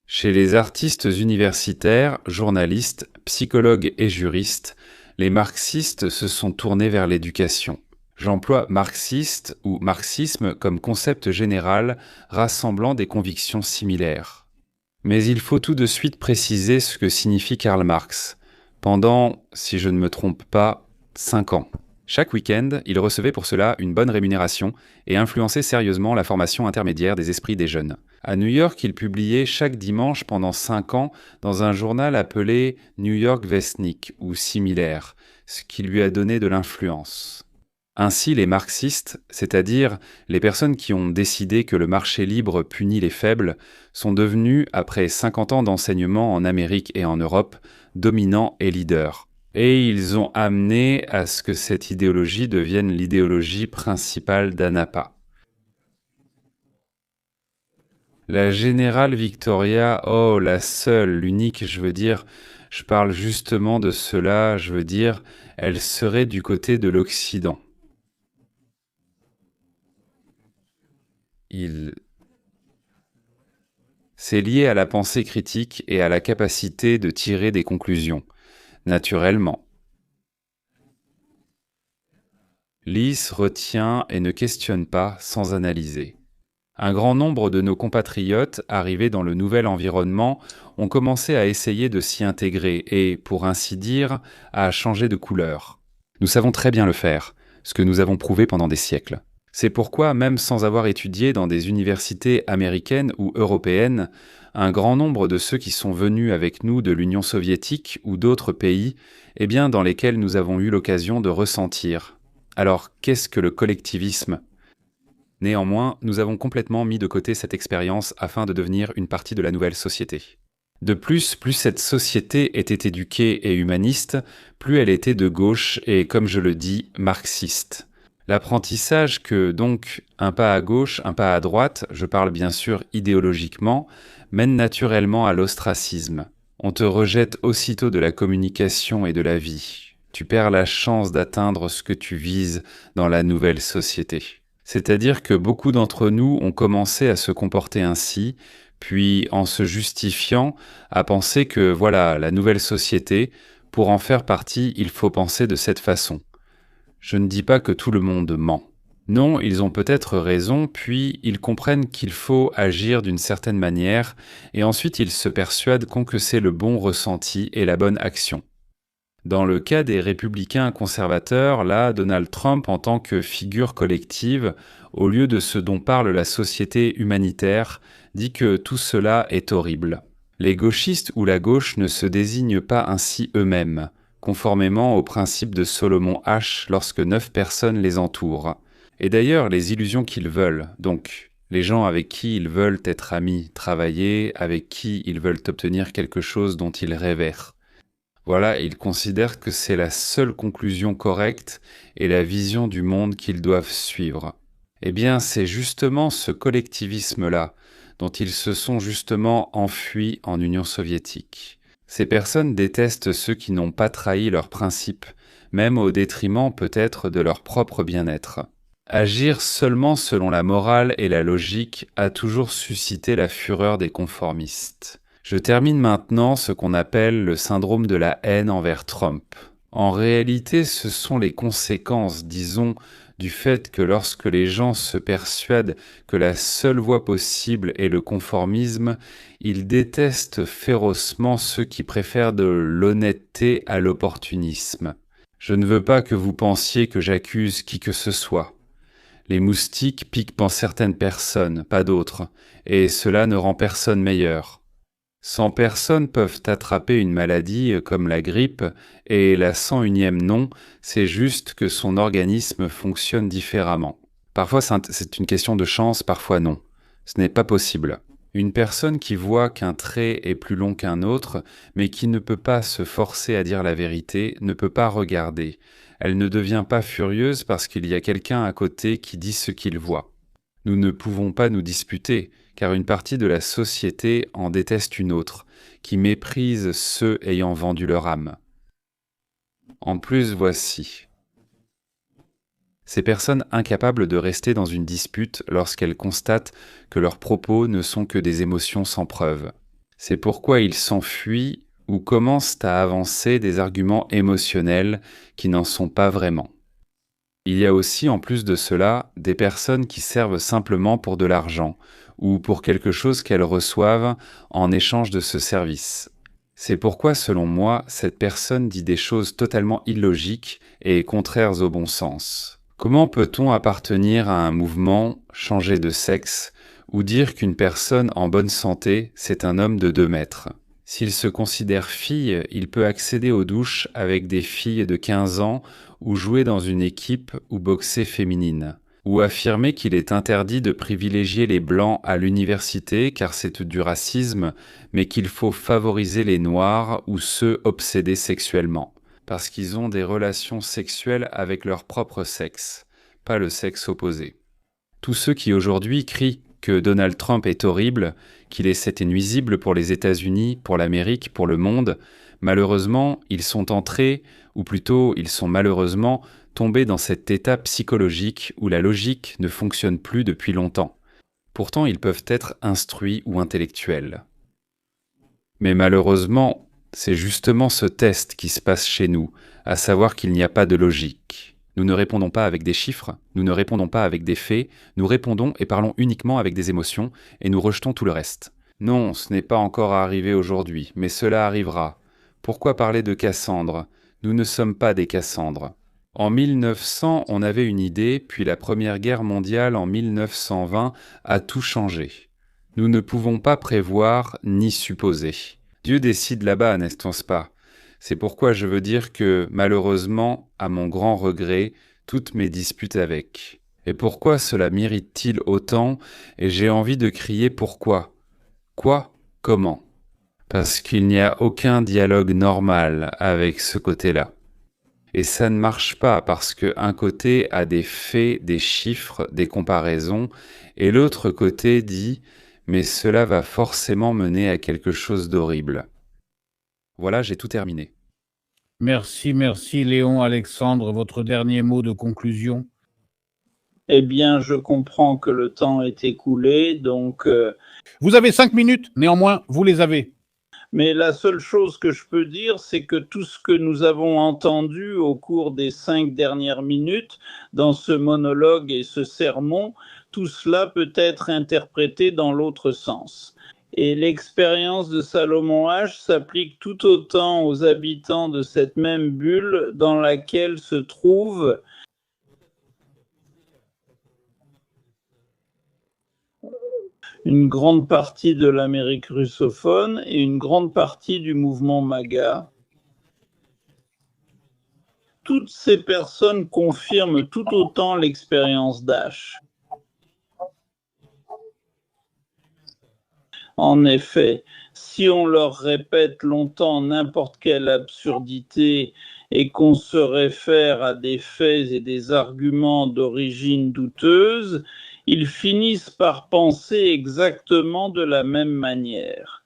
Chez les artistes universitaires, journalistes, psychologues et juristes, les marxistes se sont tournés vers l'éducation. J'emploie marxiste ou marxisme comme concept général rassemblant des convictions similaires. Mais il faut tout de suite préciser ce que signifie Karl Marx. Pendant, si je ne me trompe pas, 5 ans. Chaque week-end, il recevait pour cela une bonne rémunération et influençait sérieusement la formation intermédiaire des esprits des jeunes. À New York, il publiait chaque dimanche pendant 5 ans dans un journal appelé New York Vestnik ou similaire, ce qui lui a donné de l'influence. Ainsi, les marxistes, c'est-à-dire les personnes qui ont décidé que le marché libre punit les faibles, sont devenus, après 50 ans d'enseignement en Amérique et en Europe, dominants et leaders. Et ils ont amené à ce que cette idéologie devienne l'idéologie principale d'Anapa. La générale Victoria, oh, la seule, l'unique, je parle justement de cela, elle serait du côté de l'Occident. C'est lié à la pensée critique et à la capacité de tirer des conclusions, naturellement. Lys retient et ne questionne pas sans analyser. Un grand nombre de nos compatriotes, arrivés dans le nouvel environnement, ont commencé à essayer de s'y intégrer et, pour ainsi dire, à changer de couleur. Nous savons très bien le faire, ce que nous avons prouvé pendant des siècles. C'est pourquoi, même sans avoir étudié dans des universités américaines ou européennes, un grand nombre de ceux qui sont venus avec nous de l'Union soviétique ou d'autres pays, dans lesquels nous avons eu l'occasion de ressentir. Alors, qu'est-ce que le collectivisme ? Néanmoins, nous avons complètement mis de côté cette expérience afin de devenir une partie de la nouvelle société. De plus cette société était éduquée et humaniste, plus elle était de gauche et, comme je le dis, marxiste. L'apprentissage que, donc, un pas à gauche, un pas à droite, je parle bien sûr idéologiquement, mène naturellement à l'ostracisme. On te rejette aussitôt de la communication et de la vie. Tu perds la chance d'atteindre ce que tu vises dans la nouvelle société. C'est-à-dire que beaucoup d'entre nous ont commencé à se comporter ainsi, puis en se justifiant, à penser que voilà, la nouvelle société, pour en faire partie, il faut penser de cette façon. Je ne dis pas que tout le monde ment. Non, ils ont peut-être raison, puis ils comprennent qu'il faut agir d'une certaine manière, et ensuite ils se persuadent que c'est le bon ressenti et la bonne action. Dans le cas des républicains conservateurs, là, Donald Trump, en tant que figure collective, au lieu de ce dont parle la société humanitaire, dit que tout cela est horrible. Les gauchistes ou la gauche ne se désignent pas ainsi eux-mêmes, conformément au principe de Solomon H lorsque 9 personnes les entourent. Et d'ailleurs, les illusions qu'ils veulent, donc les gens avec qui ils veulent être amis, travailler, avec qui ils veulent obtenir quelque chose dont ils rêvèrent. Voilà, ils considèrent que c'est la seule conclusion correcte et la vision du monde qu'ils doivent suivre. C'est justement ce collectivisme-là dont ils se sont justement enfuis en Union soviétique. Ces personnes détestent ceux qui n'ont pas trahi leurs principes, même au détriment peut-être de leur propre bien-être. Agir seulement selon la morale et la logique a toujours suscité la fureur des conformistes. Je termine maintenant ce qu'on appelle le syndrome de la haine envers Trump. En réalité, ce sont les conséquences, disons, du fait que lorsque les gens se persuadent que la seule voie possible est le conformisme, ils détestent férocement ceux qui préfèrent de l'honnêteté à l'opportunisme. Je ne veux pas que vous pensiez que j'accuse qui que ce soit. Les moustiques piquent pour certaines personnes, pas d'autres, et cela ne rend personne meilleur. 100 personnes peuvent attraper une maladie comme la grippe, et la 101e non, c'est juste que son organisme fonctionne différemment. Parfois c'est une question de chance, parfois non. Ce n'est pas possible. Une personne qui voit qu'un trait est plus long qu'un autre, mais qui ne peut pas se forcer à dire la vérité, ne peut pas regarder. Elle ne devient pas furieuse parce qu'il y a quelqu'un à côté qui dit ce qu'il voit. Nous ne pouvons pas nous disputer, car une partie de la société en déteste une autre, qui méprise ceux ayant vendu leur âme. En plus, voici. Ces personnes incapables de rester dans une dispute lorsqu'elles constatent que leurs propos ne sont que des émotions sans preuve. C'est pourquoi ils s'enfuient ou commencent à avancer des arguments émotionnels qui n'en sont pas vraiment. Il y a aussi, en plus de cela, des personnes qui servent simplement pour de l'argent ou pour quelque chose qu'elles reçoivent en échange de ce service. C'est pourquoi, selon moi, cette personne dit des choses totalement illogiques et contraires au bon sens. Comment peut-on appartenir à un mouvement, changer de sexe, ou dire qu'une personne en bonne santé, c'est un homme de 2 mètres ? S'il se considère fille, il peut accéder aux douches avec des filles de 15 ans ou jouer dans une équipe ou boxer féminine. Ou affirmer qu'il est interdit de privilégier les blancs à l'université car c'est du racisme, mais qu'il faut favoriser les noirs ou ceux obsédés sexuellement, parce qu'ils ont des relations sexuelles avec leur propre sexe, pas le sexe opposé. Tous ceux qui aujourd'hui crient que Donald Trump est horrible, qu'il est nuisible pour les États-Unis, pour l'Amérique, pour le monde, malheureusement, ils sont entrés, ou plutôt, ils sont malheureusement tombés dans cet état psychologique où la logique ne fonctionne plus depuis longtemps. Pourtant, ils peuvent être instruits ou intellectuels. Mais malheureusement, c'est justement ce test qui se passe chez nous, à savoir qu'il n'y a pas de logique. Nous ne répondons pas avec des chiffres, nous ne répondons pas avec des faits, nous répondons et parlons uniquement avec des émotions, et nous rejetons tout le reste. Non, ce n'est pas encore arrivé aujourd'hui, mais cela arrivera. Pourquoi parler de Cassandre ? Nous ne sommes pas des Cassandres. En 1900, on avait une idée, puis la Première Guerre mondiale en 1920 a tout changé. Nous ne pouvons pas prévoir ni supposer. Dieu décide là-bas, n'est-ce pas ? C'est pourquoi je veux dire que, malheureusement, à mon grand regret, toutes mes disputes avec. Et pourquoi cela m'irrite-t-il autant ? Et j'ai envie de crier pourquoi ? Quoi ? Comment ? Parce qu'il n'y a aucun dialogue normal avec ce côté-là. Et ça ne marche pas parce qu'un côté a des faits, des chiffres, des comparaisons, et l'autre côté dit « mais cela va forcément mener à quelque chose d'horrible ». Voilà, j'ai tout terminé. Merci Léon. Alexandre, votre dernier mot de conclusion. Eh bien, je comprends que le temps est écoulé, donc... Vous avez 5 minutes, néanmoins, vous les avez. Mais la seule chose que je peux dire, c'est que tout ce que nous avons entendu au cours des 5 dernières minutes, dans ce monologue et ce sermon, tout cela peut être interprété dans l'autre sens. Et l'expérience de Salomon H s'applique tout autant aux habitants de cette même bulle dans laquelle se trouve une grande partie de l'Amérique russophone et une grande partie du mouvement MAGA. Toutes ces personnes confirment tout autant l'expérience d'Ash. En effet, si on leur répète longtemps n'importe quelle absurdité et qu'on se réfère à des faits et des arguments d'origine douteuse, ils finissent par penser exactement de la même manière,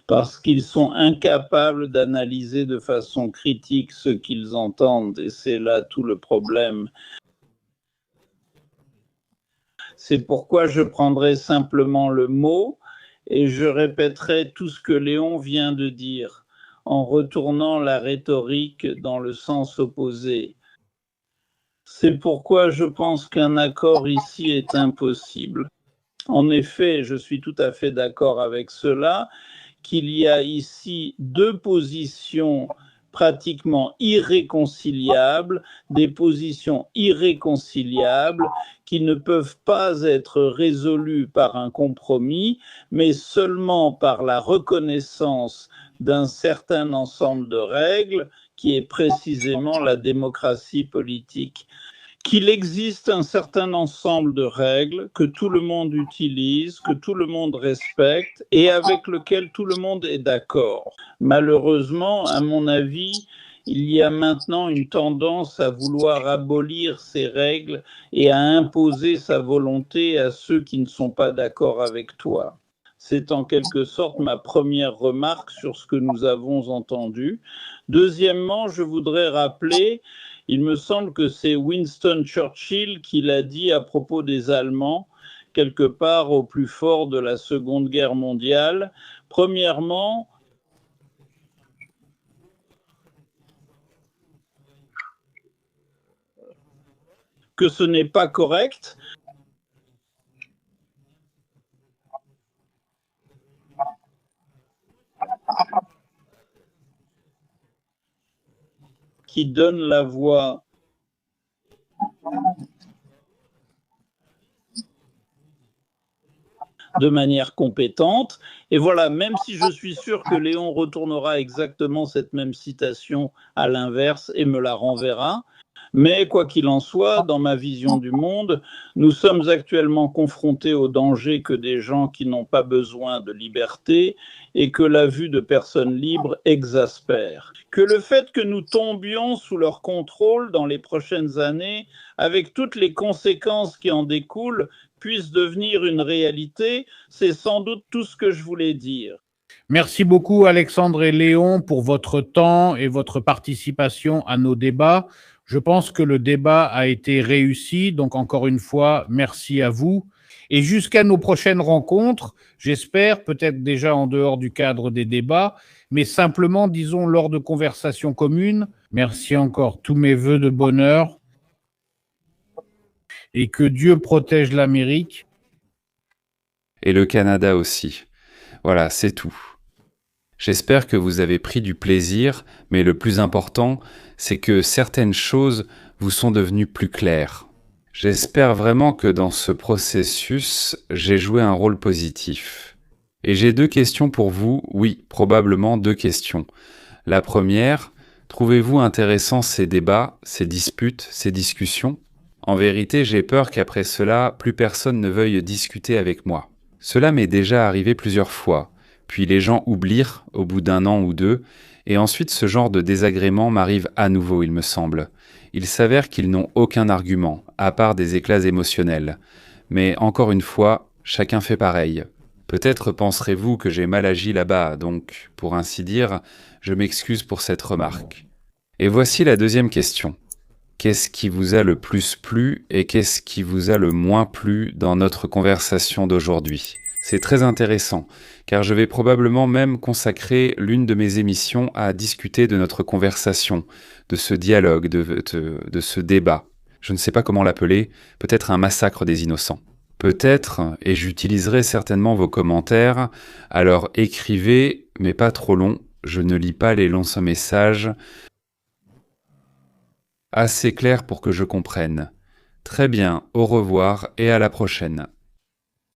parce qu'ils sont incapables d'analyser de façon critique ce qu'ils entendent, et c'est là tout le problème. C'est pourquoi je prendrai simplement le mot et je répéterai tout ce que Léon vient de dire, en retournant la rhétorique dans le sens opposé. C'est pourquoi je pense qu'un accord ici est impossible. En effet, je suis tout à fait d'accord avec cela, qu'il y a ici deux positions pratiquement irréconciliables, des positions irréconciliables qui ne peuvent pas être résolues par un compromis, mais seulement par la reconnaissance d'un certain ensemble de règles qui est précisément la démocratie politique. Qu'il existe un certain ensemble de règles que tout le monde utilise, que tout le monde respecte et avec lequel tout le monde est d'accord. Malheureusement, à mon avis, il y a maintenant une tendance à vouloir abolir ces règles et à imposer sa volonté à ceux qui ne sont pas d'accord avec toi. C'est en quelque sorte ma première remarque sur ce que nous avons entendu. Deuxièmement, je voudrais rappeler, il me semble que c'est Winston Churchill qui l'a dit à propos des Allemands, quelque part au plus fort de la Seconde Guerre mondiale. Premièrement, que ce n'est pas correct. Qui donne la voix de manière compétente. Et voilà, même si je suis sûr que Léon retournera exactement cette même citation à l'inverse et me la renverra, mais quoi qu'il en soit, dans ma vision du monde, nous sommes actuellement confrontés au danger que des gens qui n'ont pas besoin de liberté et que la vue de personnes libres exaspère. Que le fait que nous tombions sous leur contrôle dans les prochaines années, avec toutes les conséquences qui en découlent, puisse devenir une réalité, c'est sans doute tout ce que je voulais dire. Merci beaucoup Alexandre et Léon pour votre temps et votre participation à nos débats. Je pense que le débat a été réussi, donc encore une fois, merci à vous. Et jusqu'à nos prochaines rencontres, j'espère, peut-être déjà en dehors du cadre des débats, mais simplement, disons, lors de conversations communes. Merci encore, tous mes vœux de bonheur et que Dieu protège l'Amérique. Et le Canada aussi. Voilà, c'est tout. J'espère que vous avez pris du plaisir, mais le plus important, c'est que certaines choses vous sont devenues plus claires. J'espère vraiment que dans ce processus, j'ai joué un rôle positif. Et j'ai deux questions pour vous, oui, probablement deux questions. La première, trouvez-vous intéressant ces débats, ces disputes, ces discussions ? En vérité, j'ai peur qu'après cela, plus personne ne veuille discuter avec moi. Cela m'est déjà arrivé plusieurs fois. Puis les gens oublient au bout d'un an ou deux, et ensuite ce genre de désagrément m'arrive à nouveau, il me semble. Il s'avère qu'ils n'ont aucun argument, à part des éclats émotionnels. Mais encore une fois, chacun fait pareil. Peut-être penserez-vous que j'ai mal agi là-bas, donc, pour ainsi dire, je m'excuse pour cette remarque. Et voici la deuxième question. Qu'est-ce qui vous a le plus plu et qu'est-ce qui vous a le moins plu dans notre conversation d'aujourd'hui ? C'est très intéressant, car je vais probablement même consacrer l'une de mes émissions à discuter de notre conversation, de ce dialogue, de ce débat. Je ne sais pas comment l'appeler, peut-être un massacre des innocents. Peut-être, et j'utiliserai certainement vos commentaires, alors écrivez, mais pas trop long, je ne lis pas les longs messages, assez clairs pour que je comprenne. Très bien, au revoir et à la prochaine.